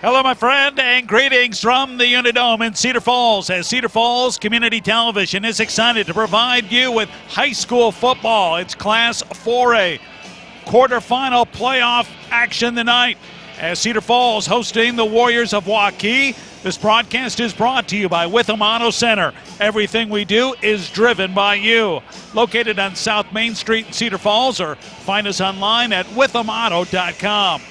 Hello, my friend, and greetings from the Unidome in Cedar Falls, as Cedar Falls Community Television is excited to provide you with high school football. It's Class 4A quarterfinal playoff action tonight, as Cedar Falls hosting the Warriors of Waukee. This broadcast is brought to you by Witham Auto Center. Everything we do is driven by you. Located on South Main Street in Cedar Falls, or find us online at withamauto.com.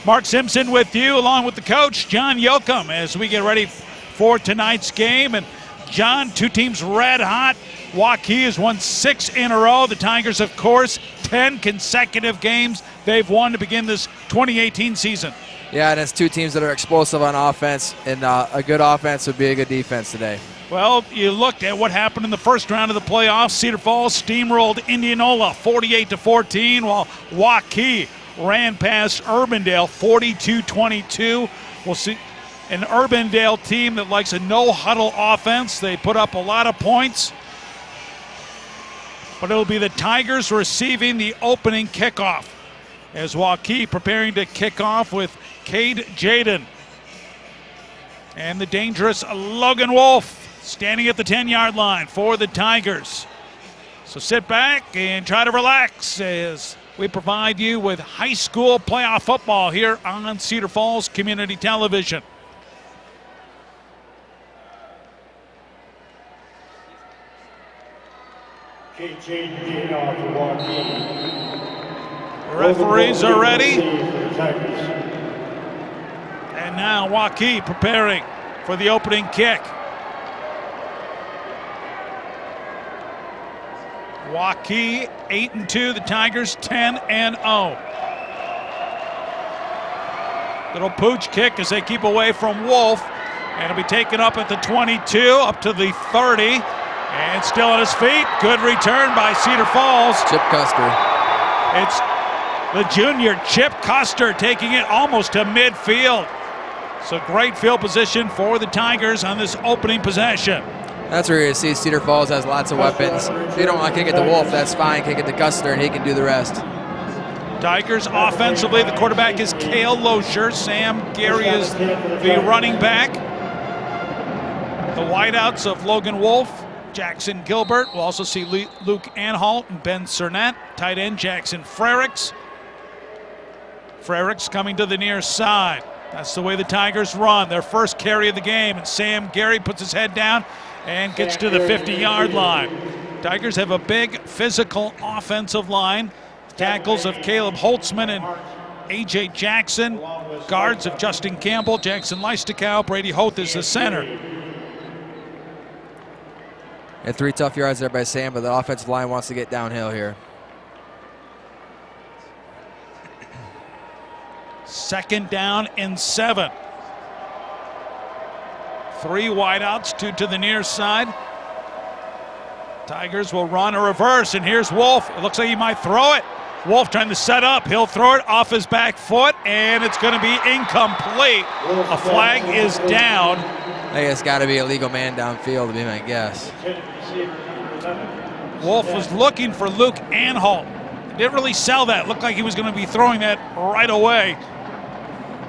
Mark Simpson with you, along with the coach, John Yoakum, as we get ready for tonight's game. And John, two teams red hot. Waukee has won 6 in a row. The Tigers, of course, 10 consecutive games they've won to begin this 2018 season. Yeah, and it's two teams that are explosive on offense, and a good offense would be a good defense today. Well, you looked at what happened in the first round of the playoffs. Cedar Falls steamrolled Indianola 48-14, while Waukee ran past Urbandale 42-22. We'll see an Urbandale team that likes a no-huddle offense. They put up a lot of points, but it'll be the Tigers receiving the opening kickoff, as Waukee preparing to kick off with Cade Jaden and the dangerous Logan Wolf standing at the 10-yard line for the Tigers. So sit back and try to relax as we provide you with high school playoff football here on Cedar Falls Community Television. Referees are ready. And now Waukee preparing for the opening kick. Waukee 8-2, the Tigers 10-0. Little pooch kick as they keep away from Wolf, and it'll be taken up at the 22, up to the 30, and still on his feet. Good return by Cedar Falls. Chip Custer. It's the junior Chip Custer taking it almost to midfield. So great field position for the Tigers on this opening possession. That's where you see Cedar Falls has lots of weapons. If you don't want to kick it to Wolf, that's fine. Kick it to Custer, and he can do the rest. Tigers offensively, the quarterback is Cale Loescher. Sam Gary is the running back. The wideouts of Logan Wolf, Jackson Gilbert. We'll also see Luke Anhalt and Ben Cernat. Tight end Jackson Frericks. Frericks coming to the near side. That's the way the Tigers run. Their first carry of the game, and Sam Gary puts his head down and gets to the 50-yard line. Tigers have a big physical offensive line. Tackles of Caleb Holtzman and A.J. Jackson. Guards of Justin Campbell, Jackson Leistekow, Brady Hoth is the center. And 3 tough yards there by Sam, but the offensive line wants to get downhill here. Second down and 7. 3 wideouts, 2 to the near side. Tigers will run a reverse, and here's Wolf. It looks like he might throw it. Wolf trying to set up. He'll throw it off his back foot, and it's going to be incomplete. A flag is down. I think it's got to be a legal man downfield, to be my guess. Wolf was looking for Luke Anhalt. Didn't really sell that. Looked like he was going to be throwing that right away.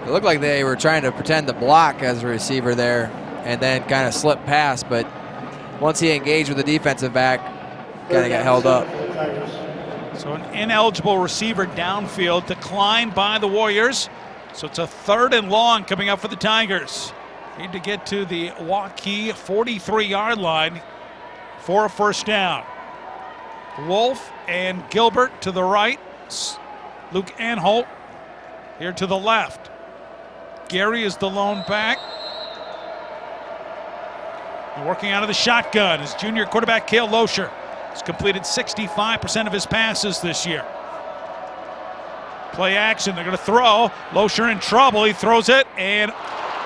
It looked like they were trying to pretend to block as a receiver there and then kind of slip past, but once he engaged with the defensive back, kind of got held up. So an ineligible receiver downfield declined by the Warriors. So it's a 3rd and long coming up for the Tigers. Need to get to the Waukee 43-yard line for a first down. Wolf and Gilbert to the right. Luke Anhalt here to the left. Gary is the lone back. And working out of the shotgun is junior quarterback Cale Loescher. He's completed 65% of his passes this year. Play action, they're going to throw. Loescher in trouble, he throws it, and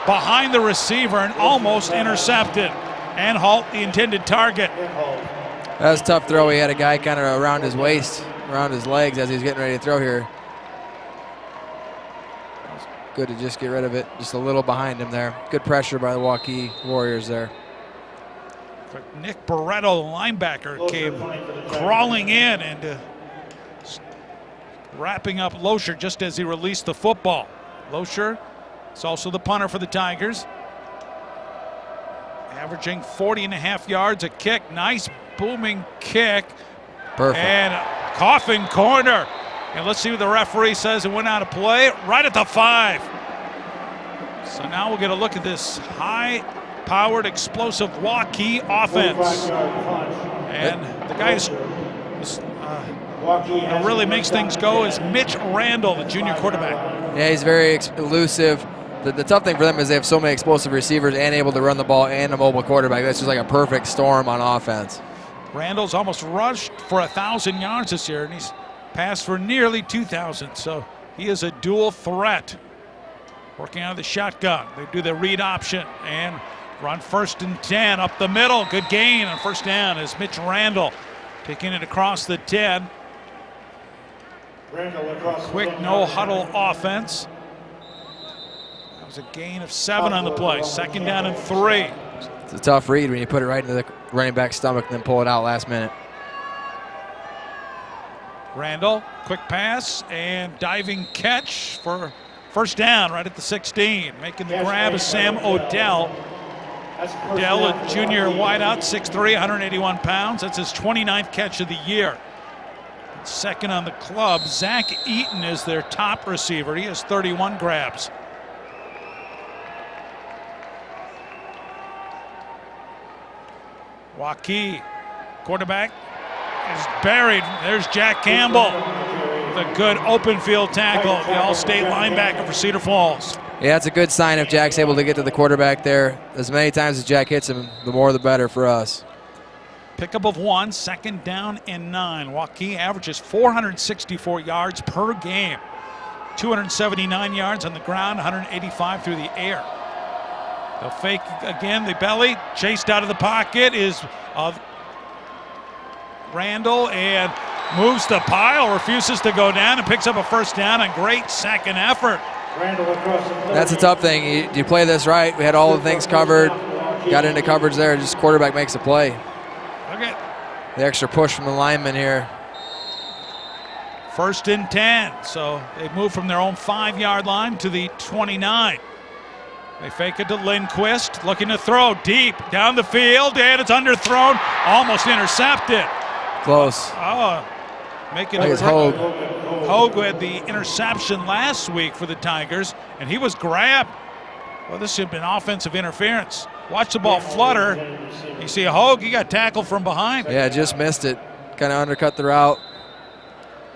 behind the receiver and almost intercepted. Anhalt, the intended target. That was a tough throw. He had a guy kind of around his waist, around his legs as he was getting ready to throw here. Good to just get rid of it, just a little behind him there. Good pressure by the Waukee Warriors there. Nick Barretto, the linebacker, came crawling in and wrapping up Loescher just as he released the football. Loescher It's also the punter for the Tigers. Averaging 40.5 yards a kick. Nice booming kick. Perfect. And coffin corner. And let's see what the referee says. It went out of play right at the 5. So now we'll get a look at this high-powered, explosive Waukee offense. And the guy who really makes things go is Mitch Randall, the junior quarterback. Yeah, he's very elusive. The tough thing for them is they have so many explosive receivers and able to run the ball and a mobile quarterback. That's just like a perfect storm on offense. Randall's almost rushed for 1,000 yards this year, and he's passed for nearly 2,000. So he is a dual threat. Working out of the shotgun. They do the read option and run 1st and 10 up the middle. Good gain on 1st down as Mitch Randall taking it across the 10. Quick no-huddle offense. That was a gain of 7 on the play. 2nd down and 3. It's a tough read when you put it right into the running back's stomach and then pull it out last minute. Randall, quick pass and diving catch for 1st down right at the 16. Making the grab is Sam Odell. Odell, a junior wideout, 6'3", 181 pounds. That's his 29th catch of the year. 2nd on the club. Zach Eaton is their top receiver. He has 31 grabs. Waukee, quarterback, is buried. There's Jack Campbell with a good open field tackle. The all-state linebacker for Cedar Falls. Yeah, it's a good sign if Jack's able to get to the quarterback there. As many times as Jack hits him, the more the better for us. Pickup of 1, 2nd down and 9. Waukee averages 464 yards per game. 279 yards on the ground, 185 through the air. They'll fake again, the belly, chased out of the pocket is Randall and moves the pile, refuses to go down and picks up a 1st down. A great second effort. That's a tough thing. You play this right. We had all the things covered, got into coverage there, just quarterback makes a play. Look at the extra push from the lineman here. 1st and 10. So they move from their own 5-yard line to the 29. They fake it to Lindquist, looking to throw deep down the field, and it's underthrown, almost intercepted. Close. Oh, making it. Hogue had the interception last week for the Tigers, and he was grabbed. Well, this should have been offensive interference. Watch the ball flutter. You see Hogue, he got tackled from behind. Yeah, just missed it. Kind of undercut the route.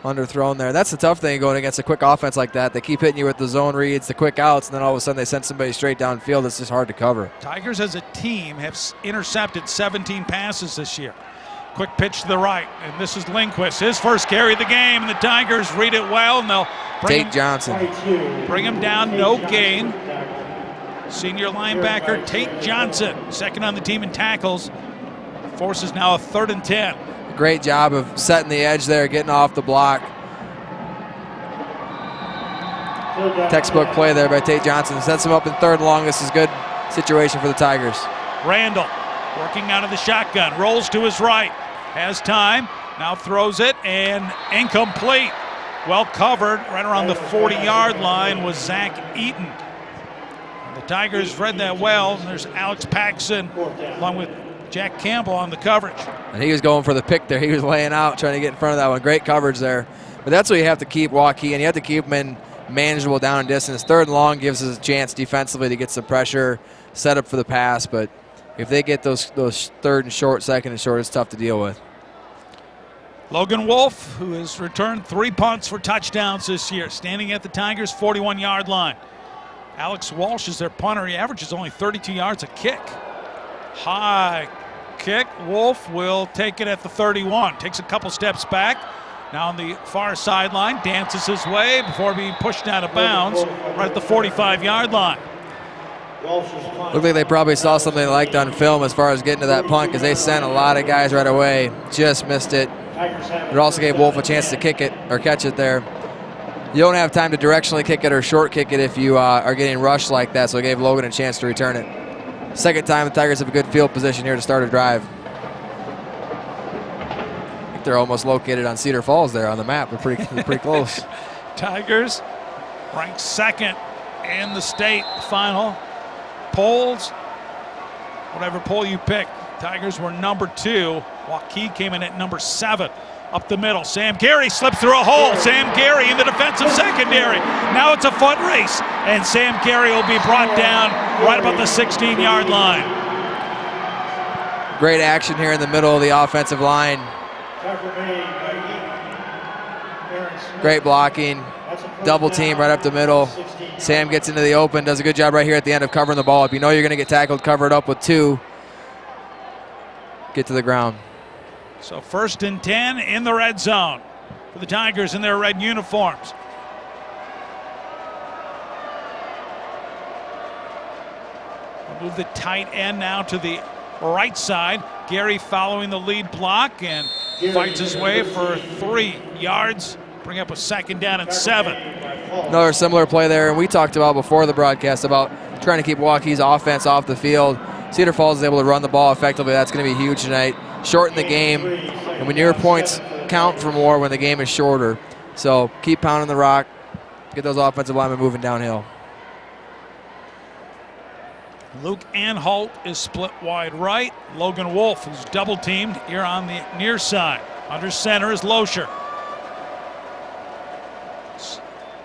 Underthrown there. That's the tough thing going against a quick offense like that. They keep hitting you with the zone reads, the quick outs, and then all of a sudden they send somebody straight downfield. It's just hard to cover. Tigers as a team have intercepted 17 passes this year. Quick pitch to the right, and this is Lindquist. His 1st carry of the game, and the Tigers read it well, and they'll Tate Johnson. Bring him down, no gain. Senior linebacker Tate Johnson, 2nd on the team in tackles, forces now a 3rd and 10. Great job of setting the edge there, getting off the block. Textbook play there by Tate Johnson. Sets him up in 3rd and long. This is a good situation for the Tigers. Randall working out of the shotgun, rolls to his right, has time, now throws it, and incomplete. Well covered, right around the 40-yard line was Zach Eaton. The Tigers read that well. There's Alex Paxson along with Jack Campbell on the coverage. And he was going for the pick there. He was laying out, trying to get in front of that one. Great coverage there. But that's what you have to keep Waukee, and you have to keep him in manageable down and distance. 3rd and long gives us a chance defensively to get some pressure, set up for the pass. But if they get those 3rd and short, 2nd and short, it's tough to deal with. Logan Wolf, who has returned 3 punts for touchdowns this year, standing at the Tigers' 41-yard line. Alex Walsh is their punter. He averages only 32 yards a kick. High kick. Wolf will take it at the 31. Takes a couple steps back. Now on the far sideline, dances his way before being pushed out of bounds right at the 45-yard line. Looked like they probably saw something they liked on film as far as getting to that punt because they sent a lot of guys right away. Just missed it. It also gave Wolf a chance to kick it or catch it there. You don't have time to directionally kick it or short kick it if you are getting rushed like that, so it gave Logan a chance to return it. 2nd time the Tigers have a good field position here to start a drive. I think they're almost located on Cedar Falls there on the map. They're pretty close. Tigers ranked 2nd in the state final polls. Whatever poll you pick, Tigers were number 2. Waukee came in at number 7. Up the middle, Sam Gary slips through a hole. Sam Gary in the defensive secondary. Now it's a foot race, and Sam Gary will be brought down right about the 16-yard line. Great action here in the middle of the offensive line. Great blocking. Double team right up the middle. Sam gets into the open, does a good job right here at the end of covering the ball. If you know you're going to get tackled, cover it up with 2. Get to the ground. So 1st and 10 in the red zone for the Tigers in their red uniforms. We'll move the tight end now to the right side. Gary following the lead block and fights his way for 3 yards. Bring up a 2nd down and 7. Another similar play there, and we talked about before the broadcast about trying to keep Waukee's offense off the field. Cedar Falls is able to run the ball effectively. That's going to be huge tonight. Shorten the game, and when your points count for more when the game is shorter. So keep pounding the rock, get those offensive linemen moving downhill. Luke Anhalt is split wide right. Logan Wolf, who's double teamed here on the near side. Under center is Loescher.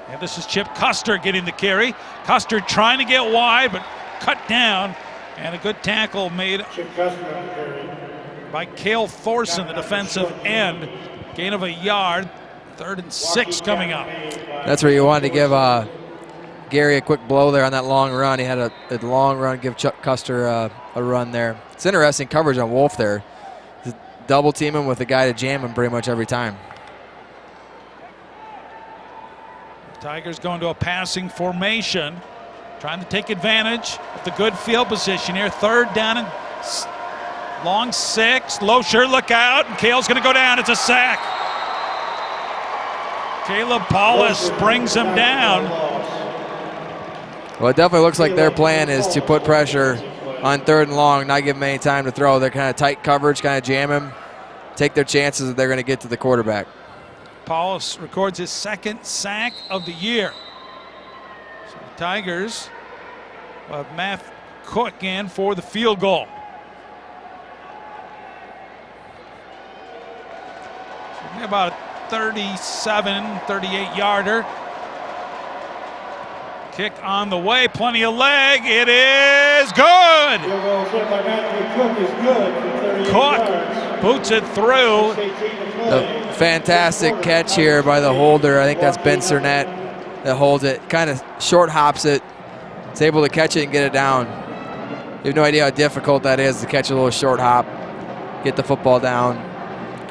And this is Chip Custer getting the carry. Custer trying to get wide, but cut down. And a good tackle made by Cale Thorson, the defensive end. Gain of a yard. 3rd and 6 coming up. That's where you wanted to give Gary a quick blow there on that long run. He had a long run, give Chuck Custer a run there. It's interesting coverage on Wolf there. Double team him with a guy to jam him pretty much every time. Tigers going to a passing formation, trying to take advantage of the good field position here. 3rd down and long 6. Loescher, look out, and Cale's going to go down. It's a sack. Caleb Paulus brings him down. Well, it definitely looks like their plan is to put pressure on 3rd and long, not give him any time to throw. They're kind of tight coverage, kind of jam him, take their chances that they're going to get to the quarterback. Paulus records his 2nd sack of the year. So the Tigers will have Matt Cook in for the field goal. So about a 37, 38-yarder. Kick on the way, plenty of leg. It is good. Cook boots it through. The fantastic catch here by the holder. I think that's Ben Cernette that holds it. Kind of short hops it. It's able to catch it and get it down. You have no idea how difficult that is to catch a little short hop, get the football down.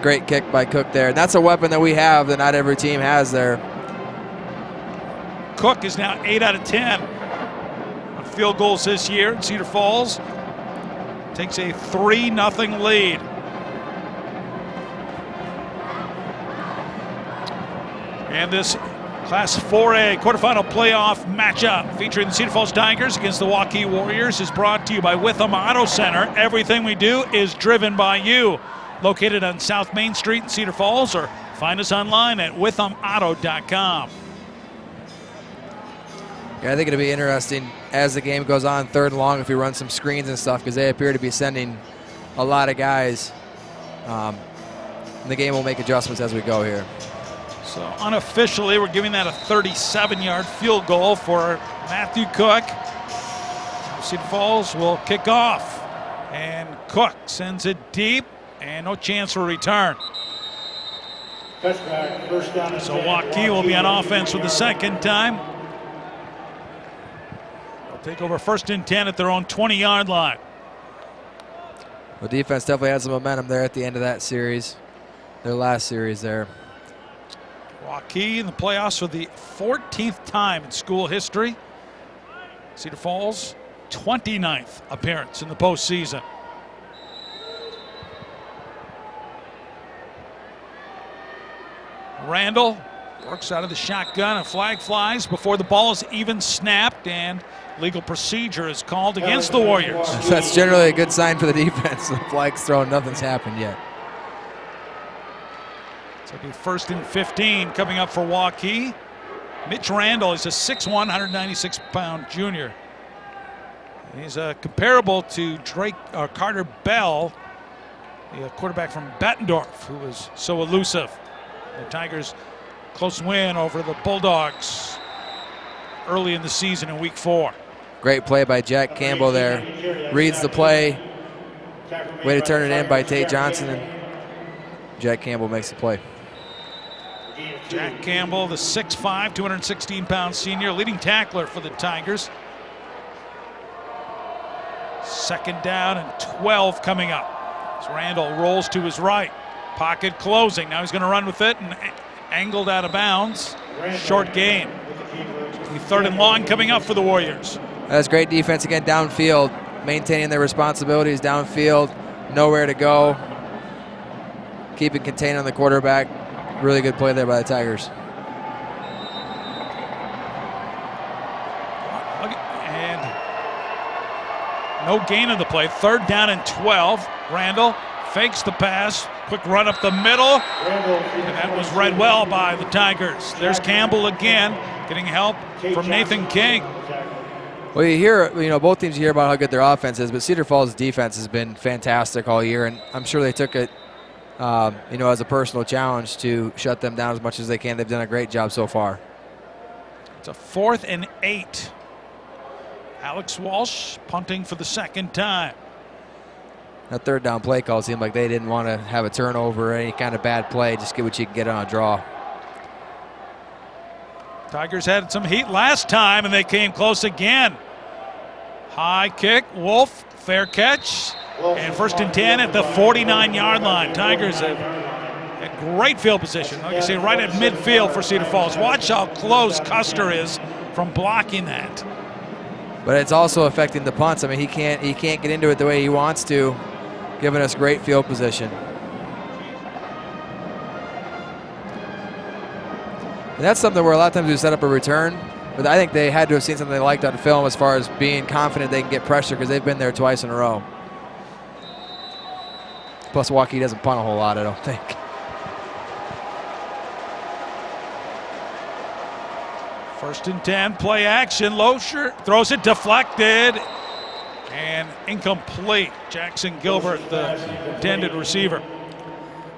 Great kick by Cook there. And that's a weapon that we have that not every team has there. Cook is now 8 out of 10 on field goals this year in Cedar Falls. Takes a 3-0 lead. And this Class 4A quarterfinal playoff matchup featuring the Cedar Falls Tigers against the Waukee Warriors is brought to you by Witham Auto Center. Everything we do is driven by you. Located on South Main Street in Cedar Falls, or find us online at withamauto.com. Yeah, I think it'll be interesting as the game goes on, 3rd and long, if we run some screens and stuff, because they appear to be sending a lot of guys. The game will make adjustments as we go here. So unofficially, we're giving that a 37-yard field goal for Matthew Cook. Cedar Falls will kick off, and Cook sends it deep, and no chance for return. So Waukee will be on offense for the 2nd time. Take over 1st and 10 at their own 20-yard line. Well, defense definitely had some momentum there at the end of that series, their last series there. Waukee in the playoffs for the 14th time in school history. Cedar Falls, 29th appearance in the postseason. Randall works out of the shotgun. A flag flies before the ball is even snapped, and legal procedure is called against the Warriors. That's generally a good sign for the defense. The flag's thrown, nothing's happened yet. So it'll be 1st and 15 coming up for Waukee. Mitch Randall is a 6'1", 196-pound junior. He's comparable to Carter Bell, the quarterback from Bettendorf, who was so elusive. The Tigers' close win over the Bulldogs early in the season in week 4. Great play by Jack Campbell there. Reads the play. Way to turn it in by Tate Johnson. And Jack Campbell makes the play. Jack Campbell, the 6'5", 216-pound senior, leading tackler for the Tigers. 2nd down and 12 coming up. As Randall rolls to his right. Pocket closing. Now he's going to run with it and angled out of bounds. Short gain. 3rd and long coming up for the Warriors. That's great defense again downfield, maintaining their responsibilities downfield. Nowhere to go. Keeping contained on the quarterback. Really good play there by the Tigers. And no gain of the play. 3rd down and 12. Randall fakes the pass. Quick run up the middle. And that was read well by the Tigers. There's Campbell again, getting help from Nathan King. Well, you hear, both teams hear about how good their offense is, but Cedar Falls' defense has been fantastic all year, and I'm sure they took it as a personal challenge to shut them down as much as they can. They've done a great job so far. It's a 4th and 8. Alex Walsh punting for the 2nd time. That 3rd down play call seemed like they didn't want to have a turnover or any kind of bad play. Just get what you can get on a draw. Tigers had some heat last time, and they came close again. High kick, Wolf, fair catch. And 1st and 10 at the 49-yard line. Tigers have a great field position. Like I say, right at midfield for Cedar Falls. Watch how close Custer is from blocking that. But it's also affecting the punts. I mean, he can't get into it the way he wants to, giving us great field position. And that's something where a lot of times we set up a return, but I think they had to have seen something they liked on film as far as being confident they can get pressure because they've been there twice in a row. Plus, Waukee doesn't punt a whole lot, I don't think. First and 10, play action. Loescher throws it deflected and incomplete. Jackson Gilbert, the intended receiver.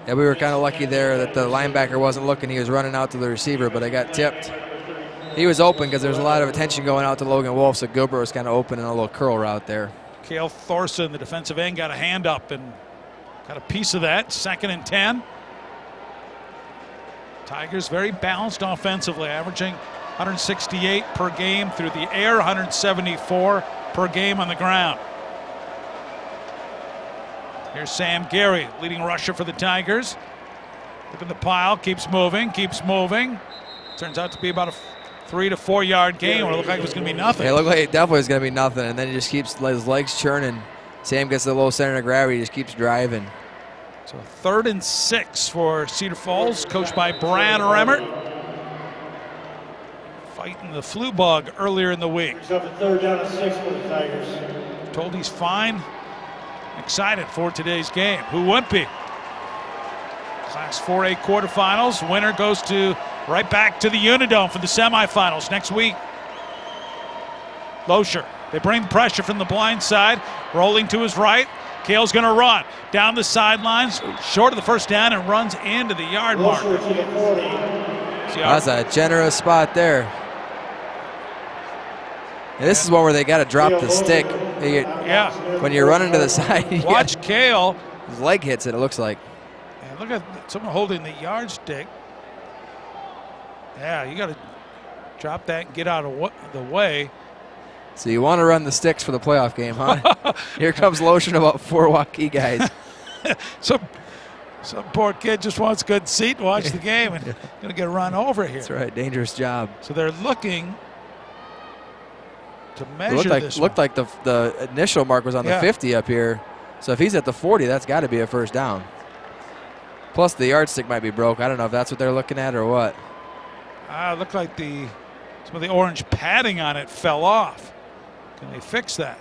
Yeah, we were kind of lucky there that the linebacker wasn't looking. He was running out to the receiver, but I got tipped. He was open because there was a lot of attention going out to Logan Wolf, so Gilbert was kind of open in a little curl route there. Cale Thorson, the defensive end, got a hand up and got a piece of that. 2nd and 10. Tigers very balanced offensively, averaging 168 per game through the air, 174 per game on the ground. Here's Sam Gary, leading rusher for the Tigers. Look at the pile, keeps moving. Turns out to be about a 3 to 4 yard gain, or it looked like it was going to be nothing. Yeah, it looked like it definitely was going to be nothing, and then he just keeps his legs churning. Sam gets the low center of gravity, just keeps driving. So 3rd and 6 for Cedar Falls, coached by Brad Remmert. Fighting the flu bug earlier in the week. 3rd down and 6 for the Tigers. Told he's fine. Excited for today's game. Who wouldn't be? Class 4A quarterfinals. Winner goes right back to the Unidome for the semifinals next week. Loescher. They bring pressure from the blind side. Rolling to his right. Cale's going to run down the sidelines, short of the 1st down, and runs into the yard marker. That's a generous spot there. And this is one where they got to drop the stick. Yeah. When you're running to the side. Watch Cale. His leg hits it, it looks like. And look at someone holding the yardstick. Yeah, you got to drop that and get out of the way. So you want to run the sticks for the playoff game, huh? Here comes Loescher, about 4 Waukee guys. Some poor kid just wants a good seat to watch the game and going to get run over here. That's right, dangerous job. So they're looking to measure this. Looked like the initial mark was on the 50 up here. So if he's at the 40, that's got to be a 1st down. Plus the yardstick might be broke. I don't know if that's what they're looking at or what. It looked like some of the orange padding on it fell off. Can they fix that?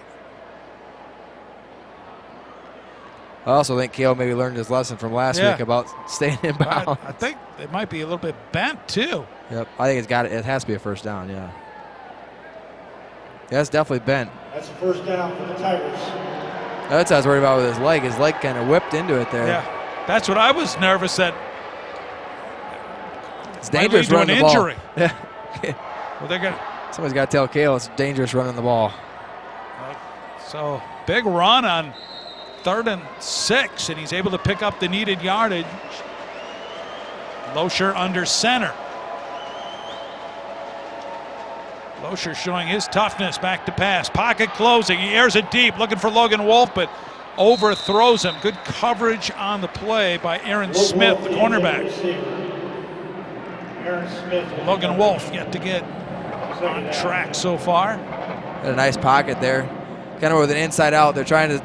I also think Kale maybe learned his lesson from last week about staying in bounds. I think it might be a little bit bent too. Yep, I think it has to be a first down, yeah. Yeah, it's definitely bent. That's a first down for the Tigers. That's what I was worried about with his leg. His leg kind of whipped into it there. Yeah, that's what I was nervous that. It's dangerous running the ball. Injury. Yeah. Well, they're gonna. Somebody's got to tell Kale it's dangerous running the ball. So big run on 3rd and 6, and he's able to pick up the needed yardage. Loescher under center. Loescher showing his toughness back to pass. Pocket closing. He airs it deep, looking for Logan Wolf, but overthrows him. Good coverage on the play by Aaron Smith, the cornerback. Logan Wolf yet to get on track so far. Got a nice pocket there. Kind of with an inside out. They're trying to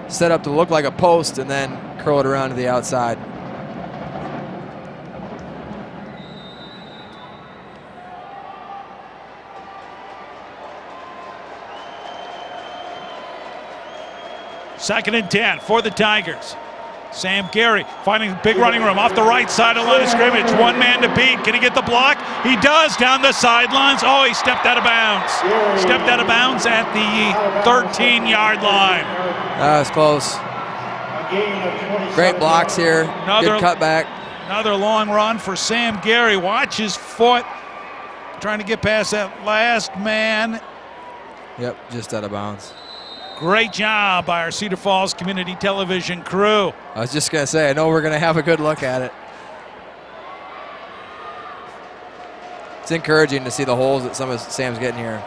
set up to look like a post and then curl it around to the outside. Second and 10 for the Tigers. Sam Gary finding big running room off the right side of the line of scrimmage. One man to beat. Can he get the block? He does down the sidelines. Oh, he stepped out of bounds. Stepped out of bounds at the 13-yard line. That was close. Great blocks here. Good cutback. Another long run for Sam Gary. Watch his foot. Trying to get past that last man. Yep, just out of bounds. Great job by our Cedar Falls Community Television crew. I was just going to say, I know we're going to have a good look at it. It's encouraging to see the holes that some of Sam's getting here.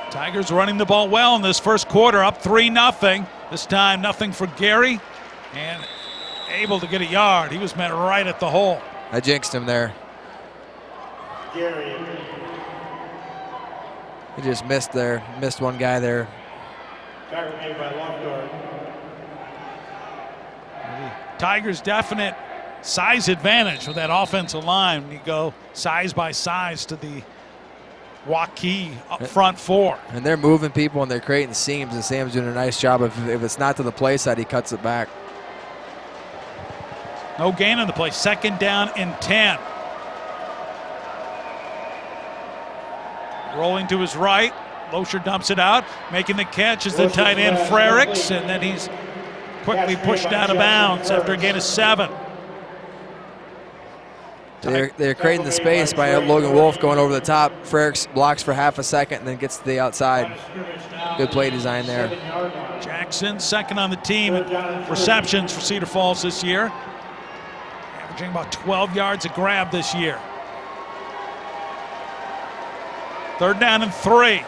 Tigers running the ball well in this first quarter, up 3-0. This time nothing for Gary, and able to get a yard. He was met right at the hole. I jinxed him there. Gary. He just missed there, missed one guy there. Tackle made by Longguard. Tigers definite size advantage with that offensive line when you go size by size to the Waukee up front 4. And they're moving people and they're creating seams, and Sam's doing a nice job. If it's not to the play side, he cuts it back. No gain on the play. 2nd down and 10. Rolling to his right. Loescher dumps it out. Making the catch is the tight end Frericks, and then he's quickly pushed out of bounds after a gain of 7. They're creating the space by Logan Wolf going over the top. Frericks blocks for half a second and then gets to the outside. Good play design there. Jackson, 2nd on the team in receptions for Cedar Falls this year. Averaging about 12 yards a grab this year. 3rd down and 3.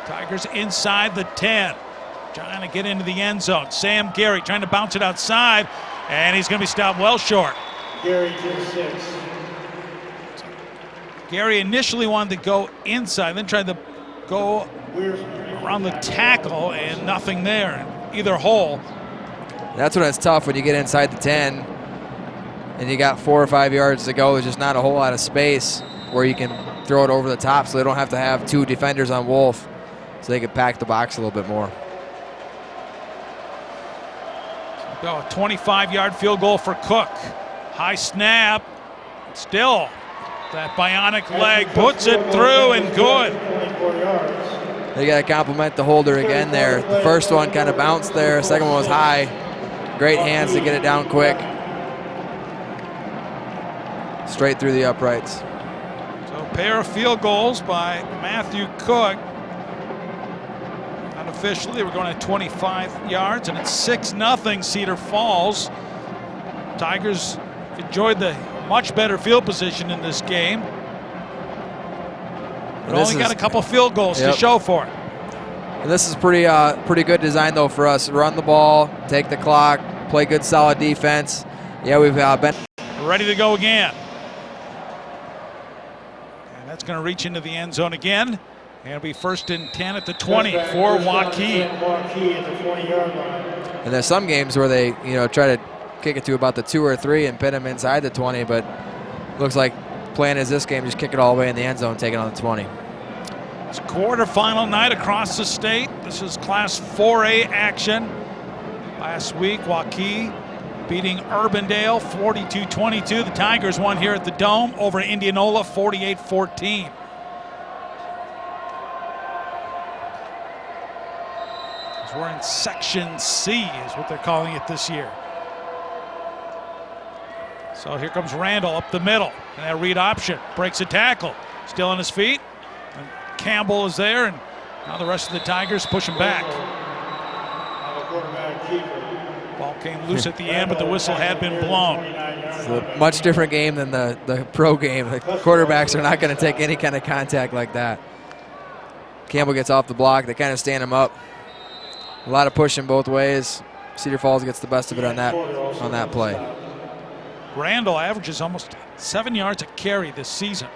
Tigers inside the 10. Trying to get into the end zone. Sam Gary trying to bounce it outside, and he's going to be stopped well short. Gary to the 6. Gary initially wanted to go inside, then tried to go around the tackle, and nothing there, either hole. That's when it's tough when you get inside the 10 and you got 4 or 5 yards to go. There's just not a whole lot of space where you can throw it over the top, so they don't have to have 2 defenders on Wolf, so they can pack the box a little bit more. Go a 25-yard field goal for Cook. High snap. Still, that bionic leg puts it through and good. They got to compliment the holder again there. The first one kind of bounced there. The second one was high. Great hands to get it down quick. Straight through the uprights. So a pair of field goals by Matthew Cook. Unofficially, we're going at 25 yards, and it's 6-0 Cedar Falls. Tigers enjoyed the much better field position in this game. But only got a couple field goals to show for it. And this is pretty good design, though, for us. Run the ball, take the clock, play good, solid defense. Yeah, we've been ready to go again. And that's going to reach into the end zone again. And it'll be 1st and 10 at the 20 for Waukee. And there's some games where they, try to kick it to about the 2 or 3 and pin them inside the 20, but looks like plan is this game, just kick it all the way in the end zone, take it on the 20. It's quarterfinal night across the state. This is Class 4A action. Last week, Waukee beating Urbandale 42-22. The Tigers won here at the Dome over Indianola 48-14. We're in Section C is what they're calling it this year. So here comes Randall up the middle. And that read option. Breaks a tackle. Still on his feet. And Campbell is there. And now the rest of the Tigers push him back. Ball came loose at the end, but the whistle had been blown. It's a much different game than the pro game. The quarterbacks are not going to take any kind of contact like that. Campbell gets off the block. They kind of stand him up. A lot of pushing both ways. Cedar Falls gets the best of it on that play. Randall averages almost 7 yards a carry this season.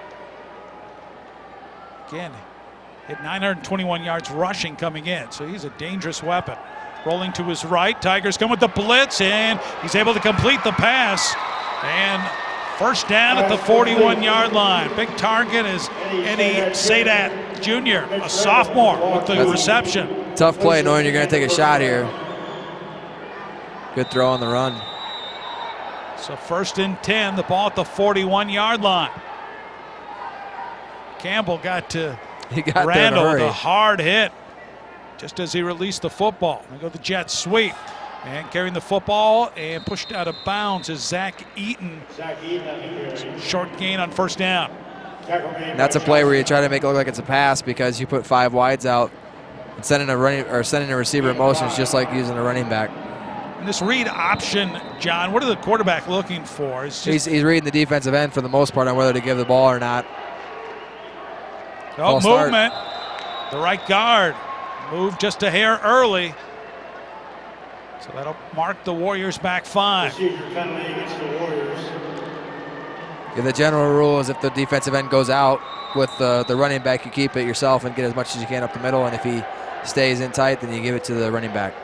Again, hit 921 yards rushing coming in, so he's a dangerous weapon. Rolling to his right, Tigers come with the blitz, and he's able to complete the pass. And first down at the 41-yard line. Big target is Eddie Sadat Jr., a sophomore, with the reception. Tough play knowing you're going to take a shot here. Good throw on the run. So first and 10, the ball at the 41-yard line. Campbell got to Randall with a hard hit just as he released the football. They go the jet sweep. And carrying the football and pushed out of bounds is Zach Eaton. Short gain on first down. And that's a play where you try to make it look like it's a pass because you put 5 wides out and sending a receiver in motion is just like using a running back. And this read option, John, what are the quarterback looking for? He's reading the defensive end for the most part on whether to give the ball or not. Oh, movement. The right guard moved just a hair early. So that'll mark the Warriors back 5. Yeah, the general rule is if the defensive end goes out with the running back, you keep it yourself and get as much as you can up the middle. And if he stays in tight, then you give it to the running back.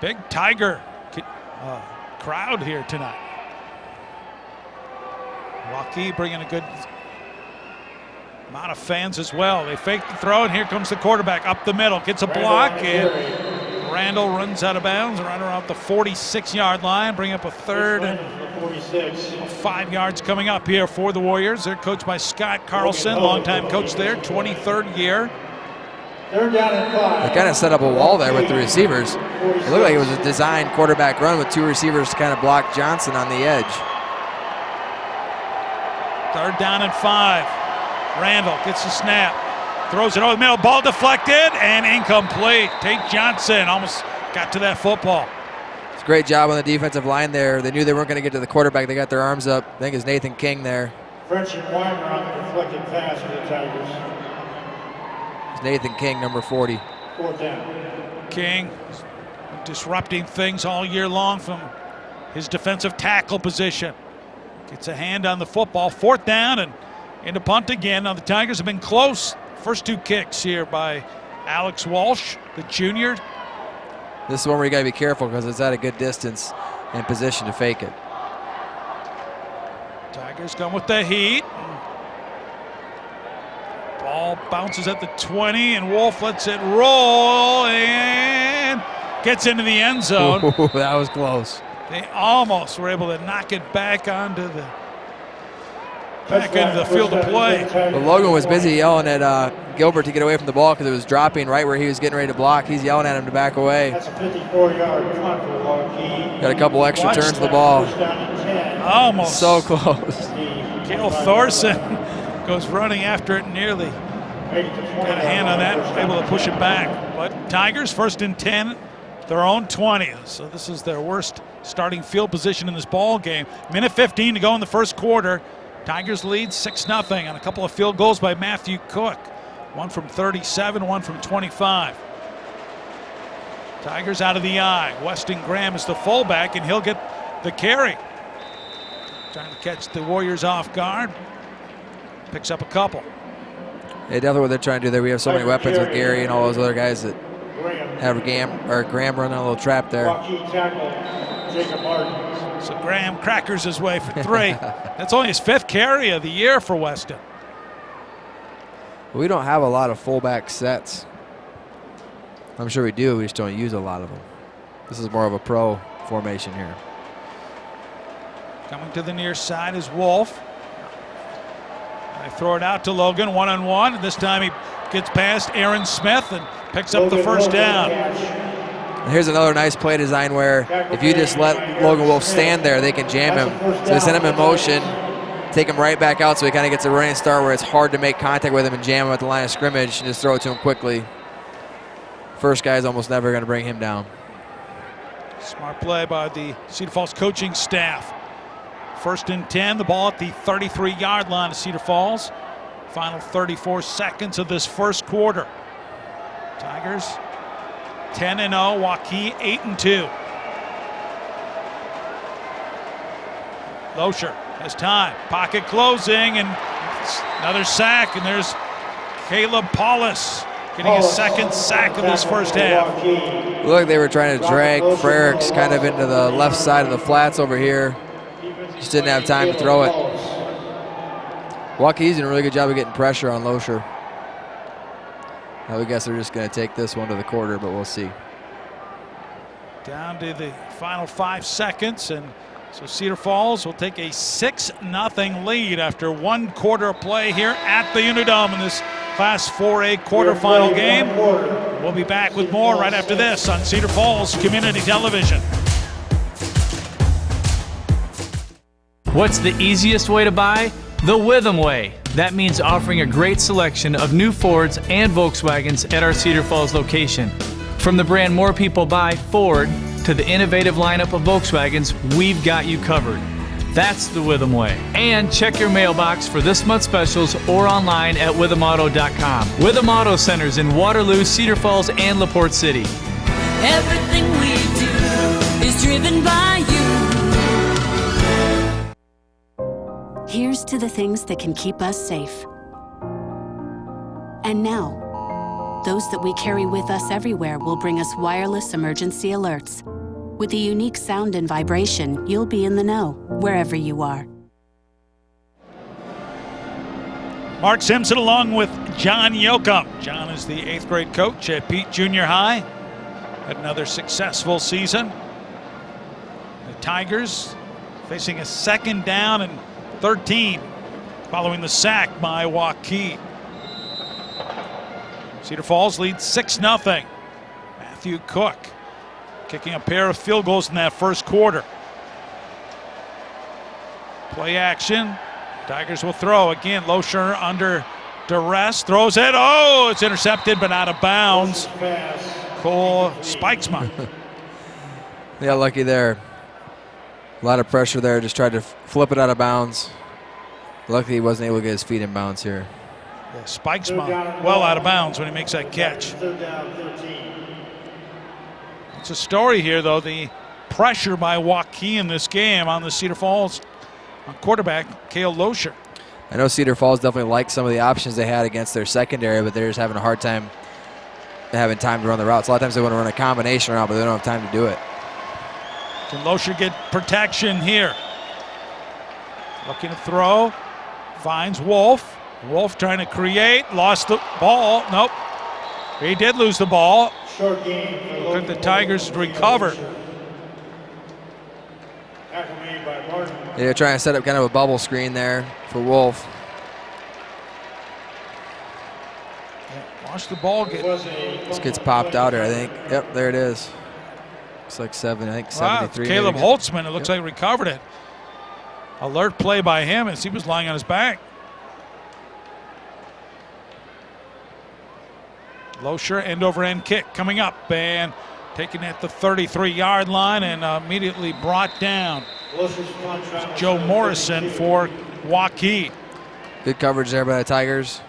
Big Tiger crowd here tonight. Waukee bringing a good amount of fans as well. They fake the throw, and here comes the quarterback up the middle. Gets a block, and Randall runs out of bounds right around the 46-yard line. Bring up a third and 5 yards coming up here for the Warriors. They're coached by Scott Carlson, longtime coach there, 23rd year. Third down and 5. They kind of set up a wall there with the receivers. It looked like it was a designed quarterback run with 2 receivers to kind of block Johnson on the edge. Third down and 5. Randall gets the snap, throws it over the middle, ball deflected and incomplete. Tate Johnson almost got to that football. It's a great job on the defensive line there. They knew they weren't going to get to the quarterback. They got their arms up. I think it's Nathan King there. French and Weimer on the deflected pass for the Tigers. It's Nathan King, number 40. Fourth down. King disrupting things all year long from his defensive tackle position. Gets a hand on the football. Fourth down and into punt again. Now the Tigers have been close. First 2 kicks here by Alex Walsh, the junior. This is one where you got to be careful because it's at a good distance and position to fake it. Tigers come with the heat. Ball bounces at the 20, and Wolf lets it roll and gets into the end zone. Ooh, that was close. They almost were able to knock it back into the field of play. But Logan was busy yelling at Gilbert to get away from the ball because it was dropping right where he was getting ready to block. He's yelling at him to back away. That's a 54-yard punt for Waukee. Got a couple extra turns to the ball. Almost. So close. Cale Thorson goes running after it, nearly got a hand on that, able to push it back. But Tigers first and 10, their own 20. So this is their worst starting field position in this ball game. Minute 15 to go in the first quarter. Tigers lead 6-0 on a couple of field goals by Matthew Cook. One from 37, one from 25. Tigers out of the eye. Weston Graham is the fullback, and he'll get the carry. Trying to catch the Warriors off guard. Picks up a couple. Yeah, definitely what they're trying to do there. We have so many weapons with Gary and all those other guys that have Graham running a little trap there. Waukee tackle, Jacob Martin. So Graham crackers his way for 3. That's only his 5th carry of the year for Weston. We don't have a lot of fullback sets. I'm sure we do, we just don't use a lot of them. This is more of a pro formation here. Coming to the near side is Wolf. They throw it out to Logan, one-on-one. This time he gets past Aaron Smith and picks up the first down. And here's another nice play design where if you just let Logan Wolf stand there, they can jam him. So they send him in motion, take him right back out so he kind of gets a running start where it's hard to make contact with him and jam him at the line of scrimmage and just throw it to him quickly. First guy's almost never going to bring him down. Smart play by the Cedar Falls coaching staff. 1st and 10, the ball at the 33-yard line of Cedar Falls. Final 34 seconds of this first quarter. Tigers 10-0, Waukee 8-2. Loescher has time, pocket closing, and another sack, and there's Caleb Paulus getting his second sack of this first half. Looked like they were trying to drag Frericks kind of into the left side of the flats over here. Just didn't have time to throw it. Waukee's doing a really good job of getting pressure on Loescher. I would guess they're just going to take this one to the quarter, but we'll see. Down to the final 5 seconds, and so Cedar Falls will take a 6-0 lead after 1 quarter of play here at the Unidome in this Class 4A quarterfinal game. We'll be back with more right after this on Cedar Falls Community Television. What's the easiest way to buy? The Witham way. That means offering a great selection of new Fords and Volkswagens at our Cedar Falls location. From the brand more people buy, Ford, to the innovative lineup of Volkswagens, we've got you covered. That's the Witham way. And check your mailbox for this month's specials or online at withamauto.com. Witham Auto Centers in Waterloo, Cedar Falls, and LaPorte City. Everything we do is driven by you. Here's to the things that can keep us safe. And now, those that we carry with us everywhere will bring us wireless emergency alerts. With the unique sound and vibration, you'll be in the know, wherever you are. Mark Simpson along with John Yoakum. John is the 8th grade coach at Pete Junior High. Had another successful season. The Tigers facing a 2nd down and 13 following the sack by Waukee. Cedar Falls leads 6-0. Matthew Cook kicking a pair of field goals in that first quarter. Play action. Tigers will throw again. Loescher under duress, throws it. Oh, it's intercepted but out of bounds. Cole Spikesma. Yeah, lucky there. A lot of pressure there, just tried to flip it out of bounds. Luckily he wasn't able to get his feet in bounds here. Yeah, Spikesma well out of bounds when he makes that catch. It's a story here, though, the pressure by Waukee in this game on the Cedar Falls quarterback, Cale Loescher. I know Cedar Falls definitely liked some of the options they had against their secondary, but they're just having a hard time having time to run the routes. A lot of times they want to run a combination route, but they don't have time to do it. Can Loescher get protection here? Looking to throw. Finds Wolf. Wolf trying to create. Lost the ball. Nope. He did lose the ball. Short game. Look at the Tigers recover. Yeah, they're trying to set up kind of a bubble screen there for Wolf. Yeah, watch the ball get. This gets popped out here, I think. Yep, there it is. Looks like 73. Wow, Caleb Holtzman, it looks like recovered it. Alert play by him as he was lying on his back. Loescher end over end kick coming up and taken at the 33-yard line and immediately brought down. Joe Morrison for Waukee. Good coverage there by the Tigers.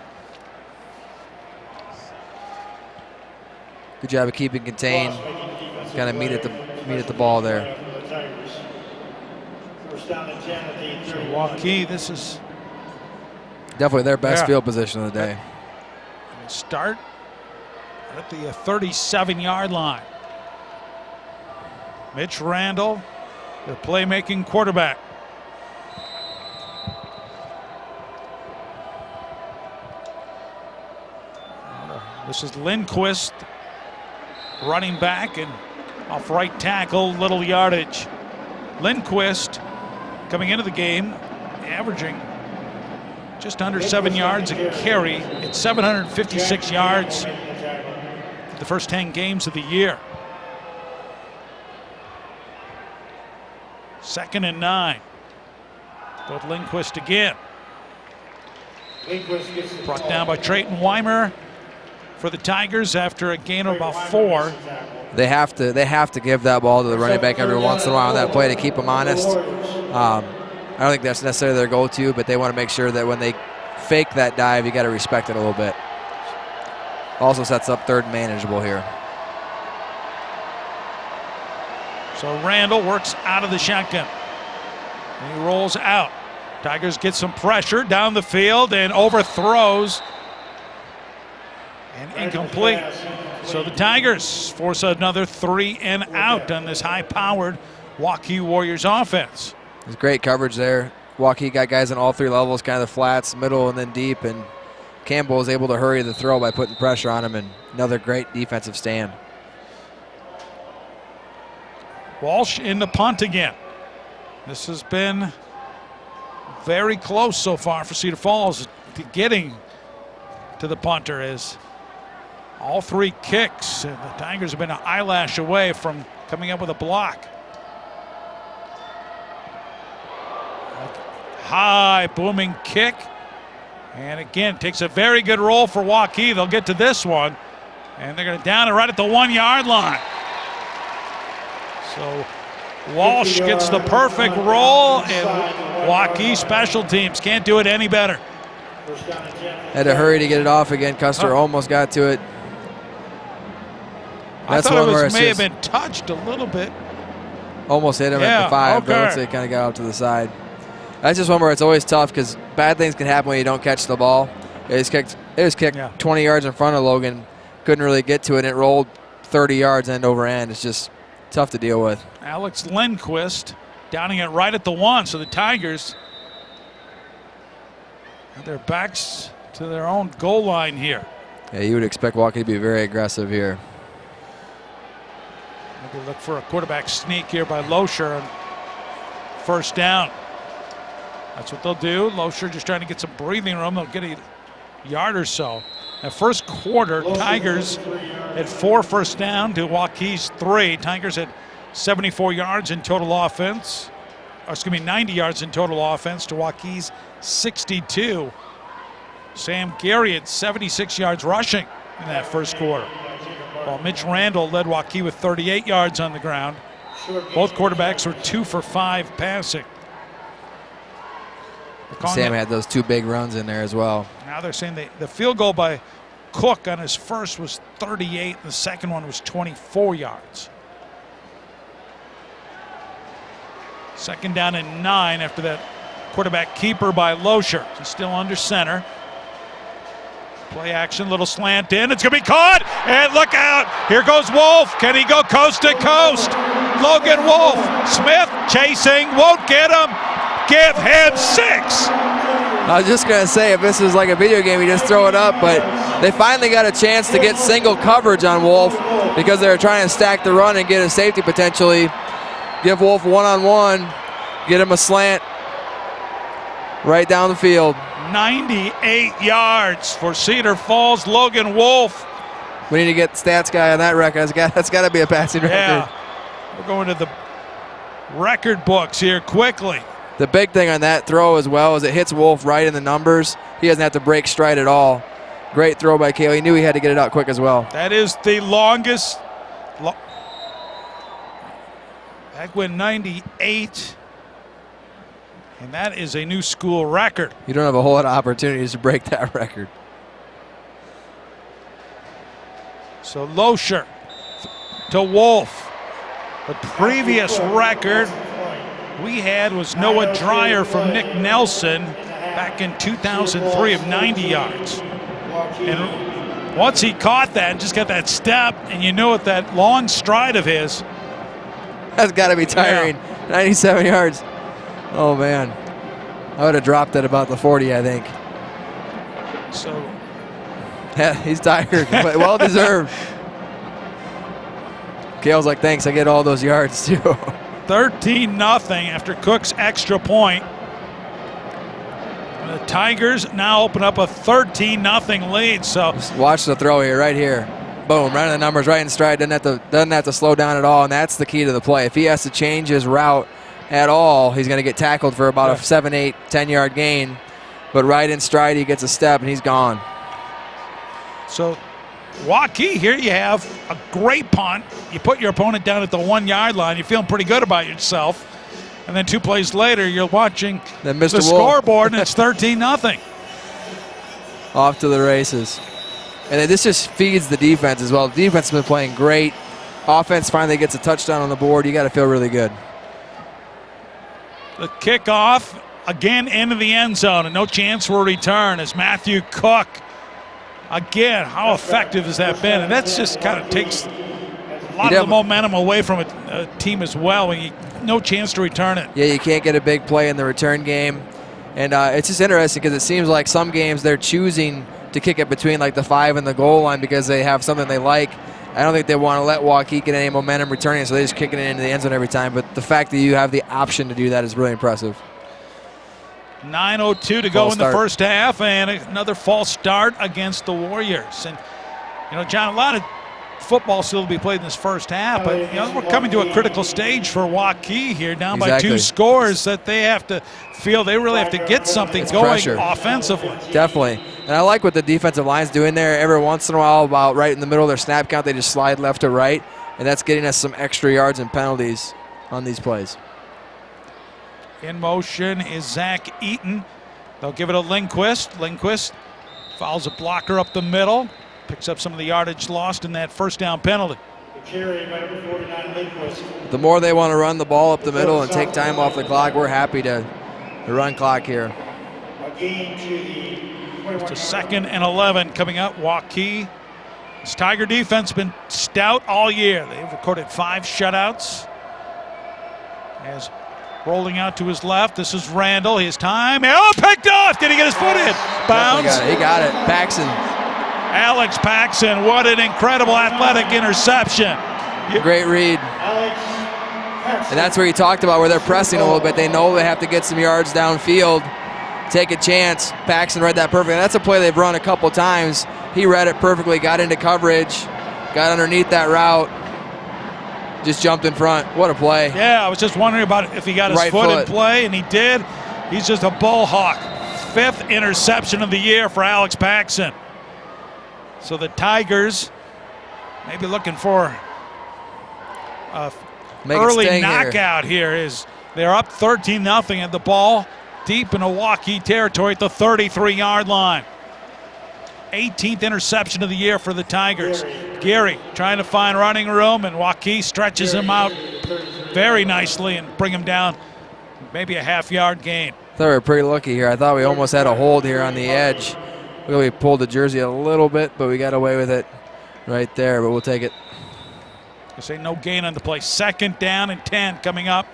Good job of keeping contained. Kind of meet at the ball there. So Waukee, this is definitely their best field position of the day. Start at the 37-yard line. Mitch Randall, the playmaking quarterback. This is Lindquist running back and off right tackle, little yardage. Lindquist coming into the game, averaging just under 7 yards a carry. It's 756 yards the first 10 games of the year. 2nd and 9. Go with Lindquist again. Brought down by Trayton Weimer for the Tigers after a gain of about 4. They have to give that ball to the running back every once in a while on that play to keep them honest. I don't think that's necessarily their go-to, but they want to make sure that when they fake that dive, you got to respect it a little bit. Also sets up 3rd and manageable here. So Randall works out of the shotgun. And he rolls out. Tigers get some pressure down the field and overthrows. And incomplete. So the Tigers force another 3 and out on this high-powered Waukee Warriors offense. There's great coverage there. Waukee got guys on all 3 levels, kind of the flats, middle, and then deep. And Campbell was able to hurry the throw by putting pressure on him, and another great defensive stand. Walsh in the punt again. This has been very close so far for Cedar Falls to getting to the punter, as all 3 kicks, and the Tigers have been an eyelash away from coming up with a block. High booming kick, and again takes a very good roll for Waukee. They'll get to this one, and they're going to down it right at the 1-yard line. So Walsh gets the perfect roll, and Waukee special teams can't do it any better. Had to hurry to get it off again. Custer almost got to it. I thought it may have been touched a little bit. Almost hit him at the 5, but it looks like it kind of got out to the side. That's just one where it's always tough because bad things can happen when you don't catch the ball. It was kicked 20 yards in front of Logan. Couldn't really get to it, and it rolled 30 yards end over end. It's just tough to deal with. Alex Lindquist downing it right at the 1, so the Tigers have their backs to their own goal line here. Yeah, you would expect Waukee to be very aggressive here. Maybe look for a quarterback sneak here by Loescher on 1st down. That's what they'll do. Loescher just trying to get some breathing room. They'll get a yard or so. Now, first quarter, Tigers had 4 first down to Waukee's 3. Tigers had 74 yards in total offense. Or excuse me, 90 yards in total offense to Waukee's 62. Sam Gary had 76 yards rushing in that first quarter, while Mitch Randall led Waukee with 38 yards on the ground. Both quarterbacks were 2 for 5 passing. Sam had those 2 big runs in there as well. Now they're saying the field goal by Cook on his first was 38, and the second one was 24 yards. 2nd down and 9 after that quarterback keeper by Loescher. He's still under center. Play action, little slant in. It's going to be caught, and look out. Here goes Wolf. Can he go coast to coast? Logan Wolf. Smith chasing, won't get him. Give him 6. I was just going to say, if this was like a video game, you just throw it up, but they finally got a chance to get single coverage on Wolf because they were trying to stack the run and get a safety potentially. Give Wolf one-on-one, get him a slant right down the field. 98 yards for Cedar Falls, Logan Wolf. We need to get stats guy on that record. That's got to be a passing record. Yeah, we're going to the record books here quickly. The big thing on that throw as well is it hits Wolf right in the numbers. He doesn't have to break stride at all. Great throw by Kale. He knew he had to get it out quick as well. That is the longest. Back when 98. And that is a new school record. You don't have a whole lot of opportunities to break that record. So Loescher to Wolf. The previous record we had was Noah Dreyer from Nick Nelson back in 2003 of 90 yards. And once he caught that and just got that step, and you know, with that long stride of his. That's got to be tiring. Yeah. 97 yards. Oh, man. I would have dropped at about the 40, I think. So Yeah, he's tired, but well deserved. Kale's like, thanks, I get all those yards too. 13-0 after Cook's extra point. The Tigers now open up a 13-0 lead. So just watch the throw here, right here. Boom, running the numbers right in stride. Doesn't have to slow down at all, and that's the key to the play. If he has to change his route at all, he's going to get tackled for about a 7, 8, 10-yard gain. But right in stride, he gets a step, and he's gone. So Waukee, here you have a great punt. You put your opponent down at the 1-yard line. You're feeling pretty good about yourself. And then 2 plays later, you're watching the scoreboard, and it's 13-0. Off to the races. And this just feeds the defense as well. The defense has been playing great. Offense finally gets a touchdown on the board. You got to feel really good. The kickoff, again, into the end zone, and no chance for a return as Matthew Cook. Again, how effective has that been? And that's just kind of takes a lot of the momentum away from a team as well. No chance to return it. Yeah, you can't get a big play in the return game. And it's just interesting because it seems like some games they're choosing to kick it between like the 5 and the goal line because they have something they like. I don't think they want to let Waukee get any momentum returning, so they just kick it into the end zone every time. But the fact that you have the option to do that is really impressive. 9:02 to go in the first half, and another false start against the Warriors. And, John, a lot of football still to be played in this first half, but we're coming to a critical stage for Waukee here, down by 2 scores that they have to feel they really have to get something going offensively. Definitely. And I like what the defensive line's doing there. Every once in a while, about right in the middle of their snap count, they just slide left to right, and that's getting us some extra yards and penalties on these plays. In motion is Zach Eaton. They'll give it to Lindquist. Lindquist fouls a blocker up the middle. Picks up some of the yardage lost in that first down penalty. The more they want to run the ball up the middle and take time off the clock, we're happy to run clock here. It's a 2nd and 11 coming up. Waukee. This Tiger defense has been stout all year. They've recorded 5 shutouts. As rolling out to his left, this is Randall. His time. Oh, picked off. Did he get his foot in? Bounds. He got it. Paxson. Alex Paxson, what an incredible athletic interception. Great read. And that's where you talked about where they're pressing a little bit. They know they have to get some yards downfield, take a chance. Paxson read that perfectly. That's a play they've run a couple times. He read it perfectly, got into coverage, got underneath that route, just jumped in front. What a play. Yeah, I was just wondering about if he got his foot in play, and he did. He's just a bull hawk. 5th interception of the year for Alex Paxson. So the Tigers maybe looking for an early knockout here. Is they're up 13-0 and the ball deep in a Waukee territory at the 33-yard line. 18th interception of the year for the Tigers. Gary trying to find running room, and Waukee stretches him out very nicely and bring him down maybe a half-yard gain. I thought we were pretty lucky here. I thought we almost had a hold here on the edge. We pulled the jersey a little bit, but we got away with it right there, but we'll take it. I say no gain on the play. 2nd down and 10 coming up.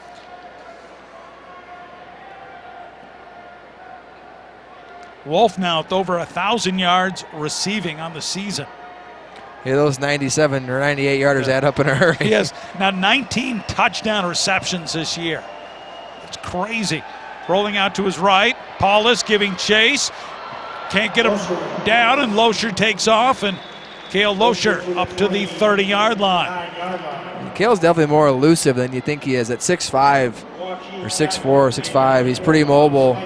Wolf now with over 1,000 yards receiving on the season. Yeah, those 97 or 98 yarders add up in a hurry. He has now 19 touchdown receptions this year. It's crazy. Rolling out to his right. Paulus giving chase. Can't get him down, and Loescher takes off, and Cale Loescher up to the 30-yard line. Cale's definitely more elusive than you think he is. At 6'5", or 6'4", or 6'5", he's pretty mobile.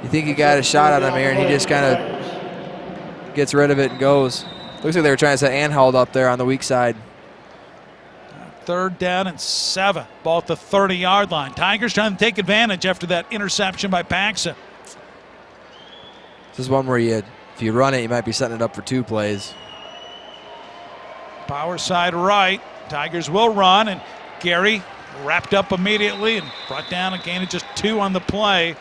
You think he got a shot at him here, and he just kind of gets rid of it and goes. Looks like they were trying to set Anhalt up there on the weak side. 3rd down and 7. Ball at the 30-yard line. Tigers trying to take advantage after that interception by Paxson. This is one where if you run it, you might be setting it up for 2 plays. Power side right. Tigers will run, and Gary wrapped up immediately and brought down a gain of just 2 on the play.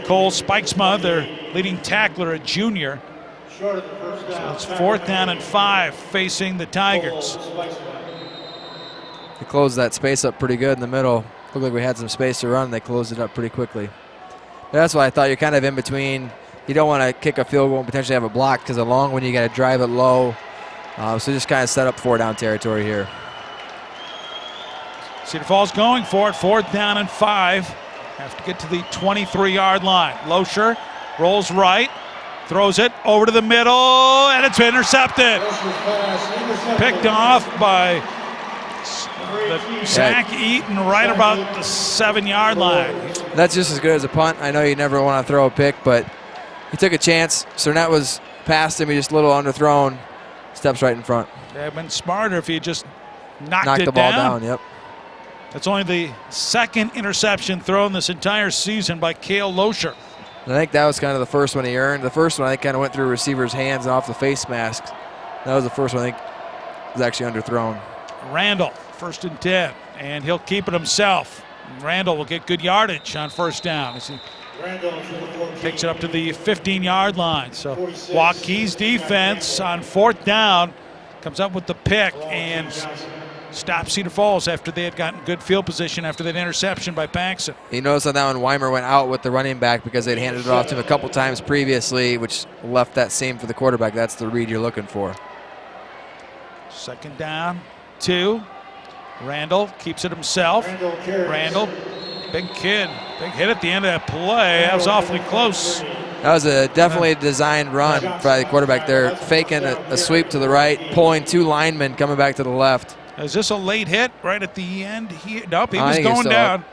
Cole Spikesma, their leading tackler, a junior. So it's 4th down and 5 facing the Tigers. They closed that space up pretty good in the middle. Looked like we had some space to run, and they closed it up pretty quickly. But that's why I thought you're kind of in between you don't want to kick a field goal and potentially have a block because a long one you got to drive it low. So just kind of set up 4 down territory here. Cedar Falls going for it, 4th down and 5. Have to get to the 23-yard line. Loescher rolls right, throws it over to the middle, and it's intercepted. Picked off by Zach Eaton right about the 7-yard line. That's just as good as a punt. I know you never want to throw a pick, but he took a chance. Cernette was past him. He just a little underthrown. Steps right in front. They'd have been smarter if he just knocked the ball down. Yep. That's only the 2nd interception thrown this entire season by Cale Loescher. I think that was kind of the first one he earned. The first one I think kind of went through receiver's hands and off the face mask. That was the first one I think was actually underthrown. Randall, 1st and 10, and he'll keep it himself. Randall will get good yardage on 1st down as he picks it up to the 15-yard line. So Waukee's defense on 4th down comes up with the pick and stopped Cedar Falls after they had gotten good field position after that interception by Paxson. You notice on that one, Weimer went out with the running back because they'd handed it off to him a couple times previously, which left that seam for the quarterback. That's the read you're looking for. 2nd down, 2. Randall keeps it himself. Randall, big kid, big hit at the end of that play. That was awfully close. That was definitely a designed run by the quarterback there, faking a sweep to the right, pulling 2 linemen coming back to the left. Is this a late hit right at the end? Nope, he was going down.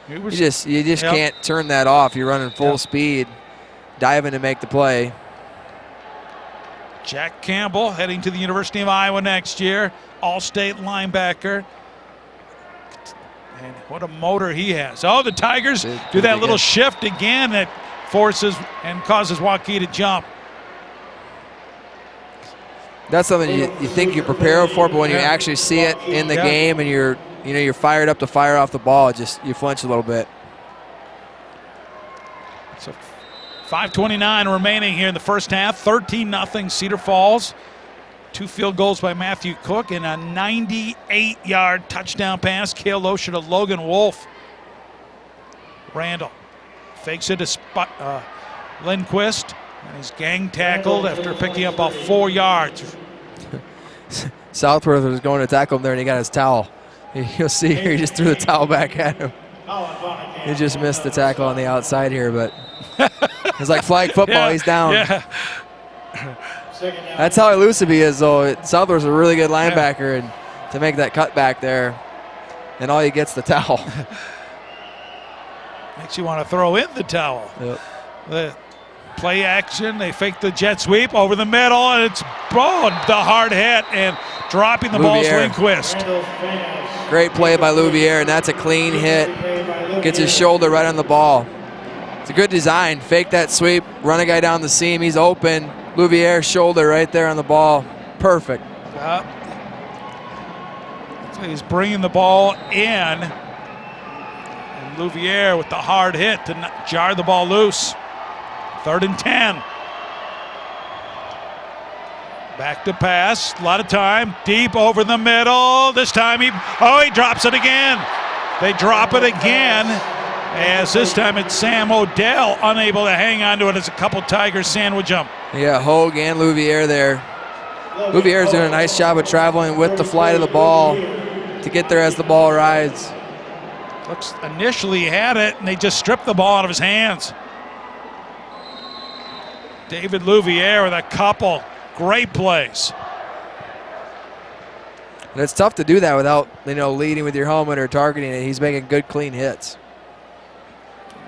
You just can't turn that off. You're running full speed, diving to make the play. Jack Campbell heading to the University of Iowa next year, all-state linebacker. And what a motor he has. Oh, the Tigers do that little shift again that forces and causes Waukee to jump. That's something you think you prepare for, but when you actually see it in the game and you're fired up to fire off the ball, you flinch a little bit. So 5:29 remaining here in the first half. 13-0 Cedar Falls. 2 field goals by Matthew Cook and a 98-yard touchdown pass. Cale Loescher to Logan Wolf. Randall fakes it to Lindquist. And he's gang tackled after picking up about 4 yards. Southworth was going to tackle him there, and he got his towel. You'll see here, he just threw the towel back at him. He just missed the tackle on the outside here, but it's like flag football. He's down. Yeah. That's how elusive he is, though. Southworth's a really good linebacker, and to make that cut back there, and all he gets the towel. Makes you want to throw in the towel. Yep. The play action, they fake the jet sweep over the middle, and it's the hard hit, and dropping the ball is Lindquist. Great play by Louvier, and that's a clean hit. Gets his shoulder right on the ball. It's a good design. Fake that sweep, run a guy down the seam, he's open. Louvier, shoulder right there on the ball. Perfect. So he's bringing the ball in, and Louvier with the hard hit to jar the ball loose. 3rd and 10. Back to pass, a lot of time, deep over the middle. This time he drops it again. They drop it again, as this time it's Sam Odell unable to hang on to it as a couple Tigers sandwich him. Yeah, Hogue and Louvier there. Louvier's doing a nice job of traveling with the flight of the ball to get there as the ball rides. Looks initially he had it, and they just stripped the ball out of his hands. David Louvier with a couple great plays. And it's tough to do that without, leading with your helmet or targeting it. He's making good, clean hits.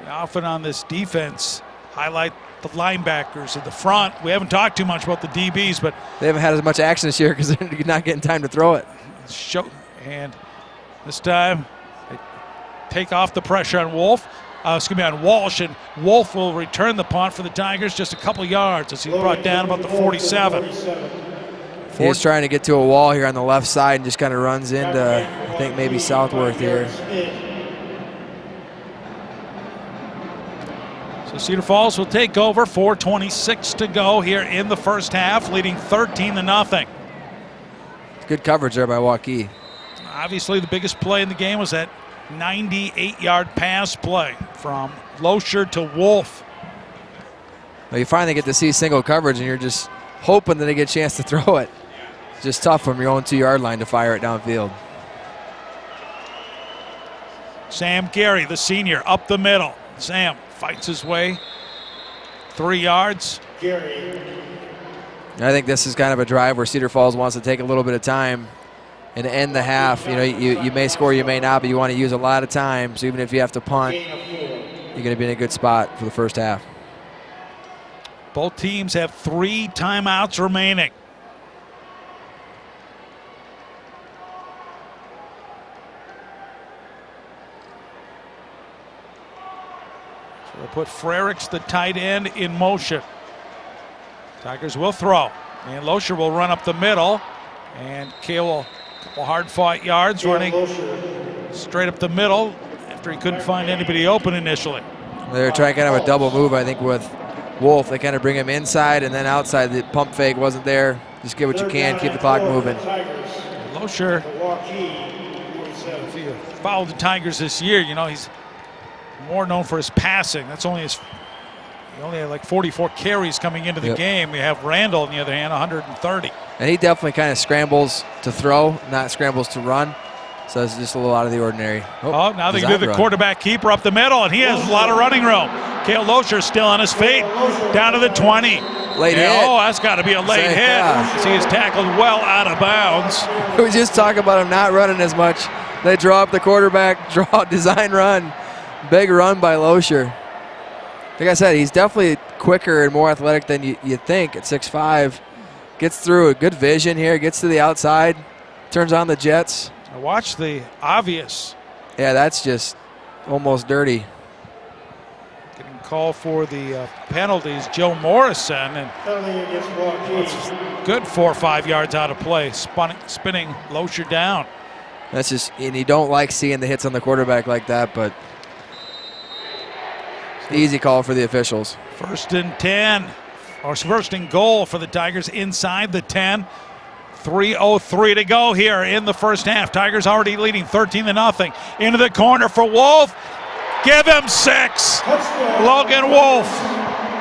Often on this defense, highlight the linebackers in the front. We haven't talked too much about the DBs, but they haven't had as much action this year because they're not getting time to throw it. And this time, they take off the pressure on Wolf. On Walsh, and Wolf will return the punt for the Tigers just a couple yards as he's brought down about the 47. He's trying to get to a wall here on the left side and just kind of runs into, I think, maybe Southworth here. So Cedar Falls will take over. 4:26 to go here in the first half, leading 13-0. Good coverage there by Waukee. Obviously, the biggest play in the game was that 98-yard pass play from Loescher to Wolf. Well, you finally get to see single coverage, and you're just hoping that they get a chance to throw it. It's just tough from your own 2-yard line to fire it downfield. Sam Gary, the senior, up the middle. Sam fights his way 3 yards. I think this is kind of a drive where Cedar Falls wants to take a little bit of time and end the half. You know, you may score, you may not, but you want to use a lot of time. So even if you have to punt, you're going to be in a good spot for the first half. Both teams have 3 timeouts remaining. So we'll put Frericks, the tight end, in motion. Tigers will throw. And Loescher will run up the middle. And Kale will, a couple hard-fought yards, running straight up the middle after he couldn't find anybody open initially. They're trying kind of a double move, I think, with Wolf. They kind of bring him inside and then outside. The pump fake wasn't there. Just get what you can, keep the clock moving. Loescher, if you followed the Tigers this year, you know, he's more known for his passing. That's only his. He only had like 44 carries coming into the game. We have Randall, on the other hand, 130. And he definitely kind of scrambles to throw, not scrambles to run. So it's just a little out of the ordinary. Oh, now they can do the quarterback keeper up the middle, and he has a lot of running room. Cale Loescher still on his feet, down to the 20. Late hit. Oh, that's got to be a late hit. Yeah. He is tackled well out of bounds. We just talk about him not running as much. They draw up the quarterback, draw design run. Big run by Loescher. Like I said, he's definitely quicker and more athletic than you think at 6'5". Gets through a good vision here, gets to the outside, turns on the jets. Now watch the obvious. Yeah, that's just almost dirty. Getting called for the penalties, Joe Morrison, and it's good 4 or 5 yards out of play, spinning Loescher down. That's just, and you don't like seeing the hits on the quarterback like that, but easy call for the officials. 1st and 10, or 1st and goal for the Tigers inside the 10. 3:03 to go here in the first half. Tigers already leading 13-0. Into the corner for Wolf. Give him 6. Logan Wolf.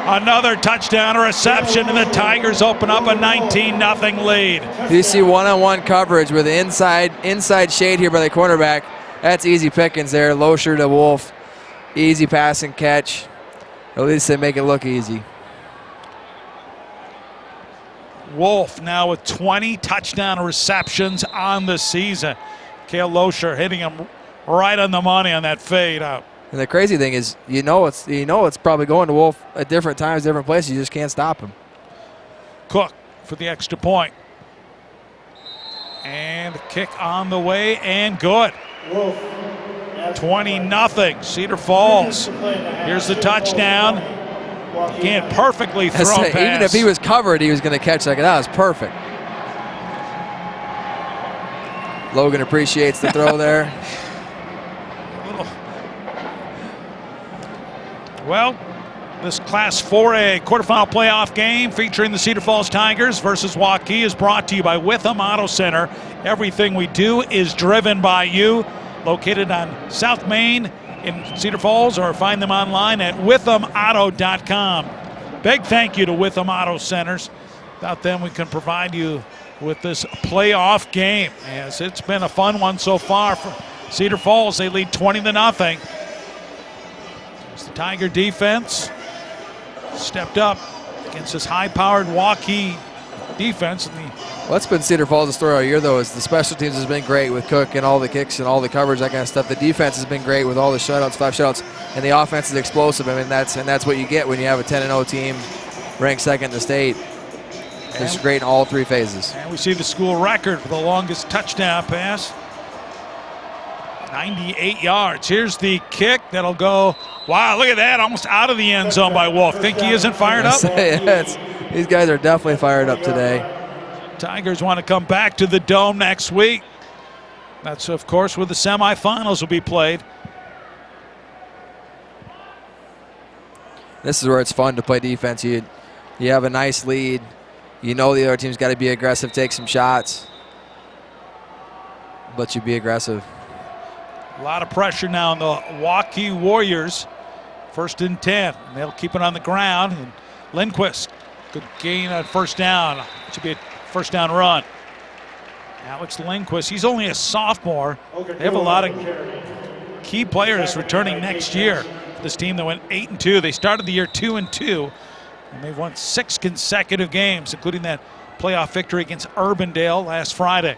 Another touchdown reception, and the Tigers open up a 19-0 lead. You see one-on-one coverage with inside shade here by the cornerback. That's easy pickings there. Loescher to Wolf. Easy pass and catch. At least they make it look easy. Wolf now with 20 touchdown receptions on the season. Cale Loescher hitting him right on the money on that fade out. And the crazy thing is, you know it's probably going to Wolf at different times, different places. You just can't stop him. Cook for the extra point. And the kick on the way and good. 20-0 Cedar Falls. Here's the touchdown. Can't perfectly throw pass. Even if he was covered, he was going to catch that. That was perfect. Logan appreciates the throw there. Well, this Class 4A quarterfinal playoff game featuring the Cedar Falls Tigers versus Waukee is brought to you by Witham Auto Center. Everything we do is driven by you. Located on South Main in Cedar Falls, or find them online at withamauto.com. Big thank you to Witham Auto Centers. Without them, we can provide you with this playoff game, as it's been a fun one so far for Cedar Falls. They lead 20-0. As the Tiger defense stepped up against this high-powered Waukee defense. What's been Cedar Falls' story all year, though, is the special teams has been great with Cook and all the kicks and all the coverage, that kind of stuff. The defense has been great with all the shutouts, 5 shutouts, and the offense is explosive. I mean, that's what you get when you have a 10-0 team ranked 2nd in the state. It's great in all 3 phases. And we see the school record for the longest touchdown pass. 98 yards. Here's the kick that'll go. Wow, look at that. Almost out of the end zone by Wolf. Think he isn't fired up? These guys are definitely fired up today. Tigers want to come back to the Dome next week. That's, of course, where the semifinals will be played. This is where it's fun to play defense. You have a nice lead. You know the other team's got to be aggressive, take some shots. But you be aggressive. A lot of pressure now on the Waukee Warriors. 1st and 10. And they'll keep it on the ground. And Lindquist, good gain on first down. Should be a first down run. Alex Lindquist, he's only a sophomore. They have a lot of key players returning next year. This team that went 8-2. They started the year 2-2, and they've won 6 consecutive games, including that playoff victory against Urbandale last Friday.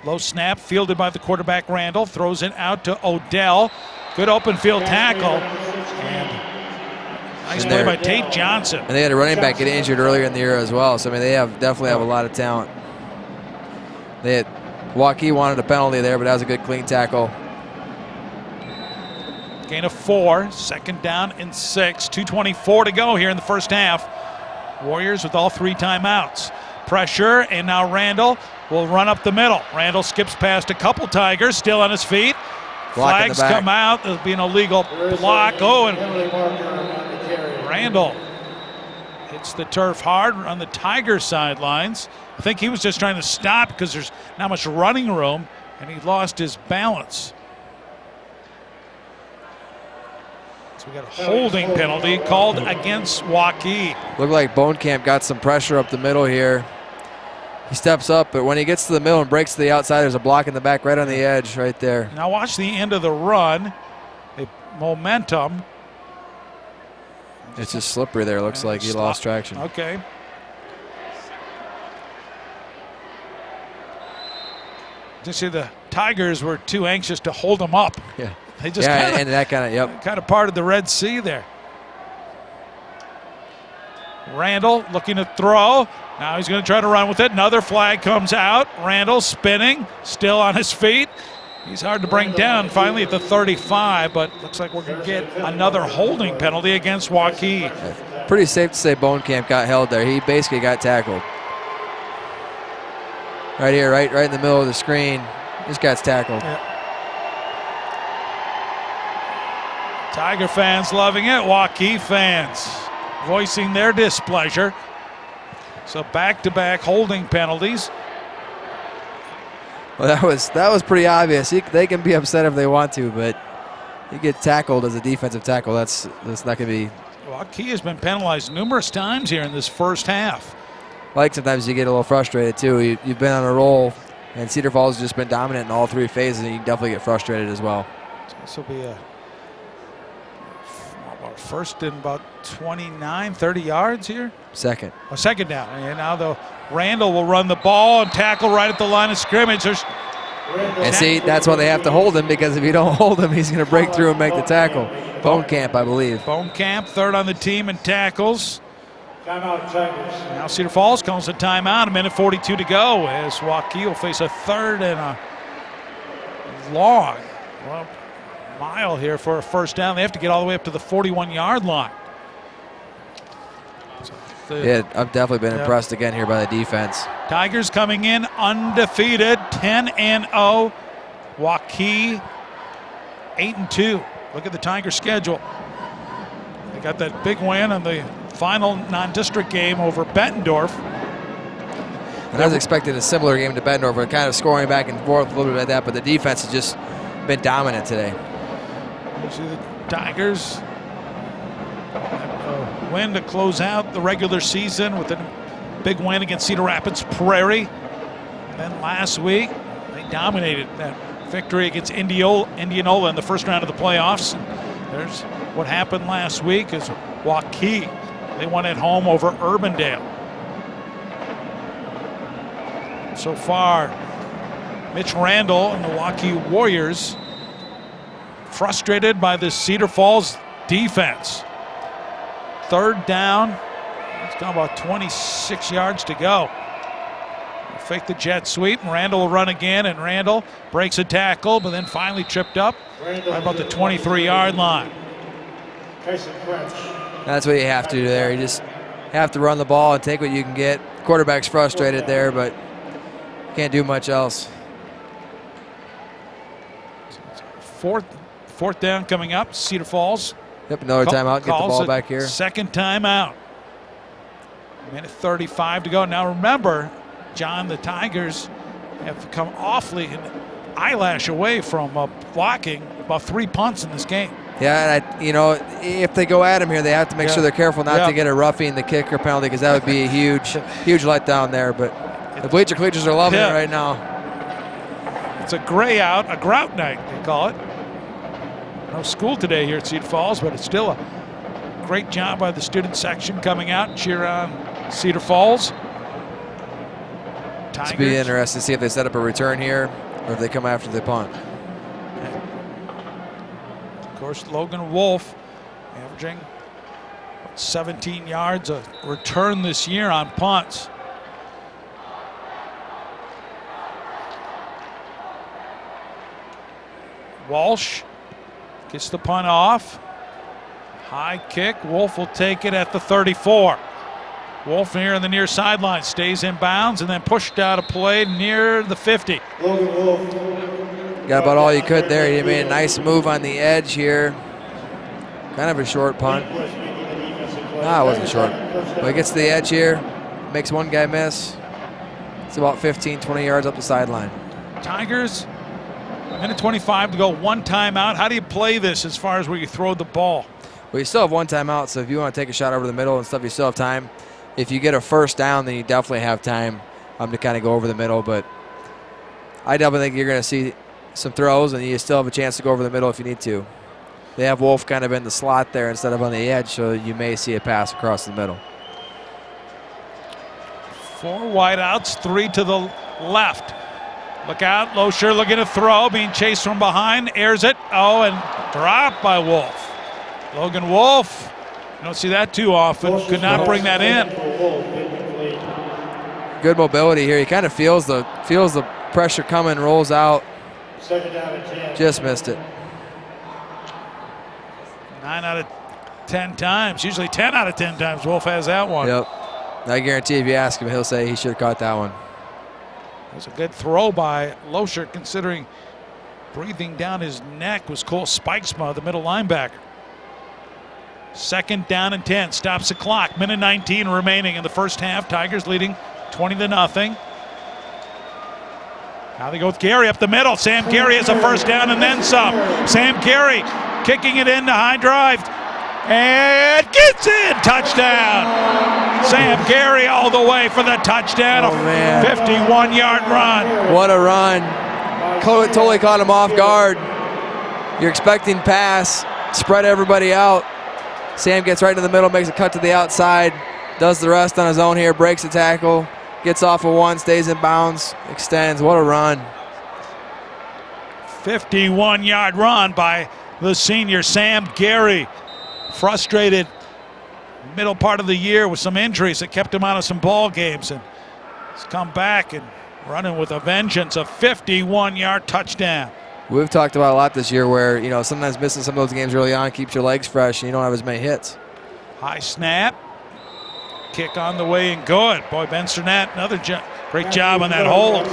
Low snap, fielded by the quarterback Randall, throws it out to Odell. Good open field tackle. And nice play by Tate Johnson. And they had a running back get injured earlier in the year as well. So I mean, they definitely have a lot of talent. Waukee wanted a penalty there, but that was a good clean tackle. Gain of 4, 2nd down and 6. 2:24 to go here in the first half. Warriors with all 3 timeouts. Pressure, and now Randall will run up the middle. Randall skips past a couple Tigers, still on his feet. Flags come out. There'll be an illegal block. Oh, and Randall hits the turf hard on the Tiger sidelines. I think he was just trying to stop because there's not much running room, and he lost his balance. So we got a holding penalty called against Waukee. Looked like Bonecamp got some pressure up the middle here. He steps up, but when he gets to the middle and breaks to the outside, there's a block in the back right on the edge right there. Now watch the end of the run. The momentum. It's just slippery there. Looks like he lost traction. Okay. Just see the Tigers were too anxious to hold him up. Yeah. They just and that kind of parted the Red Sea there. Randall looking to throw. Now he's going to try to run with it. Another flag comes out. Randall spinning, still on his feet. He's hard to bring down finally at the 35, but looks like we're going to get another holding penalty against Waukee. Pretty safe to say Bonecamp got held there. He basically got tackled. Right here, right in the middle of the screen. This guy's tackled. Yeah. Tiger fans loving it. Waukee fans voicing their displeasure. So back-to-back holding penalties. Well, that was pretty obvious. They can be upset if they want to, but you get tackled as a defensive tackle. That's not going to be. Waukee has been penalized numerous times here in this first half. Like sometimes you get a little frustrated too. You've been on a roll, and Cedar Falls has just been dominant in all 3 phases, and you can definitely get frustrated as well. So this will be a first and about 29, 30 yards here. Second. A second down. And now Randall will run the ball and tackle right at the line of scrimmage. And see, that's why they have to hold him, because if you don't hold him, he's going to break through and make the tackle. Bonecamp, I believe. Bonecamp, third on the team in tackles. Timeout, Tigers. Now Cedar Falls calls a timeout. 1:42 to go as Waukee will face a third and a long mile here for a first down. They have to get all the way up to the 41-yard line. Yeah, I've definitely been impressed again here by the defense. Tigers coming in undefeated, 10-0. Waukee 8-2. Look at the Tiger schedule. They got that big win on the final non-district game over Bettendorf. And I was expecting a similar game to Bettendorf. We're kind of scoring back and forth a little bit like that, but the defense has just been dominant today. You see the Tigers win to close out the regular season with a big win against Cedar Rapids Prairie. And then last week, they dominated that victory against Indianola in the first round of the playoffs. And there's what happened last week is Waukee. They won at home over Urbandale. So far, Mitch Randall and the Waukee Warriors frustrated by the Cedar Falls defense. Third down. It's got about 26 yards to go. Fake the jet sweep, and Randall will run again, and Randall breaks a tackle, but then finally tripped up right about the 23-yard line. That's what you have to do there. You just have to run the ball and take what you can get. Quarterback's frustrated there, but can't do much else. Fourth down coming up, Cedar Falls. Yep, another timeout. Get the ball back here. Second timeout. 1:35 to go. Now remember, John, the Tigers have come awfully an eyelash away from blocking about 3 punts in this game. Yeah, and if they go at him here, they have to make sure they're careful not to get a roughing the kicker penalty, because that would be a huge letdown there. But the bleacher creatures are loving it right now. It's a a grout night, they call it. No school today here at Cedar Falls, but it's still a great job by the student section coming out and cheer on Cedar Falls. It's be interesting to see if they set up a return here or if they come after the punt. Of course, Logan Wolf averaging 17 yards a return this year on punts. Walsh gets the punt off. High kick. Wolf will take it at the 34. Wolf here in the near sideline stays in bounds and then pushed out of play near the 50. Got about all you could there. He made a nice move on the edge here. Kind of a short punt. It wasn't short. But he gets to the edge here, makes one guy miss. It's about 15, 20 yards up the sideline. Tigers, minute 25 to go, one timeout. How do you play this as far as where you throw the ball? Well, you still have one timeout, so if you want to take a shot over the middle and stuff, you still have time. If you get a first down, then you definitely have time to kind of go over the middle. But I definitely think you're going to see some throws, and you still have a chance to go over the middle if you need to. They have Wolf kind of in the slot there instead of on the edge, so you may see a pass across the middle. 4 wideouts, 3 to the left. Look out, Losher looking to throw, being chased from behind, airs it. Oh, and dropped by Wolf. Logan Wolf, you don't see that too often, could not bring that in. Good mobility here. He kind of feels the pressure coming, rolls out. Just missed it. 9 out of 10 times, usually 10 out of 10 times Wolf has that one. Yep. I guarantee if you ask him, he'll say he should have caught that one. It was a good throw by Losher, considering breathing down his neck was Cole Spikesma, the middle linebacker. 2nd down and 10, stops the clock. Minute 19 remaining in the first half. Tigers leading 20-0. Now they go with Gary up the middle. Sam Gary has a first down and then some. Sam Gary kicking it in to high drive. And gets in. Touchdown. Sam Gary all the way for the touchdown. Oh, man. 51-yard run. What a run. Totally caught him off guard. You're expecting pass. Spread everybody out. Sam gets right in the middle, makes a cut to the outside. Does the rest on his own here. Breaks the tackle. Gets off of one. Stays in bounds. Extends. What a run. 51-yard run by the senior Sam Gary. Frustrated middle part of the year with some injuries that kept him out of some ball games, and he's come back and running with a vengeance. A 51-yard touchdown. We've talked about a lot this year where, sometimes missing some of those games early on keeps your legs fresh and you don't have as many hits. High snap. Kick on the way and good. Boy, Ben Cernat, another great job on that hold.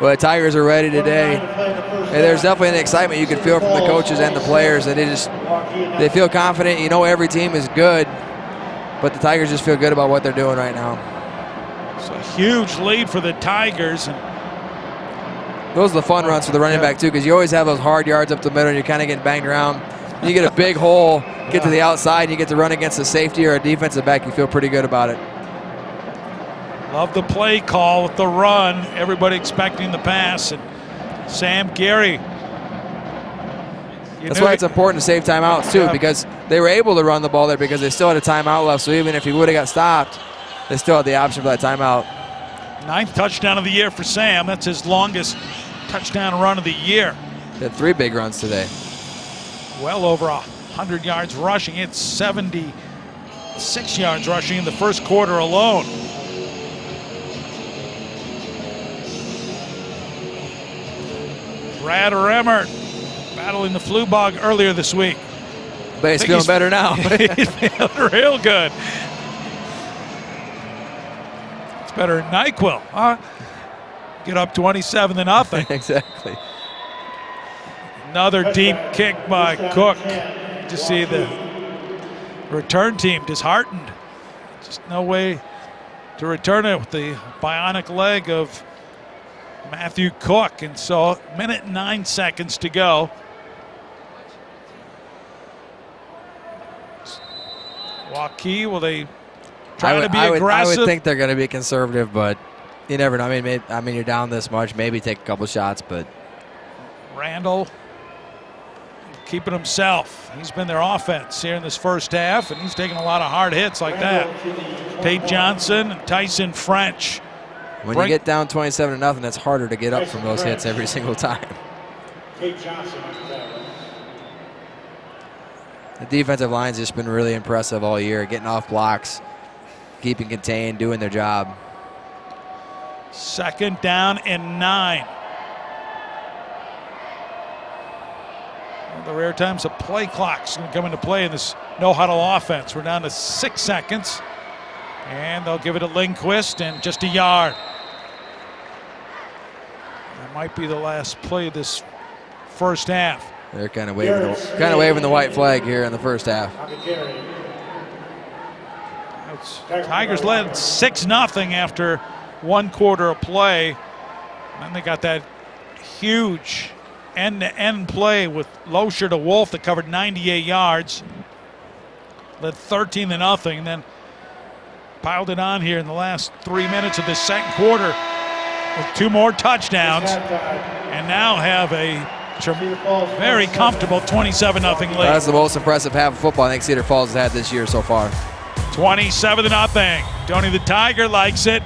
Well, the Tigers are ready today. And there's definitely an excitement you can feel from the coaches and the players. That they feel confident. Every team is good, but the Tigers just feel good about what they're doing right now. It's a huge lead for the Tigers. And those are the fun runs for the running back, too, because you always have those hard yards up the middle and you're kind of getting banged around. You get a big hole, get to the outside, and you get to run against a safety or a defensive back. You feel pretty good about it. Love the play call with the run. Everybody expecting the pass. And Sam Gary. That's why it's important to save timeouts, too, because they were able to run the ball there because they still had a timeout left. So even if he would have got stopped, they still had the option for that timeout. 9th touchdown of the year for Sam. That's his longest touchdown run of the year. He had 3 big runs today. Well over 100 yards rushing. It's 76 yards rushing in the first quarter alone. Brad Remmert battling the flu bug earlier this week. But he's feeling better now. He's feeling real good. It's better than NyQuil, huh? Get up 27-0. Exactly. Another deep kick by Cook. To see the return team disheartened. Just no way to return it with the bionic leg of Matthew Cook. And so, minute 9 seconds to go. Waukee, will they try to be I aggressive? would think they're going to be conservative, but you never know. I mean, you're down this much. Maybe take a couple shots, but Randall keeping himself. He's been their offense here in this first half, and he's taking a lot of hard hits like that. Tate Johnson and Tyson French. When you get down 27-0, it's harder to get up from those hits every single time. Tate Johnson. The defensive line's just been really impressive all year, getting off blocks, keeping contained, doing their job. 2nd down and 9. One of the rare times a play clock's going to come into play in this no-huddle offense. We're down to 6 seconds, and they'll give it to Lindquist and just a yard. That might be the last play of this first half. They're kind of waving the white flag here in the first half. Tigers led 6-0 after 1 quarter of play. And then they got that huge end-to-end play with Loescher to Wolf that covered 98 yards. Led 13-0, and then piled it on here in the last 3 minutes of the second quarter with 2 more touchdowns, and now have a very comfortable 27-0 lead. That's the most impressive half of football I think Cedar Falls has had this year so far. 27-0. Tony the Tiger likes it.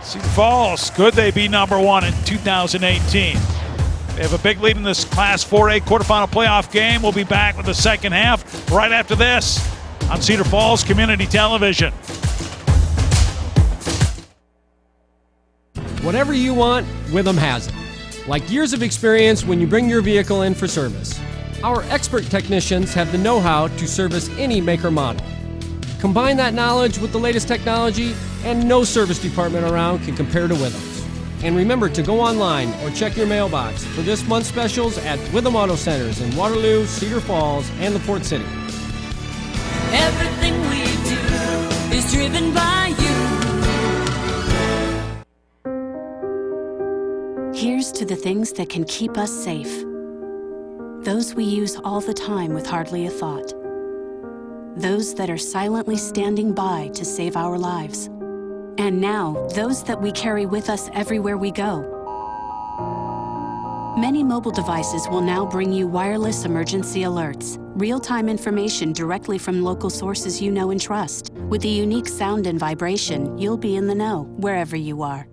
Cedar Falls, could they be number 1 in 2018? They have a big lead in this Class 4A quarterfinal playoff game. We'll be back with the second half right after this on Cedar Falls Community Television. Whatever you want, Witham has it. Like years of experience when you bring your vehicle in for service. Our expert technicians have the know-how to service any make or model. Combine that knowledge with the latest technology, and no service department around can compare to Witham's. And remember to go online or check your mailbox for this month's specials at Witham Auto Centers in Waterloo, Cedar Falls, and the Port City. Everything we do is driven by you. Here's to the things that can keep us safe. Those we use all the time with hardly a thought. Those that are silently standing by to save our lives. And now, those that we carry with us everywhere we go. Many mobile devices will now bring you wireless emergency alerts, real-time information directly from local sources you know and trust. With the unique sound and vibration, you'll be in the know wherever you are.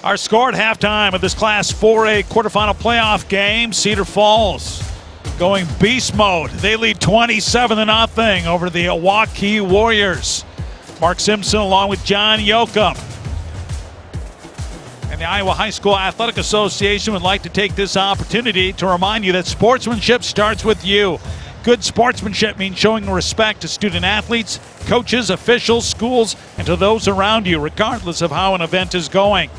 Our score at halftime of this Class 4A quarterfinal playoff game, Cedar Falls going beast mode. They lead 27-0 over the Waukee Warriors. Mark Simpson along with John Yoakum. And the Iowa High School Athletic Association would like to take this opportunity to remind you that sportsmanship starts with you. Good sportsmanship means showing respect to student athletes, coaches, officials, schools, and to those around you, regardless of how an event is going.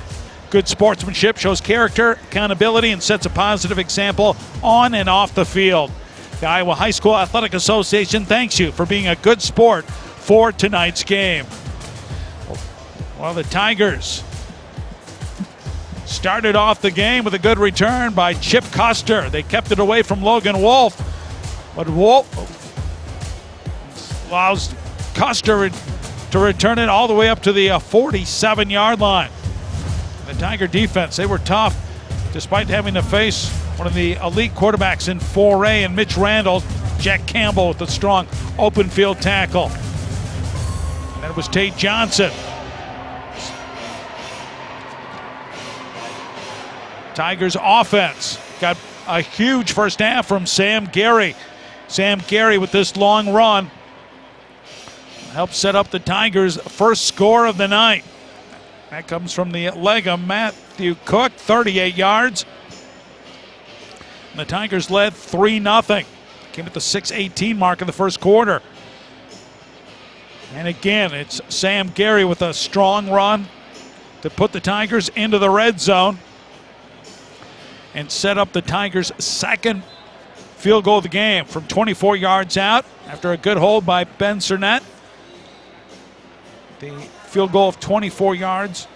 Good sportsmanship shows character, accountability, and sets a positive example on and off the field. The Iowa High School Athletic Association thanks you for being a good sport for tonight's game. Well, the Tigers started off the game with a good return by Chip Custer. They kept it away from Logan Wolf, but Wolf allows Custer to return it all the way up to the 47-yard line. The Tiger defense, they were tough despite having to face one of the elite quarterbacks in 4A and Mitch Randall. Jack Campbell with a strong open field tackle. And then it was Tate Johnson. Tigers offense got a huge first half from Sam Gary. Sam Gary with this long run helped set up the Tigers' first score of the night. That comes from the leg of Matthew Cook, 38 yards. And the Tigers led 3-0. Came at the 6:18 mark of the first quarter. And again, it's Sam Gary with a strong run to put the Tigers into the red zone and set up the Tigers' second field goal of the game from 24 yards out after a good hold by Ben Cernett. The field goal of 24 yards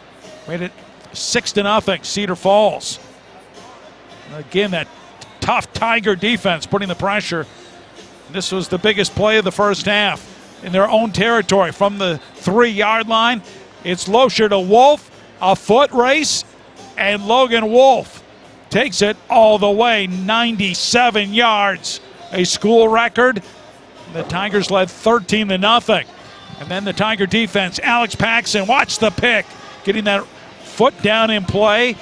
made it 6-0 Cedar Falls. Again, that tough Tiger defense putting the pressure. This was the biggest play of the first half in their own territory from the 3-yard line. It's Loescher to Wolf, a foot race, and Logan Wolf takes it all the way, 97 yards, a school record. The Tigers led 13-0. And then the Tiger defense, Alex Paxson, watch the pick, getting that foot down in play.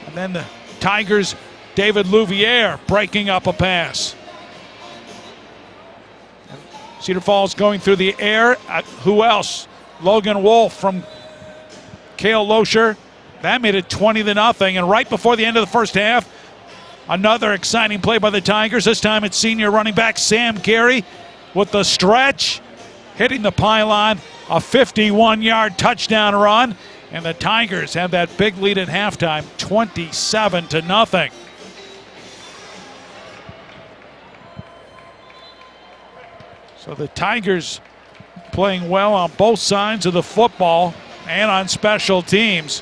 And then the Tigers, David Louviere breaking up a pass. And Cedar Falls going through the air. Who else? Logan Wolf from Cale Loescher. That made it 20-0. And right before the end of the first half, another exciting play by the Tigers. This time it's senior running back Sam Gary with the stretch, hitting the pylon, a 51-yard touchdown run. And the Tigers have that big lead at halftime, 27-0. So the Tigers playing well on both sides of the football and on special teams.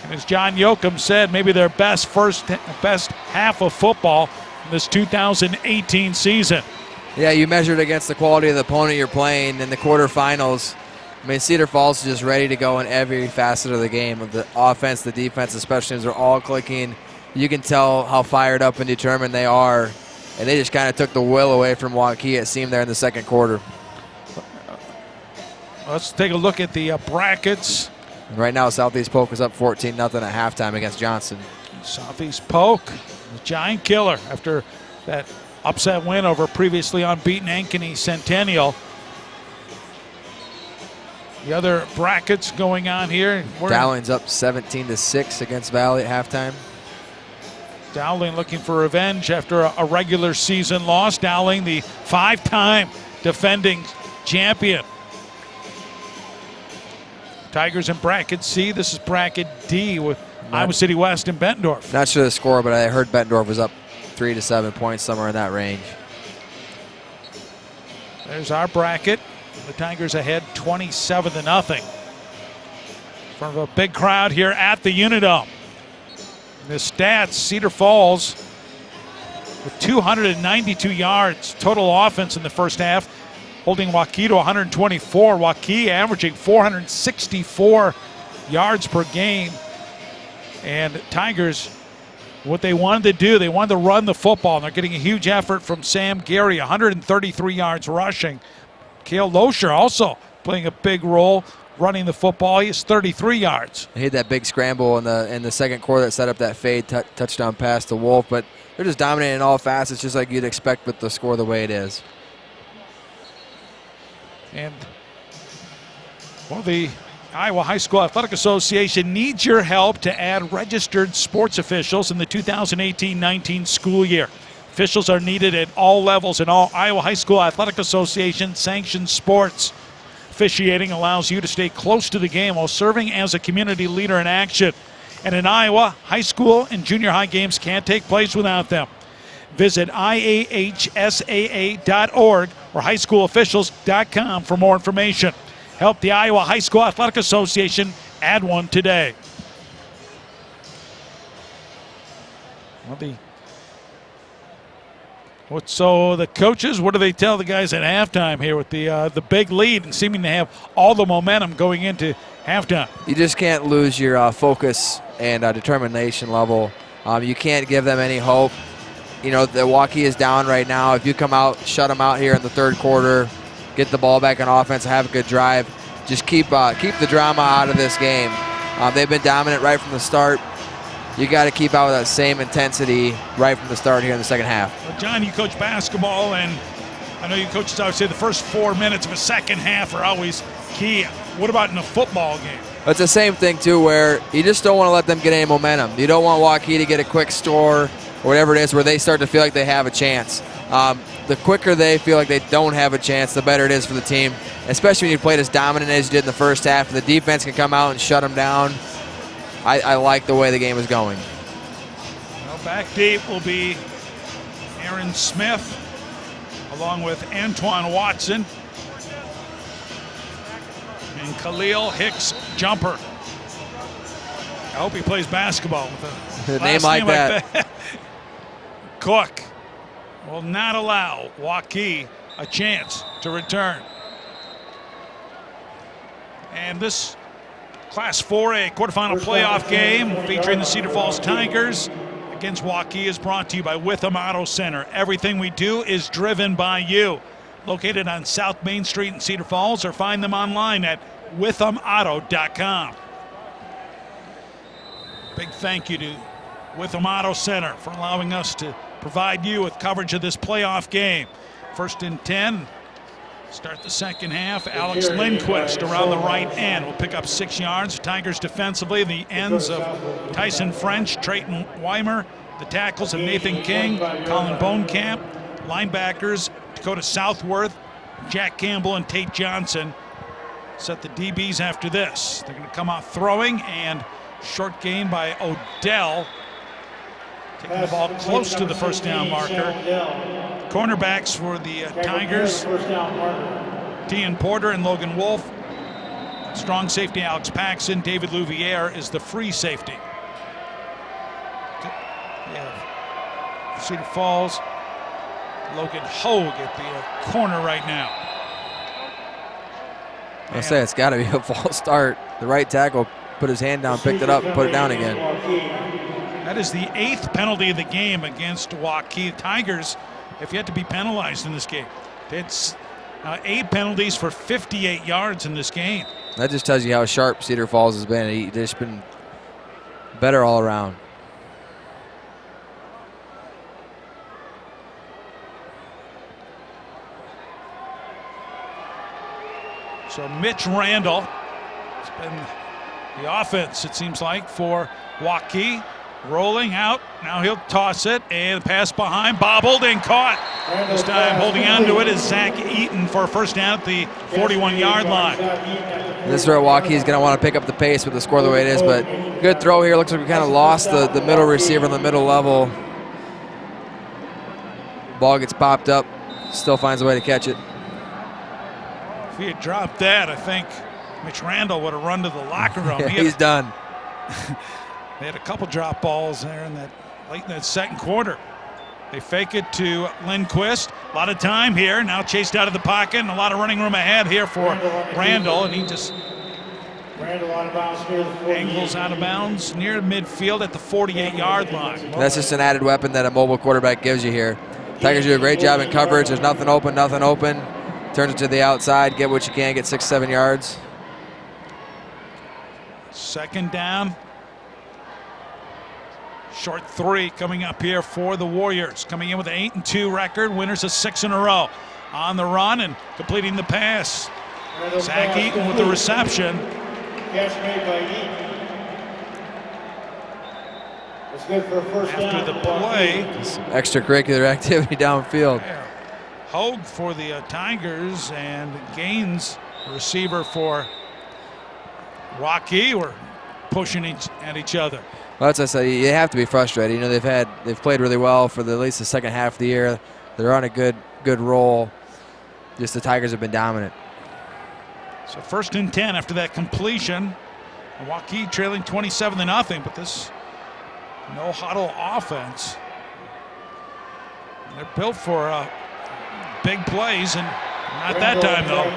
And as John Yoakum said, maybe their best half of football in this 2018 season. Yeah, you measure it against the quality of the opponent you're playing in the quarterfinals. I mean, Cedar Falls is just ready to go in every facet of the game. The offense, the defense, the special teams are all clicking. You can tell how fired up and determined they are. And they just kind of took the will away from Waukee, it seemed, there in the second quarter. Let's take a look at the brackets. Right now, Southeast Polk is up 14-0 at halftime against Johnson. Southeast Polk, the giant killer after that upset win over previously unbeaten Ankeny Centennial. The other brackets going on here. Dowling's up 17-6 against Valley at halftime. Dowling looking for revenge after a regular season loss. Dowling, the 5-time defending champion. Tigers in bracket C. This is bracket D with Iowa City West and Bettendorf. Not sure the score, but I heard Bettendorf was up 3 to 7 points, somewhere in that range. There's our bracket. The Tigers ahead 27-0. In front of a big crowd here at the Unidome. The stats, Cedar Falls with 292 yards total offense in the first half, holding Waukee to 124. Waukee averaging 464 yards per game. And Tigers, what they wanted to do, they wanted to run the football. And they're getting a huge effort from Sam Gary, 133 yards rushing. Cale Loescher also playing a big role running the football. He has 33 yards. He had that big scramble in the second quarter that set up that fade touchdown pass to Wolf, but they're just dominating all facets, just like you'd expect with the score the way it is. And, well, the Iowa High School Athletic Association needs your help to add registered sports officials in the 2018-19 school year. Officials are needed at all levels in all Iowa High School Athletic Association sanctioned sports. Officiating allows you to stay close to the game while serving as a community leader in action. And in Iowa, high school and junior high games can't take place without them. Visit iahsaa.org or highschoolofficials.com for more information. Help the Iowa High School Athletic Association add one today. So the coaches, what do they tell the guys at halftime here with the big lead and seeming to have all the momentum going into halftime? You just can't lose your focus and determination level. You can't give them any hope. You know, the Waukee is down right now. If you come out, shut them out here in the third quarter, get the ball back on offense, have a good drive, just keep the drama out of this game. They've been dominant right from the start. You got to keep out with that same intensity right from the start here in the second half. Well, John, you coach basketball, and I know you coach, I would say the first 4 minutes of a second half are always key. What about in a football game? It's the same thing, too, where you just don't want to let them get any momentum. You don't want Waukee to get a quick score or whatever it is where they start to feel like they have a chance. The quicker they feel like they don't have a chance, the better it is for the team, especially when you played as dominant as you did in the first half. The defense can come out and shut them down. I like the way the game is going. Well, back deep will be Aaron Smith along with Antoine Watson and Khalil Hicks Jumper. I hope he plays basketball with a name like that. Cook will not allow Waukee a chance to return. And this Class 4A quarterfinal playoff game featuring the Cedar Falls Tigers against Waukee is brought to you by Witham Auto Center. Everything we do is driven by you. Located on South Main Street in Cedar Falls, or find them online at withamauto.com. Big thank you to Witham Auto Center for allowing us to provide you with coverage of this playoff game. 1st and 10. Start the second half. Alex Lindquist around the right end will pick up 6 yards. Tigers defensively, the ends of Tyson French, Trayton Weimer, the tackles of Nathan King, Colin Bonekamp, linebackers Dakota Southworth, Jack Campbell, and Tate Johnson. Set the DBs after this. They're going to come out throwing, and short gain by Odell. Taking the ball close to the first down marker. Cornerbacks for the Tigers, Tian Porter and Logan Wolf. Strong safety Alex Paxson. David Louviere is the free safety. Cedar Falls, Logan Hogue at the corner right now. I say it's got to be a false start. The right tackle put his hand down, picked it up, and put it down again. That is the 8th penalty of the game against Waukee. Tigers have yet to be penalized in this game. It's 8 penalties for 58 yards in this game. That just tells you how sharp Cedar Falls has been. They've just been better all around. So Mitch Randall has been the offense, it seems like, for Waukee. Rolling out, now he'll toss it, and pass behind, bobbled and caught. This time holding on to it is Zach Eaton for a first down at the 41-yard line. This is where Waukee is going to want to pick up the pace with the score the way it is, but good throw here. Looks like we kind of lost the middle receiver in the middle level. Ball gets popped up, still finds a way to catch it. If he had dropped that, I think Mitch Randall would have run to the locker room. Yeah, he's done. They had a couple drop balls there late in that second quarter. They fake it to Lindquist. A lot of time here. Now chased out of the pocket, and a lot of running room ahead here for Randall. And he just angles out of bounds near midfield at the 48-yard line. That's just an added weapon that a mobile quarterback gives you here. Tigers do a great job in coverage. There's nothing open, nothing open. Turns it to the outside, get what you can, get 6-7 yards. Second down. Short 3 coming up here for the Warriors. Coming in with an 8-2 record. Winners of 6 in a row. On the run and completing the pass. Zach Eaton with the reception. Catch made by Eaton. It's good for a first down. After the play. Extracurricular activity downfield. Hogue for the Tigers and Gaines, receiver for Waukee, were pushing at each other. Well, that's what I said. You have to be frustrated. You know, they've played really well for at least the second half of the year. They're on a good roll. Just the Tigers have been dominant. So 1st and 10 after that completion. Waukee trailing 27-0, but this no huddle offense. They're built for big plays, and not that time though.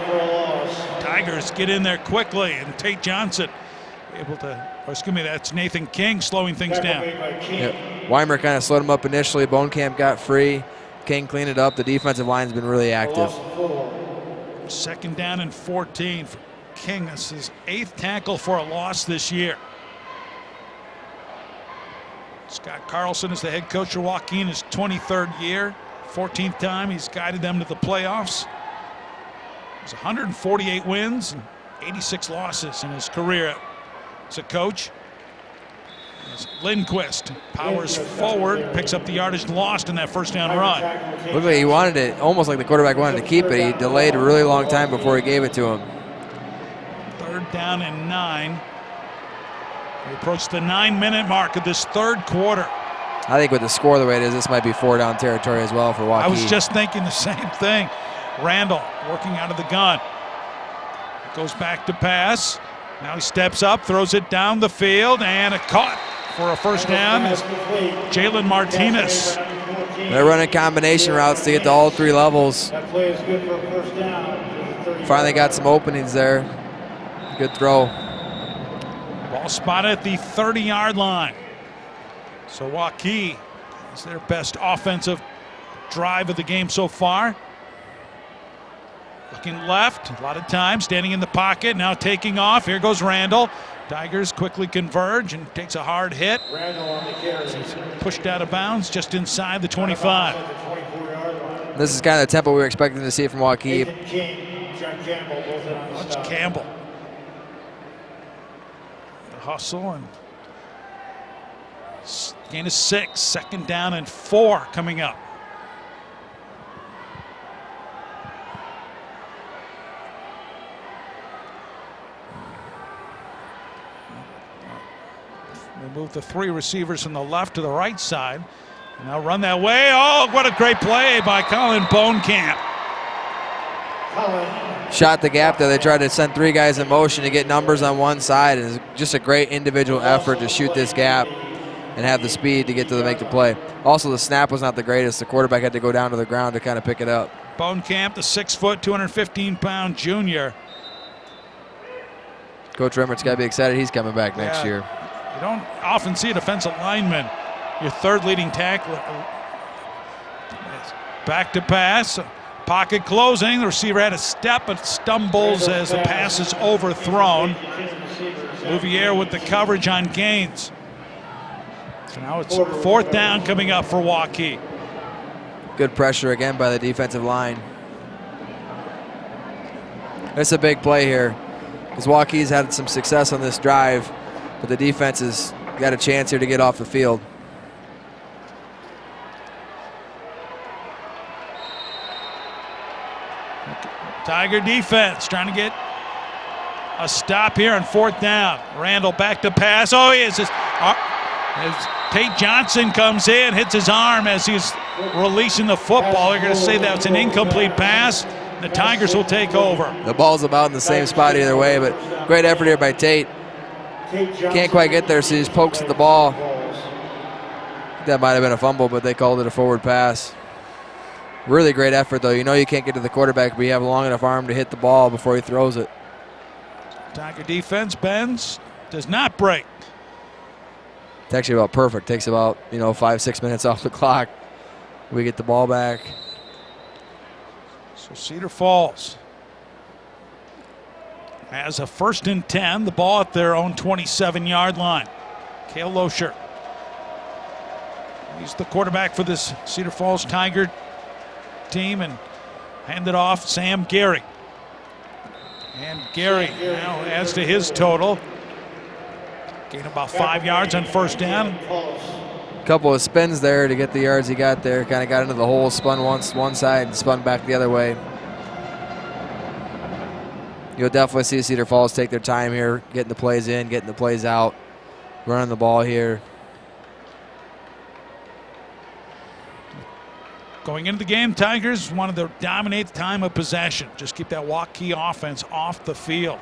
Tigers get in there quickly, and Tate Johnson able to, or excuse me, that's Nathan King slowing things down. Yep. Weimer kind of slowed him up initially. Bonecamp got free. King cleaned it up. The defensive line's been really active. 2nd down and 14 for King. This is his 8th tackle for a loss this year. Scott Carlson is the head coach of Waukee in his 23rd year. 14th time he's guided them to the playoffs. There's 148 wins and 86 losses in his career as a coach. As Lindquist powers forward, picks up the yardage lost in that 1st down run. Looked like he wanted it, almost like the quarterback wanted to keep it. He delayed a really long time before he gave it to him. 3rd down and 9. We approach the 9-minute mark of this 3rd quarter. I think with the score the way it is, this might be 4-down territory as well for Waukee. I was just thinking the same thing. Randall working out of the gun. Goes back to pass. Now he steps up, throws it down the field, and a caught for a 1st down is Jalen Martinez. They're running combination routes to get to all 3 levels. That play is good for a first down. Finally got some openings there. Good throw. Ball spotted at the 30-yard line. So Waukee is their best offensive drive of the game so far. Looking left, a lot of time, standing in the pocket, now taking off. Here goes Randall. Tigers quickly converge and takes a hard hit. Randall on the carry. Pushed out of bounds just inside the 25. This is kind of the tempo we were expecting to see from Waukee. King, John Campbell, both in on the Watch stop. Campbell. The hustle and gain of 6. 2nd down and 4 coming up. They move the 3 receivers from the left to the right side. And now run that way. Oh, what a great play by Colin Bonecamp. Shot the gap there. They tried to send 3 guys in motion to get numbers on one side. It's just a great individual effort to shoot this gap and have the speed to get to make the play. Also, the snap was not the greatest. The quarterback had to go down to the ground to kind of pick it up. Bonecamp, the 6-foot, 215-pound junior. Coach Remmert's got to be excited. He's coming back next year. You don't often see a defensive lineman, your 3rd leading tackler. Back to pass, pocket closing. The receiver had a step but stumbles as the pass is overthrown. Louviere with the coverage on Gaines. So now it's 4th down coming up for Waukee. Good pressure again by the defensive line. It's a big play here because Waukee's had some success on this drive, but the defense has got a chance here to get off the field. Tiger defense trying to get a stop here on 4th down. Randall back to pass. Oh, he is just, as Tate Johnson comes in, hits his arm as he's releasing the football. They're going to say that's an incomplete pass. The Tigers will take over. The ball's about in the same spot either way, but great effort here by Tate. Can't quite get there, so he just pokes at the ball. That might have been a fumble, but they called it a forward pass. Really great effort, though. You know you can't get to the quarterback, but you have a long enough arm to hit the ball before he throws it. Tiger defense bends, does not break. It's actually about perfect. Takes about 5-6 minutes off the clock. We get the ball back. So Cedar Falls has a 1st and 10, the ball at their own 27-yard line. Cale Loescher. He's the quarterback for this Cedar Falls Tiger team, and hand it off Sam Gary. And Gary now adds to his total. Gain about 5 yards on 1st down. A couple of spins there to get the yards he got there. Kind of got into the hole, spun once one side and spun back the other way. You'll definitely see Cedar Falls take their time here, getting the plays in, getting the plays out, running the ball here. Going into the game, Tigers wanted to dominate the time of possession. Just keep that Waukee offense off the field.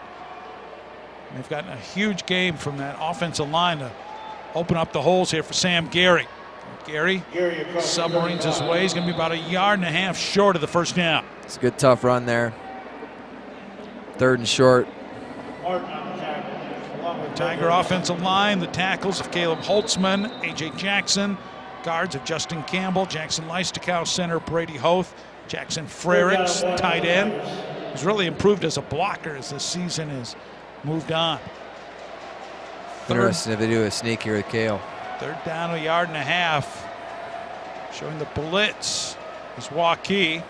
And they've gotten a huge game from that offensive line to open up the holes here for Sam Gary. Gary submarines his way. He's going to be about 1.5 yards short of the 1st down. It's a good, tough run there. 3rd and short. Tiger offensive line, the tackles of Caleb Holtzman, A.J. Jackson, guards of Justin Campbell, Jackson Leistokow, center Brady Hoth, Jackson Frericks, tight end. He's really improved as a blocker as this season has moved on. Interesting if they do a sneak here with Cale. 3rd down, 1.5 yards. Showing the blitz is Waukee.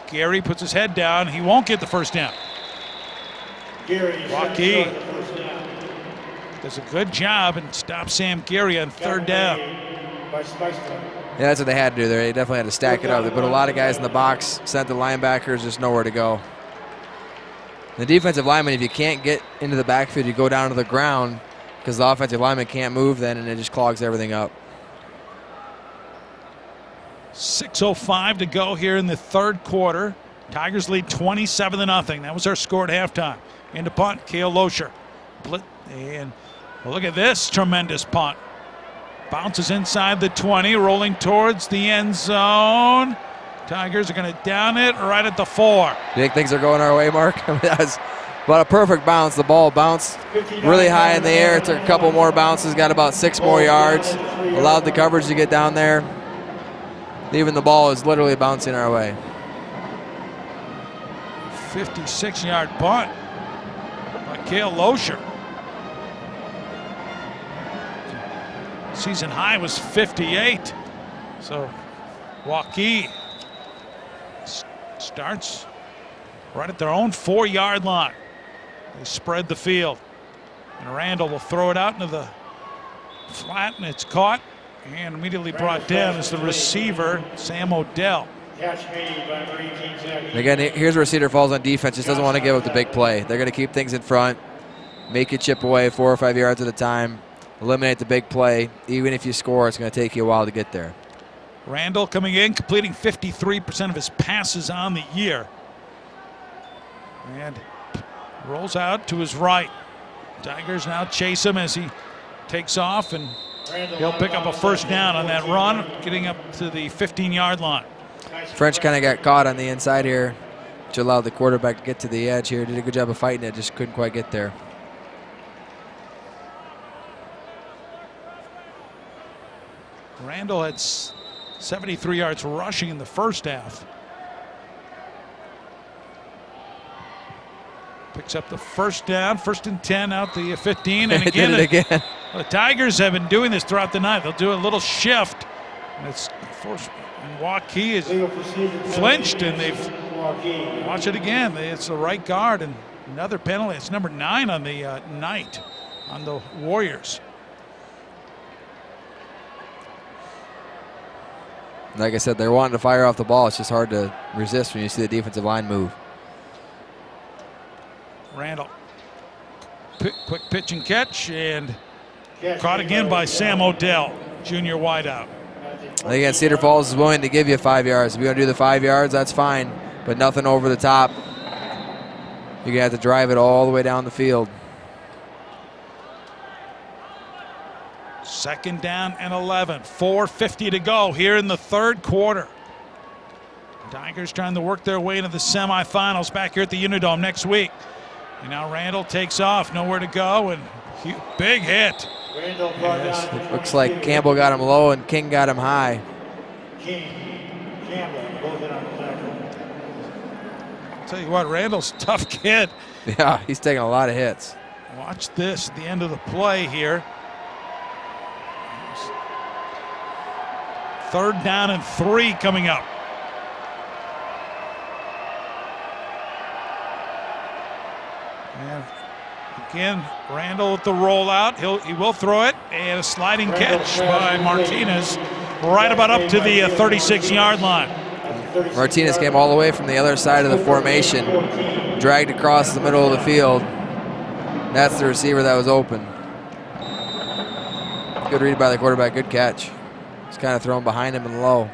Gary puts his head down. He won't get the 1st down. Waukee does a good job and stops Sam Gary on 3rd down. Yeah, that's what they had to do there. They definitely had to stack it up. They put a lot of guys in the box, sent the linebackers, just nowhere to go. The defensive lineman, if you can't get into the backfield, you go down to the ground because the offensive lineman can't move then, and it just clogs everything up. 6:05 to go here in the 3rd quarter. Tigers lead 27-0. That was our score at halftime. Into punt, Cale Loescher. And well, look at this tremendous punt. Bounces inside the 20, rolling towards the end zone. Tigers are going to down it right at the 4. You think things are going our way, Mark? That's about a perfect bounce. The ball bounced really high in the air. It took a couple more bounces, got about 6 more yards. Allowed the coverage to get down there. Even the ball is literally bouncing our way. 56-yard punt by Cale Loescher. Season high was 58. So Waukee starts right at their own 4-yard line. They spread the field. And Randall will throw it out into the flat, and it's caught and immediately brought down as the receiver, Sam Odell. Again, here's where Cedar Falls on defense just doesn't want to give up the big play. They're going to keep things in front, make you chip away 4 or 5 yards at a time, eliminate the big play. Even if you score, it's going to take you a while to get there. Randall coming in, completing 53% of his passes on the year. And rolls out to his right. Tigers now chase him as he takes off, and he'll pick up a 1st down on that run, getting up to the 15-yard line. French kind of got caught on the inside here, which allowed the quarterback to get to the edge here. Did a good job of fighting it, just couldn't quite get there. Randall had 73 yards rushing in the 1st half. Picks up the 1st down, 1st and 10 out the 15. And again, the Tigers have been doing this throughout the night. They'll do a little shift. And it's forced. And Waukee is flinched, and they've watch it again. It's the right guard, and another penalty. It's number 9 on the night on the Warriors. Like I said, they're wanting to fire off the ball. It's just hard to resist when you see the defensive line move. Randall, quick pitch and catch, and caught again by Sam Odell, junior wideout. Again, Cedar Falls is willing to give you 5 yards. If you're going to do the 5 yards, that's fine, but nothing over the top. You're going to have to drive it all the way down the field. 2nd down and 11. 4:50 to go here in the 3rd quarter. Tigers trying to work their way into the semifinals back here at the Unidome next week. And now Randall takes off, nowhere to go, and big hit. Yes, it looks like Campbell got him low and King got him high. Tell you what, Randall's a tough kid. Yeah, he's taking a lot of hits. Watch this at the end of the play here. 3rd down and 3 coming up. And again, Randall with the rollout. He will throw it, and a sliding catch by Martinez right about up to the 36-yard line. Martinez came all the way from the other side of the formation, dragged across the middle of the field. That's the receiver that was open. Good read by the quarterback, good catch. Just kind of thrown behind him and low.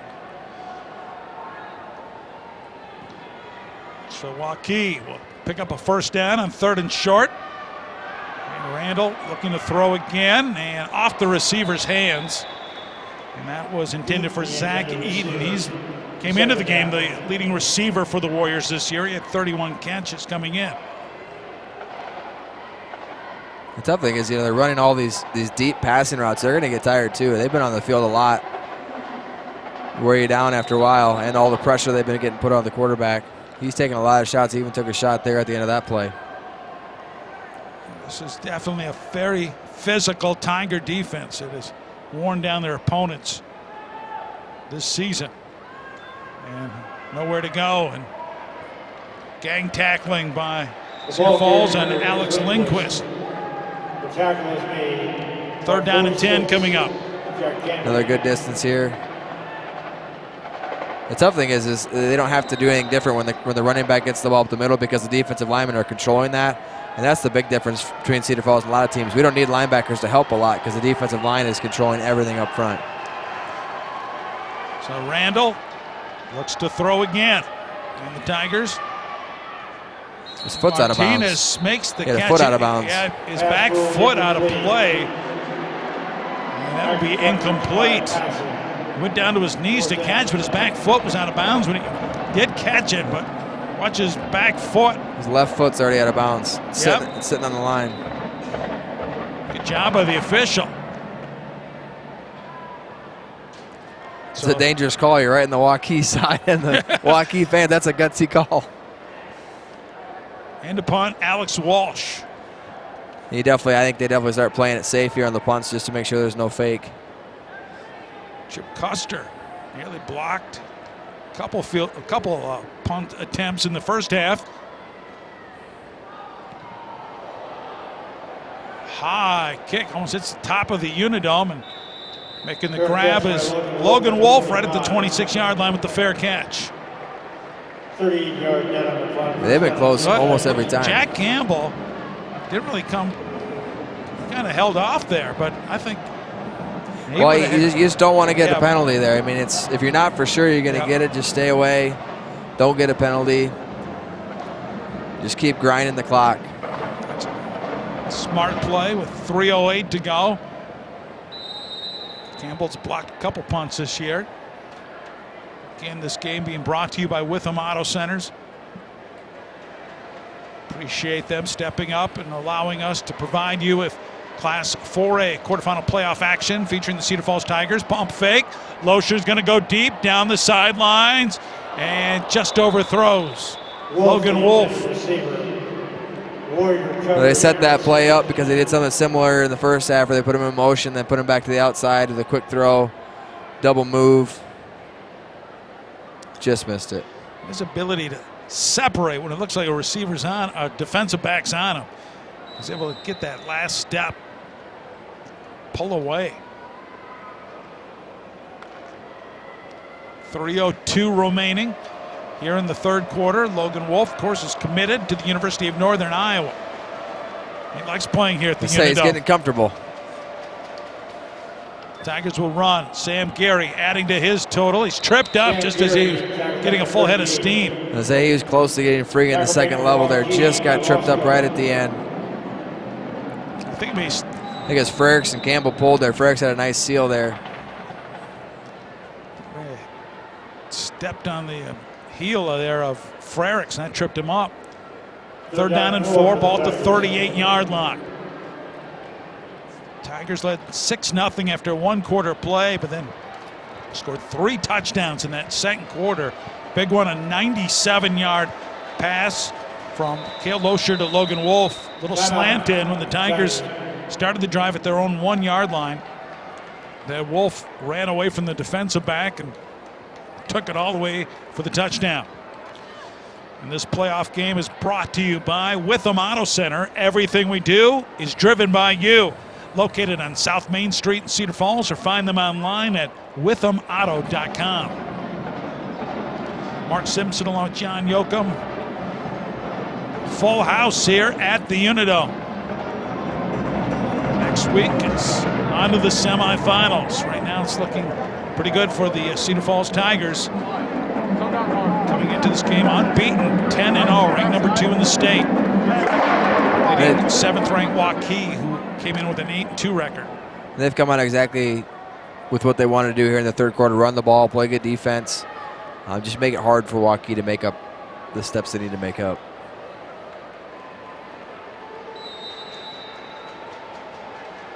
So Waukee will pick up a 1st down on 3rd and short. And Randall looking to throw again, and off the receiver's hands. And that was intended for Zach Eaton. He's came into the game the leading receiver for the Warriors this year. He had 31 catches coming in. The tough thing is, they're running all these deep passing routes. They're going to get tired too. They've been on the field a lot. Wear you down after a while, and all the pressure they've been getting put on the quarterback. He's taking a lot of shots. He even took a shot there at the end of that play. This is definitely a very physical Tiger defense. It has worn down their opponents this season. And nowhere to go. And gang tackling by Cedar Falls and Alex Lindquist. 3rd down and 10 coming up. Another good distance here. The tough thing is they don't have to do anything different when the running back gets the ball up the middle, because the defensive linemen are controlling that. And that's the big difference between Cedar Falls and a lot of teams. We don't need linebackers to help a lot because the defensive line is controlling everything up front. So Randall looks to throw again. And the Tigers. His foot's out of bounds. Martinez makes the catch. Foot out of bounds. Yeah, his back foot out of play. And that would be incomplete. Went down to his knees to catch, but his back foot was out of bounds when he did catch it. But watch his back foot. His left foot's already out of bounds. It's sitting on the line. Good job by the official. It's a dangerous call. You're right in the Waukee side, and the Waukee fan, that's a gutsy call. And a punt, Alex Walsh. I think they definitely start playing it safe here on the punts just to make sure there's no fake. Chip Custer nearly blocked a couple punt attempts in the first half. High kick, almost hits the top of the Unidome, and making the grab is Logan Wolf right at the 26-yard line with the fair catch. They've been close almost every time. Jack Campbell didn't really come, kind of held off there, but I think. Well, you just don't want to get the penalty there. I mean, if you're not for sure you're going to get it, just stay away. Don't get a penalty. Just keep grinding the clock. Smart play with 3:08 to go. Campbell's blocked a couple punts this year. Again, this game being brought to you by Witham Auto Centers. Appreciate them stepping up and allowing us to provide you with Class 4A quarterfinal playoff action featuring the Cedar Falls Tigers. Pump fake. Losher's going to go deep down the sidelines and just overthrows Logan Wolf. Well, they set that play up because they did something similar in the first half where they put him in motion, then put him back to the outside with a quick throw, double move. Just missed it. His ability to separate when it looks like a receiver's on, a defensive back's on him. He's able to get that last step, pull away. 3:02 remaining here in the third quarter. Logan Wolf, of course, is committed to the University of Northern Iowa. He likes playing here at the Unidome. He's getting comfortable. Tigers will run. Sam Gary adding to his total. He's tripped up just as he was getting a full head of steam. I say he was close to getting free in the second level there. Just got tripped up right at the end. I think it's Frericks and Campbell pulled there. Frericks had a nice seal there. Stepped on the heel there of Frericks, and that tripped him up. 3rd down and 4, ball at the 38-yard line. Tigers led 6-0 after one quarter play, but then scored 3 touchdowns in that second quarter. Big one, a 97-yard pass from Cale Losher to Logan Wolf. Little slant in when the Tigers started the drive at their own 1 yard line. Then Wolf ran away from the defensive back and took it all the way for the touchdown. And this playoff game is brought to you by Witham Auto Center. Everything we do is driven by you. Located on South Main Street in Cedar Falls, or find them online at withamauto.com. Mark Simpson along with John Yoakum. Full house here at the Unidome. Next week it's on to the semifinals. Right now it's looking pretty good for the Cedar Falls Tigers. Coming into this game unbeaten, 10-0, ranked number 2 in the state. Leading 7th-ranked Waukee, who came in with an 8-2 record. They've come out exactly with what they wanted to do here in the third quarter: run the ball, play good defense, just make it hard for Waukee to make up the steps they need to make up.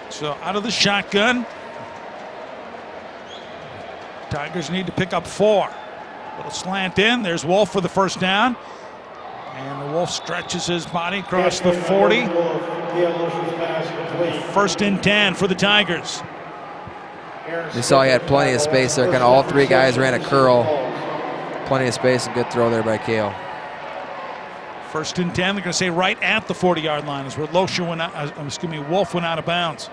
So out of the shotgun, Tigers need to pick up 4. Little slant in. There's Wolf for the first down. And the Wolf stretches his body across the 40. First and 10 for the Tigers. You saw he had plenty of space there. Kind of all 3 guys ran a curl. Plenty of space and good throw there by Cale. First and 10. They're going to say right at the 40-yard line is where Wolf went out of bounds.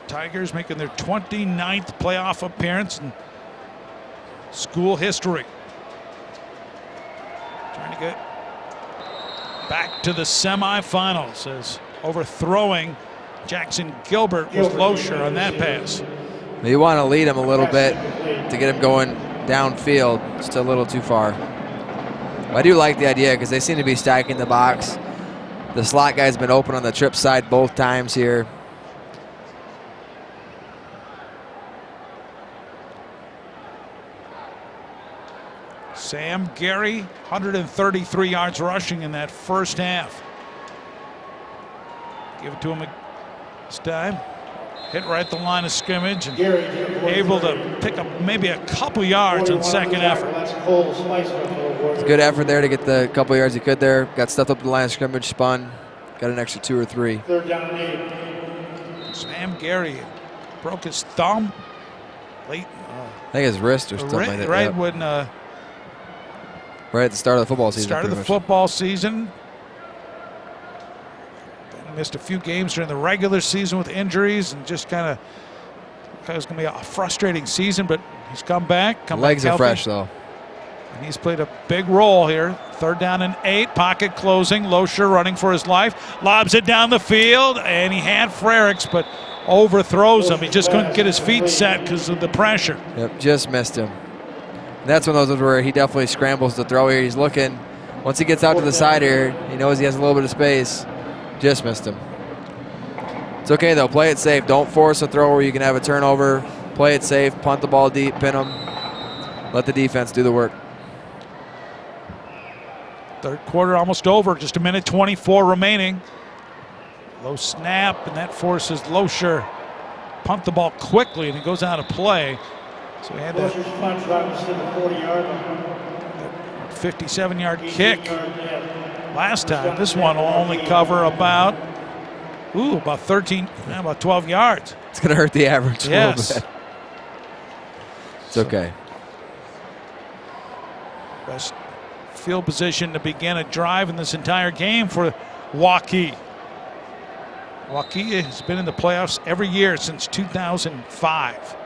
Tigers making their 29th playoff appearance in school history. Trying to get back to the semifinals as overthrowing Jackson Gilbert was Losher on that pass. You want to lead him a little bit to get him going downfield. Just a little too far. But I do like the idea because they seem to be stacking the box. The slot guy's been open on the trip side both times here. Sam Gary, 133 yards rushing in that first half. Give it to him this time. Hit right at the line of scrimmage and able to pick up maybe a couple yards on second effort. It's a good effort there to get the couple yards he could there. Got stuffed up the line of scrimmage, spun, got an extra 2 or 3. Third down and 8. Sam Gary broke his thumb late. I think his wrist or something like that. Right Yep. when right at the start of the football season. Start of the football season. Missed a few games during the regular season with injuries and just kind of it was going to be a frustrating season, but he's come back. Legs are fresh though. And he's played a big role here. Third down and 8, pocket closing. Losher running for his life. Lobs it down the field, and he had Frericks, but overthrows him. He just couldn't get his feet set because of the pressure. Yep, just missed him. And that's one of those where he definitely scrambles to throw here. He's looking. Once he gets out to the side here, he knows he has a little bit of space. Just missed him. It's okay though, play it safe. Don't force a throw where you can have a turnover. Play it safe, punt the ball deep, pin them. Let the defense do the work. Third quarter almost over, just 1:24 remaining. Low snap, and that forces Losher punt the ball quickly, and it goes out of play. So he had that 57-yard kick last time. This one will only cover about 12 yards. It's going to hurt the average a little bit. It's okay. Best field position to begin a drive in this entire game for Waukee. Waukee has been in the playoffs every year since 2005.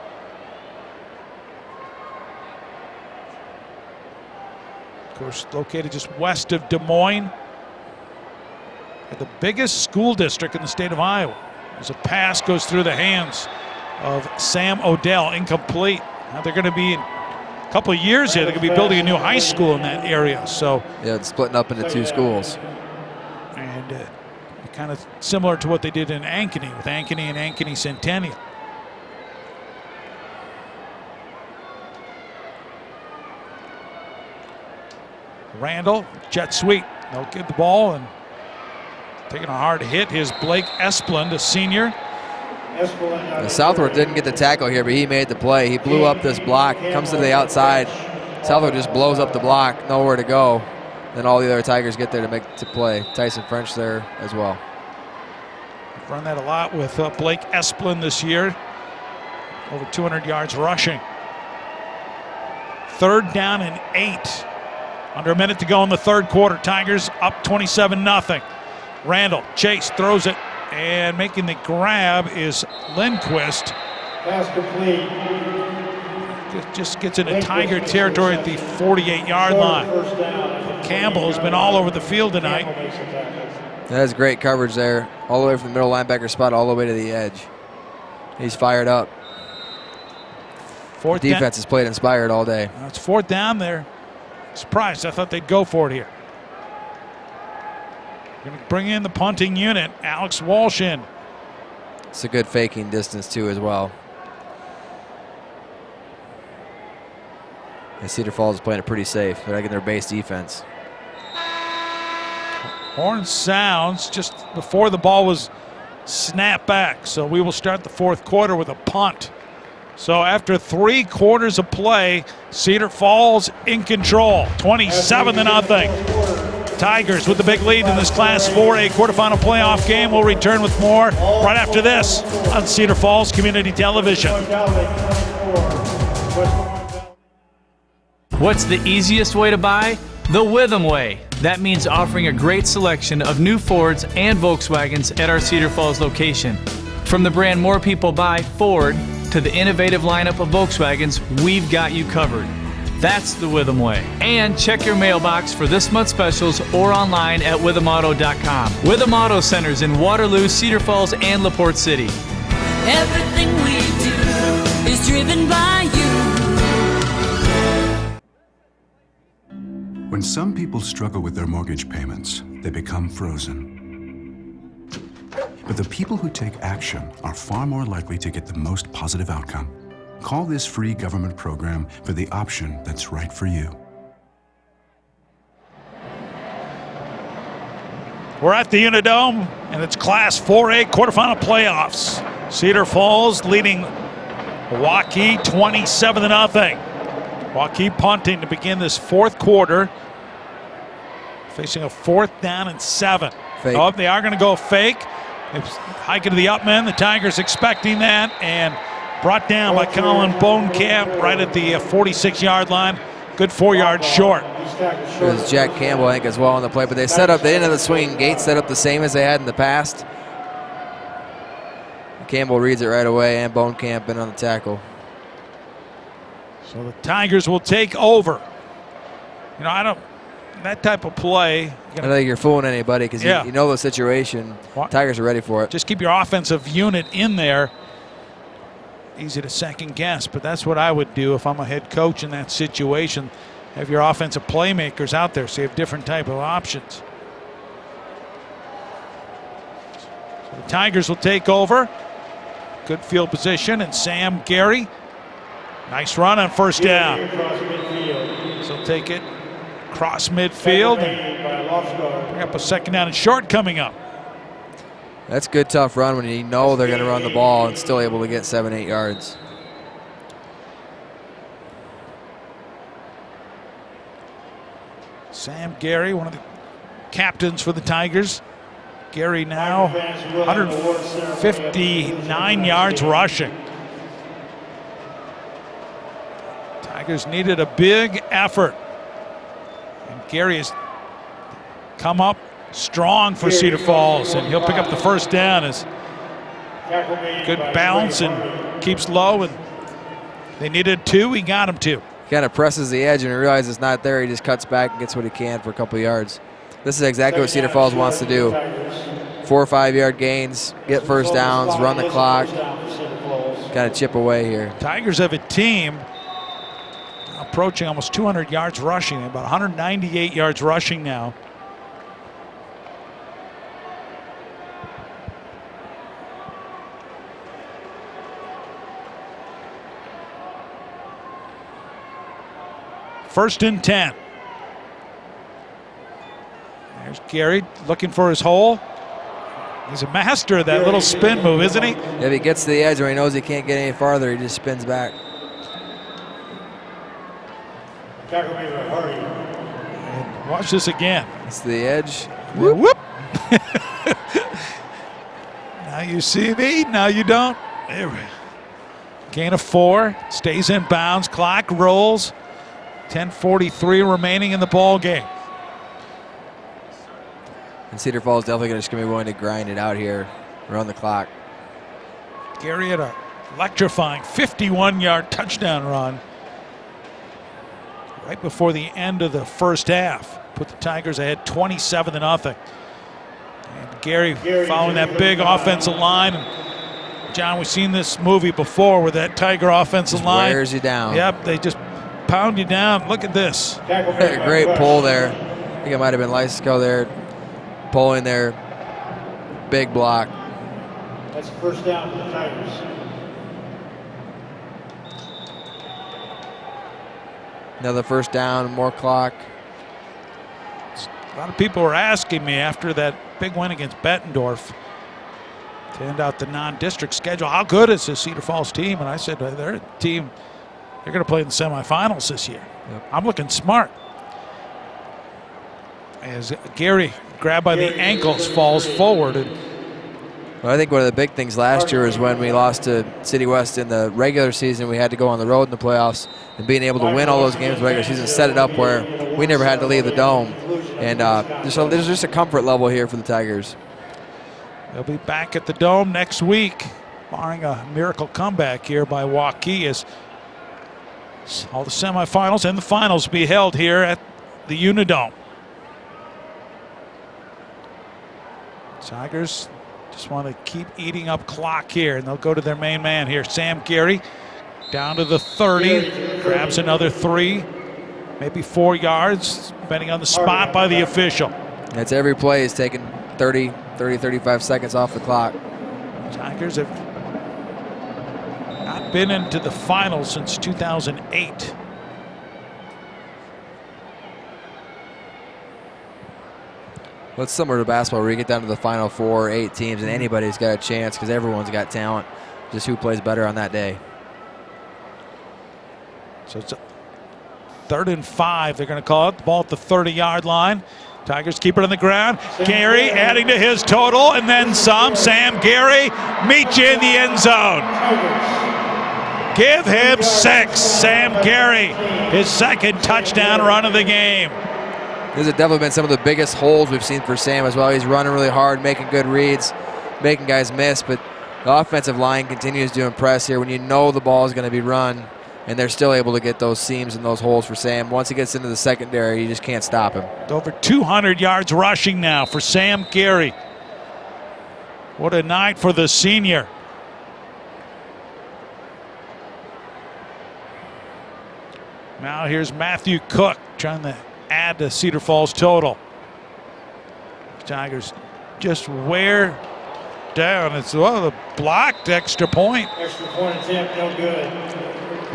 Of course, located just west of Des Moines, the biggest school district in the state of Iowa. As a pass goes through the hands of Sam Odell, incomplete. Now they're going to be in a couple of years here. They're going to be building a new high school in that area. So yeah, it's splitting up into 2 schools. And kind of similar to what they did in Ankeny with Ankeny and Ankeny Centennial. Randall, jet sweep. They'll give the ball, and taking a hard hit is Blake Esplund, a senior. Southworth didn't get the tackle here, but he made the play. He blew up this block, comes to the outside. Southworth just blows up the block, nowhere to go. Then all the other Tigers get there to play. Tyson French there as well. We've run that a lot with Blake Esplin this year. Over 200 yards rushing. 3rd down and 8. Under a minute to go in the third quarter. Tigers up 27-0. Randall, Chase throws it, and making the grab is Lindquist. Pass complete. Just gets into Tiger territory at the 48-yard line. Campbell has been all over the field tonight. That is great coverage there, all the way from the middle linebacker spot all the way to the edge. He's fired up. The defense has played inspired all day. It's 4th down there. Surprised. I thought they'd go for it here. Going to bring in the punting unit. Alex Walsh in. It's a good faking distance too as well. And Cedar Falls is playing it pretty safe. They're getting their base defense. Horn sounds just before the ball was snapped back. So we will start the fourth quarter with a punt. So after 3 quarters of play, Cedar Falls in control, 27-0. Tigers with the big lead in this Class 4A quarterfinal playoff game. We'll return with more right after this on Cedar Falls Community Television. What's the easiest way to buy? The Witham way. That means offering a great selection of new Fords and Volkswagens at our Cedar Falls location. From the brand more people buy, Ford, to the innovative lineup of Volkswagens, we've got you covered. That's the Witham way. And check your mailbox for this month's specials or online at withamauto.com. Witham Auto Centers in Waterloo, Cedar Falls, and LaPorte City. Everything we do is driven by you. When some people struggle with their mortgage payments, they become frozen. But the people who take action are far more likely to get the most positive outcome. Call this free government program for the option that's right for you. We're at the Unidome, and it's Class 4A quarterfinal playoffs. Cedar Falls leading Waukee 27-0. Waukee punting to begin this fourth quarter, facing a 4th down and 7. Fake. Oh, they are going to go fake. It's hiking to the up men. The Tigers expecting that, and brought down by Colin Bonecamp right at the 46-yard line. Good 4 yards short. It was Jack Campbell, I think, as well on the play. But they set up, they didn't have the swinging gate set up the same as they had in the past. Campbell reads it right away, and Bonecamp in on the tackle. So the Tigers will take over. You know, that type of play. I don't think you're fooling anybody because you know the situation. Tigers are ready for it. Just keep your offensive unit in there. Easy to second guess, but that's what I would do if I'm a head coach in that situation. Have your offensive playmakers out there so you have different type of options. So the Tigers will take over. Good field position, and Sam Gary. Nice run on first down. So take it across midfield and bring up a 2nd down and short coming up. That's a good, tough run when you know they're going to run the ball and still able to get 7-8 yards. Sam Gary, one of the captains for the Tigers. Gary now 159 yards rushing. Tigers needed a big effort. And Gary has come up strong for Cedar Falls, and he'll pick up the first down as good bounce and keeps low, and they needed 2, he got him 2. Kind of presses the edge and realizes it's not there. He just cuts back and gets what he can for a couple of yards. This is exactly what Cedar Falls wants to do. 4 or 5 yard gains, get first downs, run the clock, kind of chip away here. Tigers have a team approaching almost 200 yards rushing, about 198 yards rushing now. First and 10. There's Gary looking for his hole. He's a master of that little spin move, isn't he? If he gets to the edge where he knows he can't get any farther, he just spins back. And watch this again. It's the edge. Whoop. Whoop. Now you see me, now you don't. There we go. Gain of 4, stays in bounds, clock rolls. 10:43 remaining in the ball game. And Cedar Falls definitely just going to be willing to grind it out here, run the clock. Gary had a electrifying 51-yard touchdown run right before the end of the first half. Put the Tigers ahead 27-0. And Gary following that big offensive line. And John, we've seen this movie before where that Tiger offensive line wears you down. Yep, they just pound you down. Look at this. Great pull there. I think it might have been Lysico there, pulling there. Big block. That's first down for the Tigers. Another first down, more clock. A lot of people were asking me after that big win against Bettendorf to end out the non-district schedule, how good is this Cedar Falls team? And I said, they're a team, they're going to play in the semifinals this year. Yep. I'm looking smart. As Gary, grabbed by the ankles, falls forward. And well, I think one of the big things last year is when we lost to City West in the regular season, we had to go on the road in the playoffs, and being able to win all those games in the regular season set it up where we never had to leave the dome. And there's just a comfort level here for the Tigers. They'll be back at the Dome next week, barring a miracle comeback here by Waukee, as all the semifinals and the finals will be held here at the Unidome. Tigers just want to keep eating up clock here, and they'll go to their main man here. Sam Gary down to the 30, grabs another 3, maybe 4 yards, depending on the spot by the official. That's every play is taking 30, 35 seconds off the clock. Tigers have not been into the finals since 2008. Well, it's similar to basketball where you get down to the final 4 or 8 teams and anybody's got a chance because everyone's got talent. Just who plays better on that day. So it's 3rd and 5. They're going to call it. The ball at the 30-yard line. Tigers keep it on the ground. Gary adding to his total and then some. Sam Gary meet you in the end zone. Give him 6. Sam Gary, his 2nd touchdown run of the game. These have definitely been some of the biggest holes we've seen for Sam as well. He's running really hard, making good reads, making guys miss, but the offensive line continues to impress here when you know the ball is going to be run, and they're still able to get those seams and those holes for Sam. Once he gets into the secondary, you just can't stop him. Over 200 yards rushing now for Sam Gary. What a night for the senior. Now here's Matthew Cook trying to add to Cedar Falls total. Tigers just wear down. It's the blocked extra point. Extra point attempt, no good.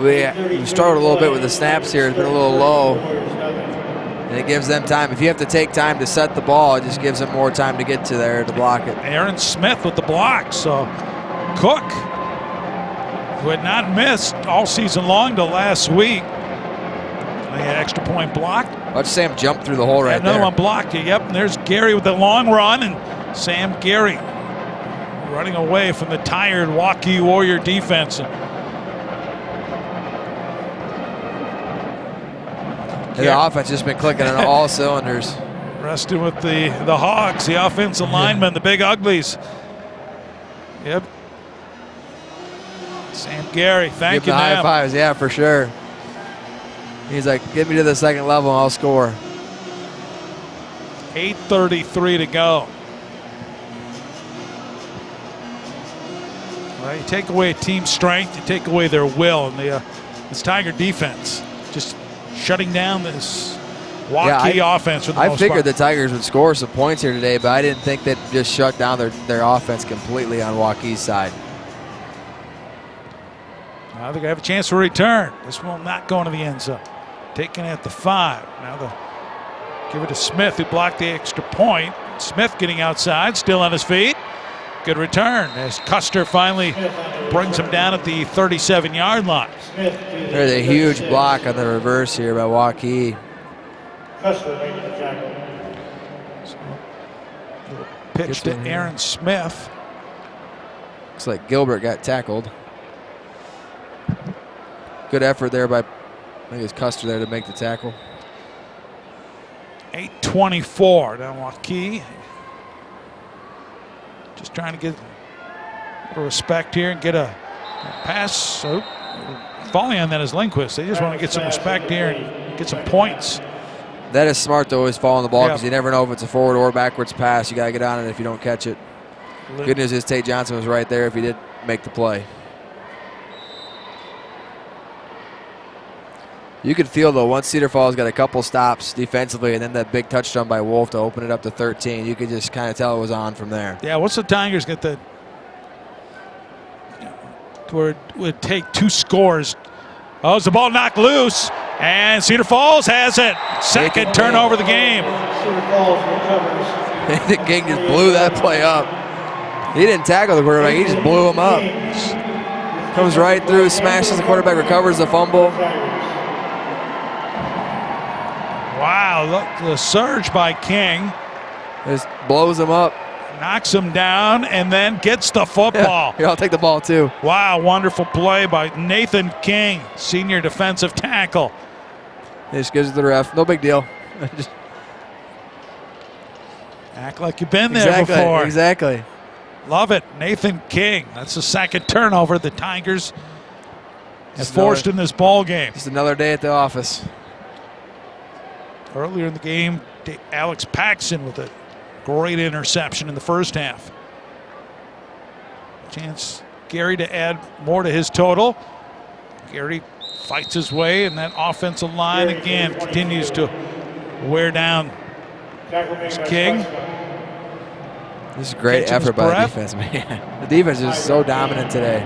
We struggled a little bit with the snaps here. It's been a little low. And it gives them time. If you have to take time to set the ball, it just gives them more time to get to there to block it. Aaron Smith with the block. So Cook, who had not missed all season long till last week, they had extra point blocked. Watch Sam jump through the hole right another there. One blocked. Yep, and there's Gary with the long run, and Sam Gary running away from the tired Waukee Warrior defense. The offense just been clicking on all cylinders. Resting with the Hogs, the offensive linemen, the big uglies. Yep. Sam Gary, thank you, high fives, yeah, for sure. He's like, get me to the second level and I'll score. 8:33 to go. Well, you take away team strength, you take away their will, and this Tiger defense just shutting down this Waukee offense for the most part. I figured the Tigers would score some points here today, but I didn't think they'd just shut down their offense completely on Waukee's side. Now they're going to have a chance for a return. This will not go into the end zone. Taken at the 5. Now they'll give it to Smith, who blocked the extra point. Smith getting outside, still on his feet. Good return as Custer finally brings him down at the 37-yard line. There's a huge block on the reverse here by Waukee. Custer making the tackle. Pitch to Aaron Smith. Looks like Gilbert got tackled. Good effort there by, I think it's Custer there to make the tackle. 8:24 down Waukee. Just trying to get a little respect here and get a pass. So, falling on that is Lindquist. They just want to get some respect here and get some points. That is smart to always fall on the ball because you never know if it's a forward or backwards pass. You got to get on it if you don't catch it. Good news is Tate Johnson was right there if he did make the play. You could feel, though, once Cedar Falls got a couple stops defensively and then that big touchdown by Wolf to open it up to 13, you could just kind of tell it was on from there. Yeah, once the Tigers get the, where it would take 2 scores. Oh, is the ball knocked loose? And Cedar Falls has it. Second turnover of the game. Cedar Falls recovers. The King just blew that play up. He didn't tackle the quarterback, he just blew him up. Comes right through, smashes the quarterback, recovers the fumble. Wow, look, the surge by King. Just blows him up. Knocks him down and then gets the football. Here, I'll take the ball too. Wow, wonderful play by Nathan King, senior defensive tackle. He just gives it to the ref. No big deal. Just act like you've been there before. Exactly. Love it. Nathan King. That's the second turnover the Tigers have forced in this ball game. Just another day at the office. Earlier in the game, Alex Paxson with a great interception in the first half. Chance Gary to add more to his total. Gary fights his way, and that offensive line again continues to wear down King. This is a great effort by the defense, man. The defense is so dominant today.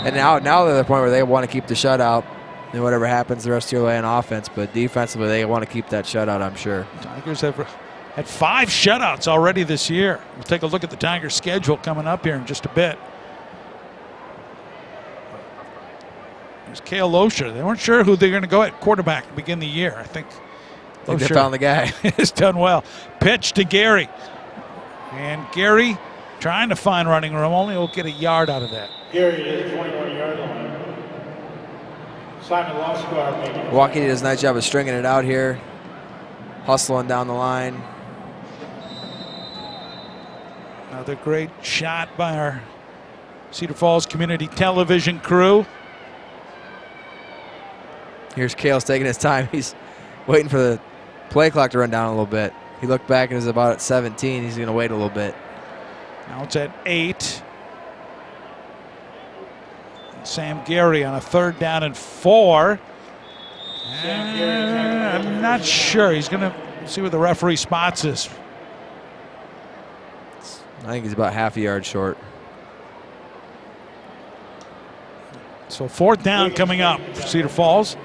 And now they're at the point where they want to keep the shutout. And whatever happens the rest of your way on offense, but defensively they want to keep that shutout, I'm sure. Tigers have had 5 shutouts already this year. We'll take a look at the Tigers' schedule coming up here in just a bit. There's Cale Losher. They weren't sure who they're going to go at quarterback to begin the year. I think they found the guy. Has done well. Pitch to Gary. And Gary trying to find running room. Only will get a yard out of that. Gary is 21-yard line. Simon Loscar making it. Waukee does a nice job of stringing it out here. Hustling down the line. Another great shot by our Cedar Falls Community Television crew. Here's Cale's taking his time. He's waiting for the play clock to run down a little bit. He looked back and is about at 17. He's going to wait a little bit. Now it's at 8. Sam Gary on a 3rd down and 4. I'm not sure. He's going to see where the referee spots this. I think he's about half a yard short. So 4th down coming up for Cedar Falls.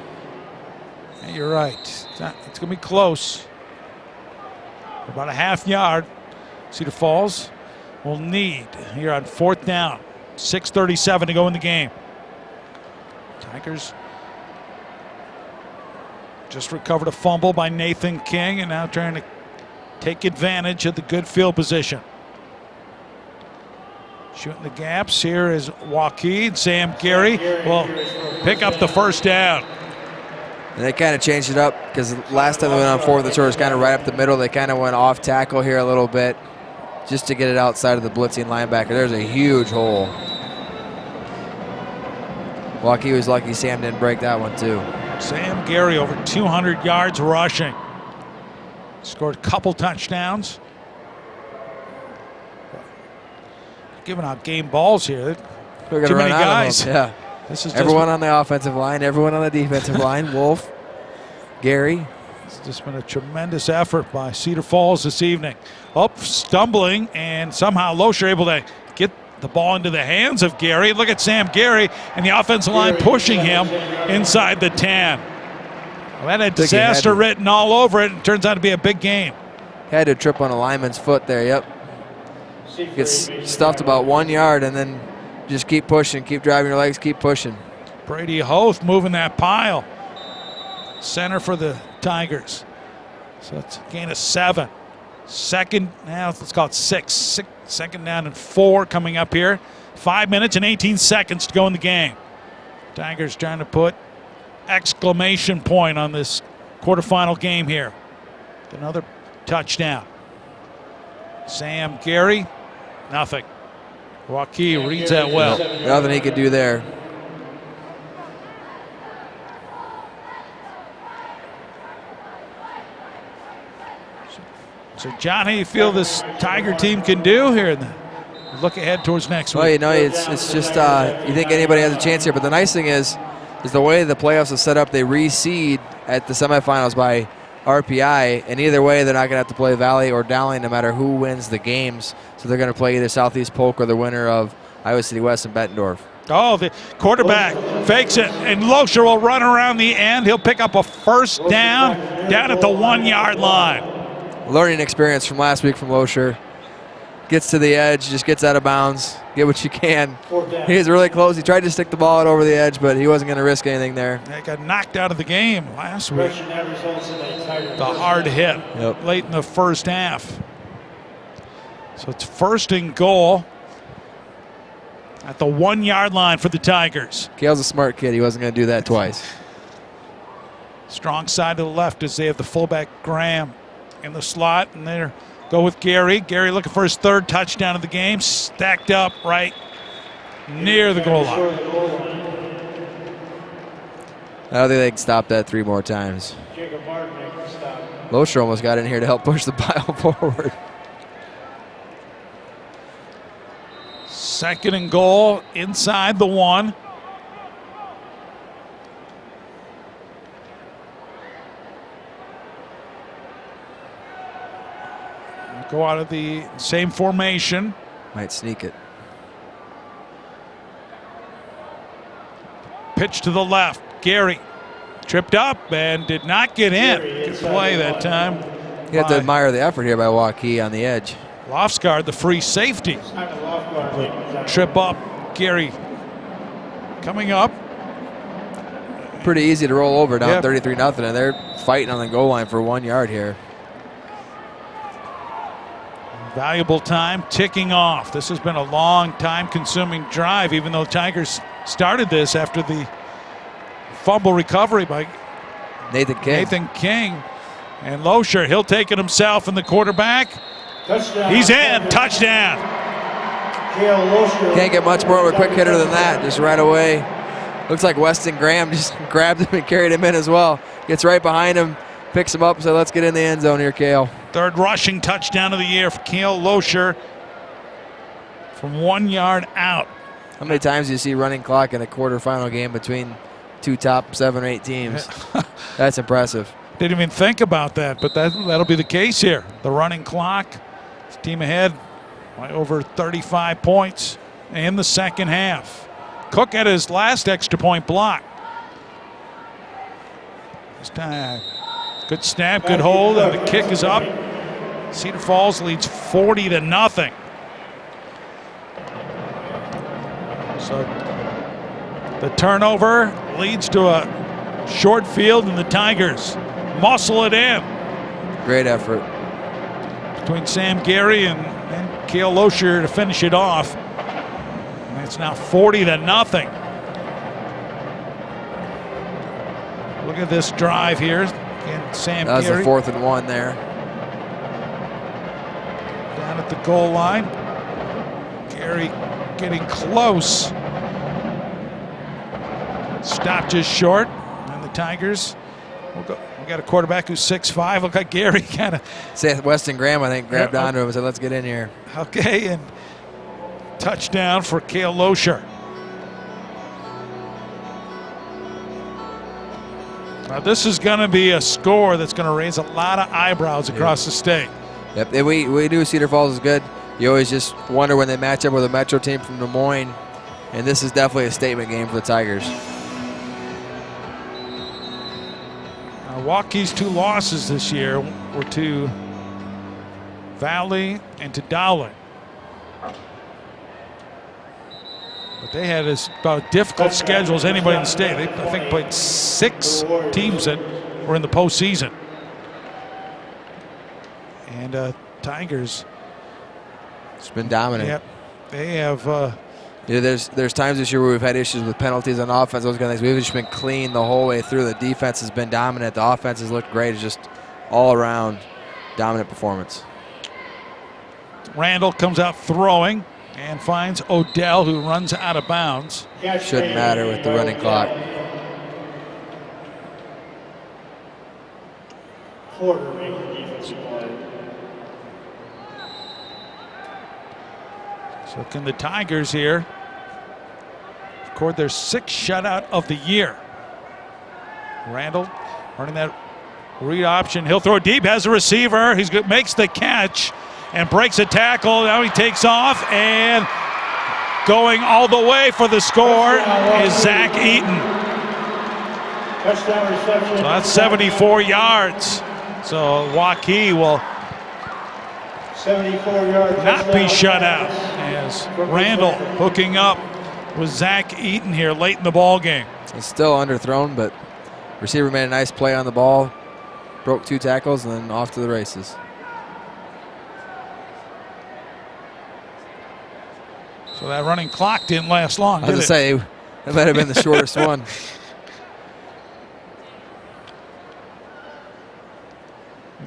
And you're right. It's going to be close. About a half yard. Cedar Falls will need here on 4th down. 6:37 to go in the game. Tigers just recovered a fumble by Nathan King and now trying to take advantage of the good field position. Shooting the gaps here is Waukee, and Sam Gary will pick up the 1st down. And they kind of changed it up because last time they went on 4th and short was kind of right up the middle. They kind of went off tackle here a little bit just to get it outside of the blitzing linebacker. There's a huge hole. Waukee was lucky Sam didn't break that one too. Sam Gary over 200 yards rushing. Scored a couple touchdowns. Giving out game balls here. We're Too gonna many run out guys. of them. Yeah. This is everyone on the offensive line, everyone on the defensive line. Wolf, Gary. It's just been a tremendous effort by Cedar Falls this evening. Up, stumbling, and somehow Losher able to get the ball into the hands of Gary. Look at Sam Gary and the offensive line pushing him inside the 10. Well, that had disaster written all over it. It turns out to be a big game. Had to trip on a lineman's foot there, yep. Gets stuffed about 1 yard, and then just keep pushing, keep driving your legs, keep pushing. Brady Hoth moving that pile. Center for the Tigers. So it's a gain of 7. Second, now let's call it 6. Second down and 4 coming up here. 5 minutes and 18 seconds to go in the game. Tigers trying to put exclamation point on this quarterfinal game here. Another touchdown. Sam Gary, nothing. Waukee reads that well. Nothing he could do there. So, John, how do you feel this Tiger team can do here? Look ahead towards next week. Well, you know, it's just you think anybody has a chance here, but the nice thing is the way the playoffs are set up, they reseed at the semifinals by RPI, and either way, they're not going to have to play Valley or Dowling no matter who wins the games. So they're going to play either Southeast Polk or the winner of Iowa City West and Bettendorf. Oh, the quarterback fakes it, and Loescher will run around the end. He'll pick up a first down at the 1 yard line. Learning experience from last week from Loescher. Gets to the edge, just gets out of bounds. Get what you can. He was really close. He tried to stick the ball out over the edge, but he wasn't going to risk anything there. They got knocked out of the game last week. The hard hit late in the first half. So it's first and goal at the 1 yard line for the Tigers. Kale's a smart kid. He wasn't going to do that twice. Strong side to the left as they have the fullback Graham in the slot, and they're go with Gary. Gary looking for his 3rd touchdown of the game. Stacked up right near the goal line. I don't think they can stop that 3 more times. Loescher almost got in here to help push the pile forward. Second and goal inside the 1. Go out of the same formation. Might sneak it. Pitch to the left. Gary tripped up and did not get in. Good play that time. You have to admire the effort here by Waukee on the edge. Lofsgaard, the free safety. Trip up. Gary coming up. Pretty easy to roll over down 33-0, and they're fighting on the goal line for 1 yard here. Valuable time ticking off. This has been a long time-consuming drive, even though Tigers started this after the fumble recovery by Nathan King. And Loescher, he'll take it himself, and the quarterback, he's in. Touchdown. Can't get much more of a quick hitter than that, just right away. Looks like Weston Graham just grabbed him and carried him in as well. Gets right behind him, picks him up, and said, let's get in the end zone here, Cale. 3rd rushing touchdown of the year for Cale Loescher from 1 yard out. How many times do you see running clock in a quarterfinal game between 2 top 7 or 8 teams? That's impressive. Didn't even think about that, but that'll be the case here. The running clock, team ahead by over 35 points in the second half. Cook had his last extra point block. This time, good snap, good hold, and the kick is up. Cedar Falls leads 40-0. So the turnover leads to a short field, and the Tigers muscle it in. Great effort between Sam Gary and Cale Loescher to finish it off. And it's now 40-0. Look at this drive here. Again, Sam That was Gary. the 4th and 1 there. Down at the goal line. Gary getting close. Stopped just short. And the Tigers will go. We got a quarterback who's 6'5". Look like Gary kind of. Weston Graham, I think, grabbed onto him and said, let's get in here. Okay, and touchdown for Cale Loescher. Now this is going to be a score that's going to raise a lot of eyebrows across the state. Yep, and we knew Cedar Falls is good. You always just wonder when they match up with a Metro team from Des Moines, and this is definitely a statement game for the Tigers. Waukee's 2 losses this year were to Valley and to Dowling. But they had about a difficult schedule as anybody in the state. They, I think, played 6 teams that were in the postseason. And Tigers. It's been dominant. Yep, they have. There's times this year where we've had issues with penalties on offense, those kind of things. We've just been clean the whole way through. The defense has been dominant. The offense has looked great. It's just all around dominant performance. Randall comes out throwing and finds Odell, who runs out of bounds. Shouldn't matter with the running clock. Porter making the defensive play. So can the Tigers here record their 6th shutout of the year? Randall running that read option. He'll throw deep, has a receiver. He makes the catch and breaks a tackle. Now he takes off, and going all the way for the score is Zach Eaton. Touchdown reception. So that's 74 yards. So Waukee will 74 yards. not be shut out as Randall hooking up with Zach Eaton here late in the ball game. It's still underthrown, but receiver made a nice play on the ball, broke 2 tackles, and then off to the races. So that running clock didn't last long, I did was it? going to say, that might have been the shortest one.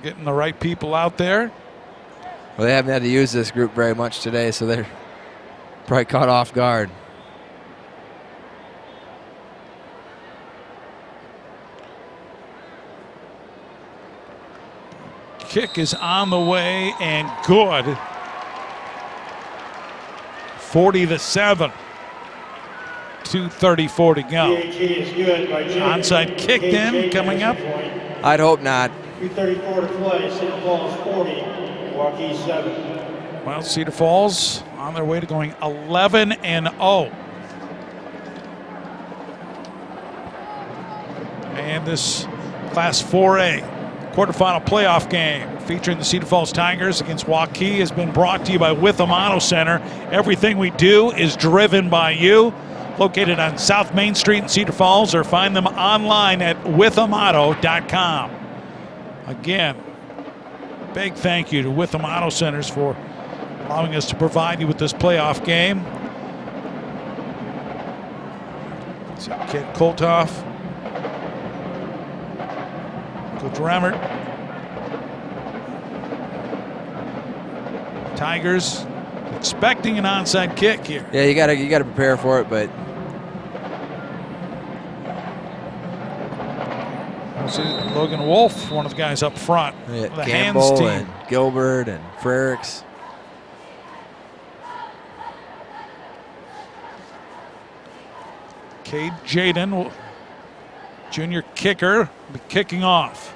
Getting the right people out there. Well, they haven't had to use this group very much today, so they're probably caught off guard. Kick is on the way and good. 40-7. 2:34 to go. Onside kick then coming up. I'd hope not. 2:34 to play. Cedar Falls 40, Waukee 7. Well, Cedar Falls on their way to going 11-0. And this Class 4A quarterfinal playoff game featuring the Cedar Falls Tigers against Waukee has been brought to you by Witham Auto Center. Everything we do is driven by you. Located on South Main Street in Cedar Falls, or find them online at withamauto.com. Again, big thank you to Witham Auto Centers for allowing us to provide you with this playoff game. So Kid Koltoff, Coach Remmert. Tigers expecting an onside kick here. Yeah, you gotta prepare for it, but Logan Wolf, one of the guys up front. yeah, The Campbell hands team. and Gilbert and Frericks. Cade Jaden, junior kicker, will be kicking off.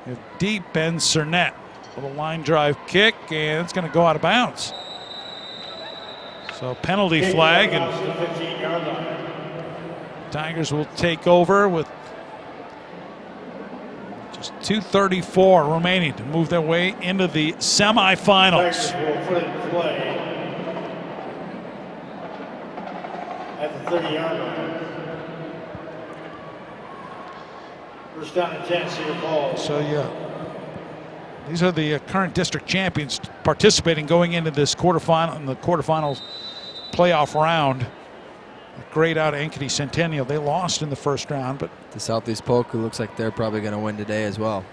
We have deep Ben Cernette with a line drive kick, and it's going to go out of bounds. So penalty flag, and Tigers will take over with just 2:34 remaining to move their way into the semifinals. Tigers will put it in play at the 30-yard line. First down and 10, Cedar Falls. So yeah, these are the current district champions participating going into this quarterfinal, in the quarterfinals playoff round. Great out of Ankeny Centennial. They lost in the first round, but The Southeast Polk, who looks like they're probably going to win today as well.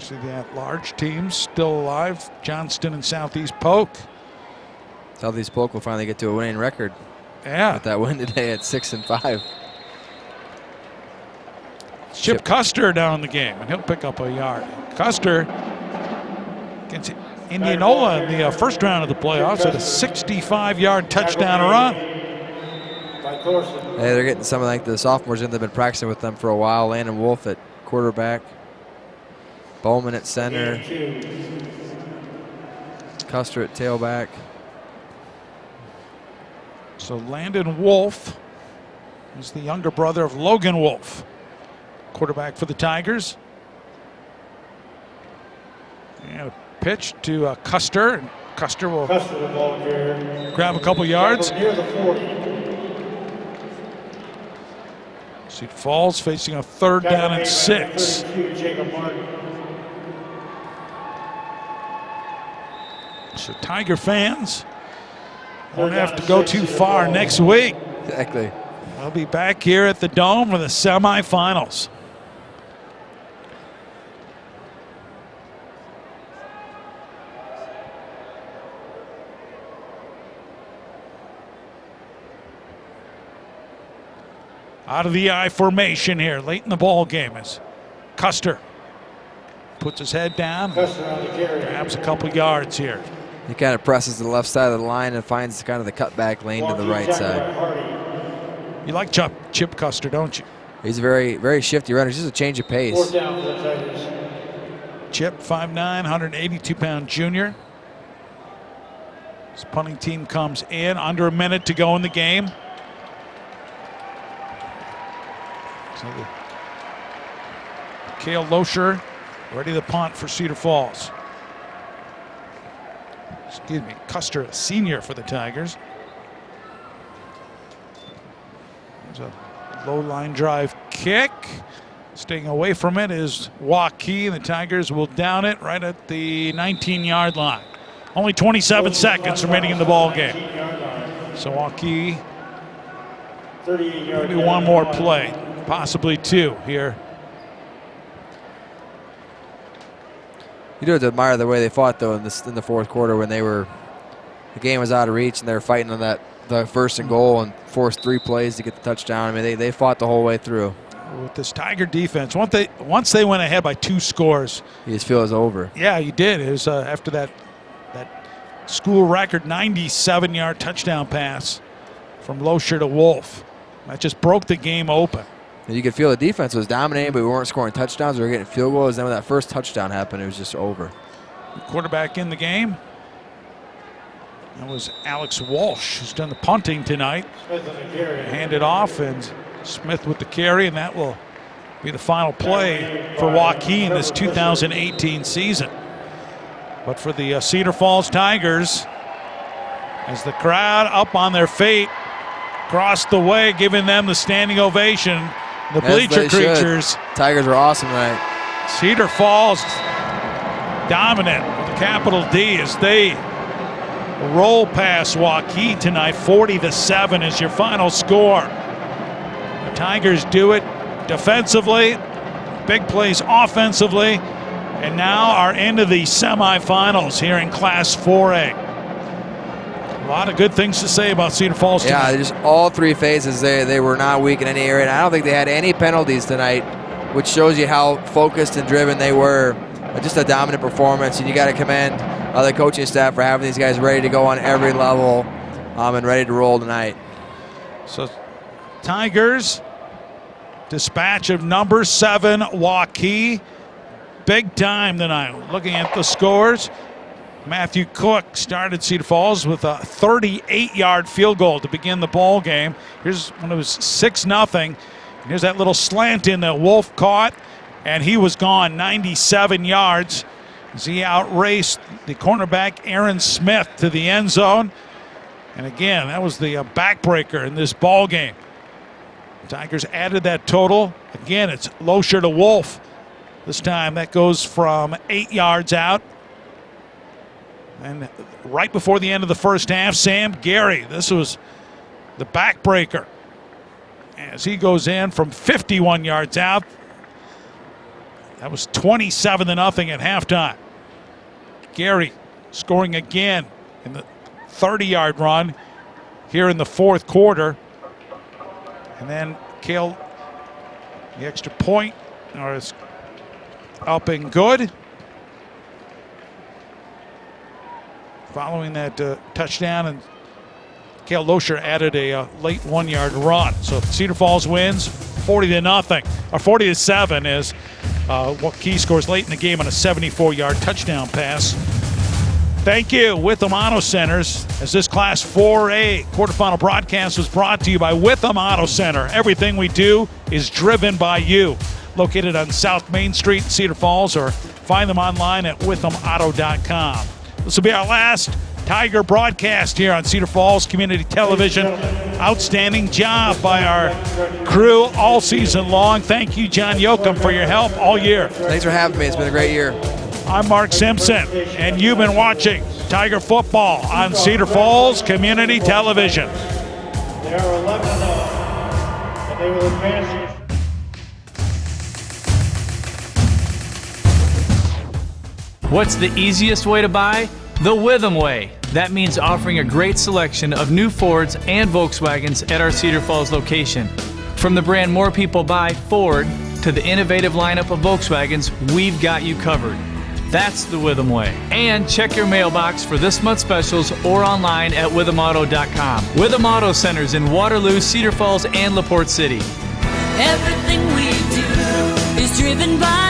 see the at-large teams still alive. Johnston and Southeast Polk. Southeast Polk will finally get to a winning record Yeah. with that win today at 6-5. Chip Custer down in the game, and he'll pick up a yard. Custer against Indianola in the first round of the playoffs at a 65-yard touchdown run. Hey, they're getting some of like the sophomores in. They've been practicing with them for a while. Landon Wolf at quarterback. Bowman at center. Custer at tailback. So Landon Wolf is the younger brother of Logan Wolf, quarterback for the Tigers. And a pitch to Custer. And Custer will Custer, the ball carrier. grab a couple yards. Near the 40. Cedar Falls facing a 3rd down and 6. 32, Jacob Martin. So Tiger fans won't have to go too far next week. Exactly. They'll be back here at the Dome for the semifinals. Out of the I formation here, late in the ball game, as Custer puts his head down, grabs a couple yards here. He kind of presses to the left side of the line and finds kind of the cutback lane to the right side. You like Chip Custer, don't you? He's a very, very shifty runner. It's just a change of pace. 4th down for the Tigers. Chip, 5'9", 182-pound junior. His punting team comes in, under a minute to go in the game. So Cale Loescher ready to punt for Cedar Falls. Excuse me, Custer, a senior for the Tigers. There's a low line drive kick. Staying away from it is Waukee, and the Tigers will down it right at the 19-yard line. Only 27 seconds remaining in the ball game. So Waukee, maybe one more play, possibly 2 here. You do have to admire the way they fought though in the 4th quarter when the game was out of reach and they were fighting on the 1st and goal and forced 3 plays to get the touchdown. I mean, they fought the whole way through. With this Tiger defense, once they went ahead by 2 scores, you just feel it was over. Yeah, you did. It was after that school record 97-yard touchdown pass from Loescher to Wolf. That just broke the game open. And you could feel the defense was dominating, but we weren't scoring touchdowns. We were getting field goals. Then when that first touchdown happened, it was just over. Quarterback in the game. That was Alex Walsh, who's done the punting tonight. Hand it off, and Smith with the carry, and that will be the final play for Waukee in this 2018 season. But for the Cedar Falls Tigers, as the crowd up on their feet, across the way, giving them the standing ovation. The bleacher creatures. Tigers were awesome tonight. Cedar Falls dominant with a capital D as they roll past Waukee tonight. 40-7 is your final score. The Tigers do it defensively, big plays offensively, and now are into the semifinals here in Class 4A. A lot of good things to say about Cedar Falls tonight. Yeah, just all 3 phases, they were not weak in any area. And I don't think they had any penalties tonight, which shows you how focused and driven they were. Just a dominant performance, and you got to commend the coaching staff for having these guys ready to go on every level and ready to roll tonight. So Tigers dispatch of number 7 Waukee. Big time tonight. Looking at the scores, Matthew Cook started Cedar Falls with a 38-yard field goal to begin the ball game. Here's when it was 6-0. Here's that little slant in that Wolf caught, and he was gone 97 yards as he outraced the cornerback Aaron Smith to the end zone. And again, that was the backbreaker in this ball game. Tigers added that total. Again, it's Loescher to Wolf. This time that goes from 8 yards out. And right before the end of the first half, Sam Gary, this was the backbreaker, as he goes in from 51 yards out. That was 27-0 at halftime. Gary scoring again in the 30-yard run here in the 4th quarter. And then Cale, the extra point, is up and good. Following that touchdown, and Cale Loescher added a late 1-yard run. So Cedar Falls wins 40-0, or 40-7 as Waukee scores late in the game on a 74-yard touchdown pass. Thank you, Witham Auto Centers, as this Class 4A quarterfinal broadcast was brought to you by Witham Auto Center. Everything we do is driven by you. Located on South Main Street in Cedar Falls, or Find them online at withamauto.com. This will be our last Tiger broadcast here on Cedar Falls Community Television. Outstanding job by our crew all season long. Thank you, John Yoakum, for your help all year. Thanks for having me. It's been a great year. I'm Mark Simpson, and you've been watching Tiger football on Cedar Falls Community Television. They are 11-0, and they will advance. What's the easiest way to buy? The Witham way. That means offering a great selection of new Fords and Volkswagens at our Cedar Falls location. From the brand more people buy, Ford, to the innovative lineup of Volkswagens, we've got you covered. That's the Witham way. And check your mailbox for this month's specials or online at withamauto.com. Witham Auto Centers in Waterloo, Cedar Falls, and LaPorte City. Everything we do is driven by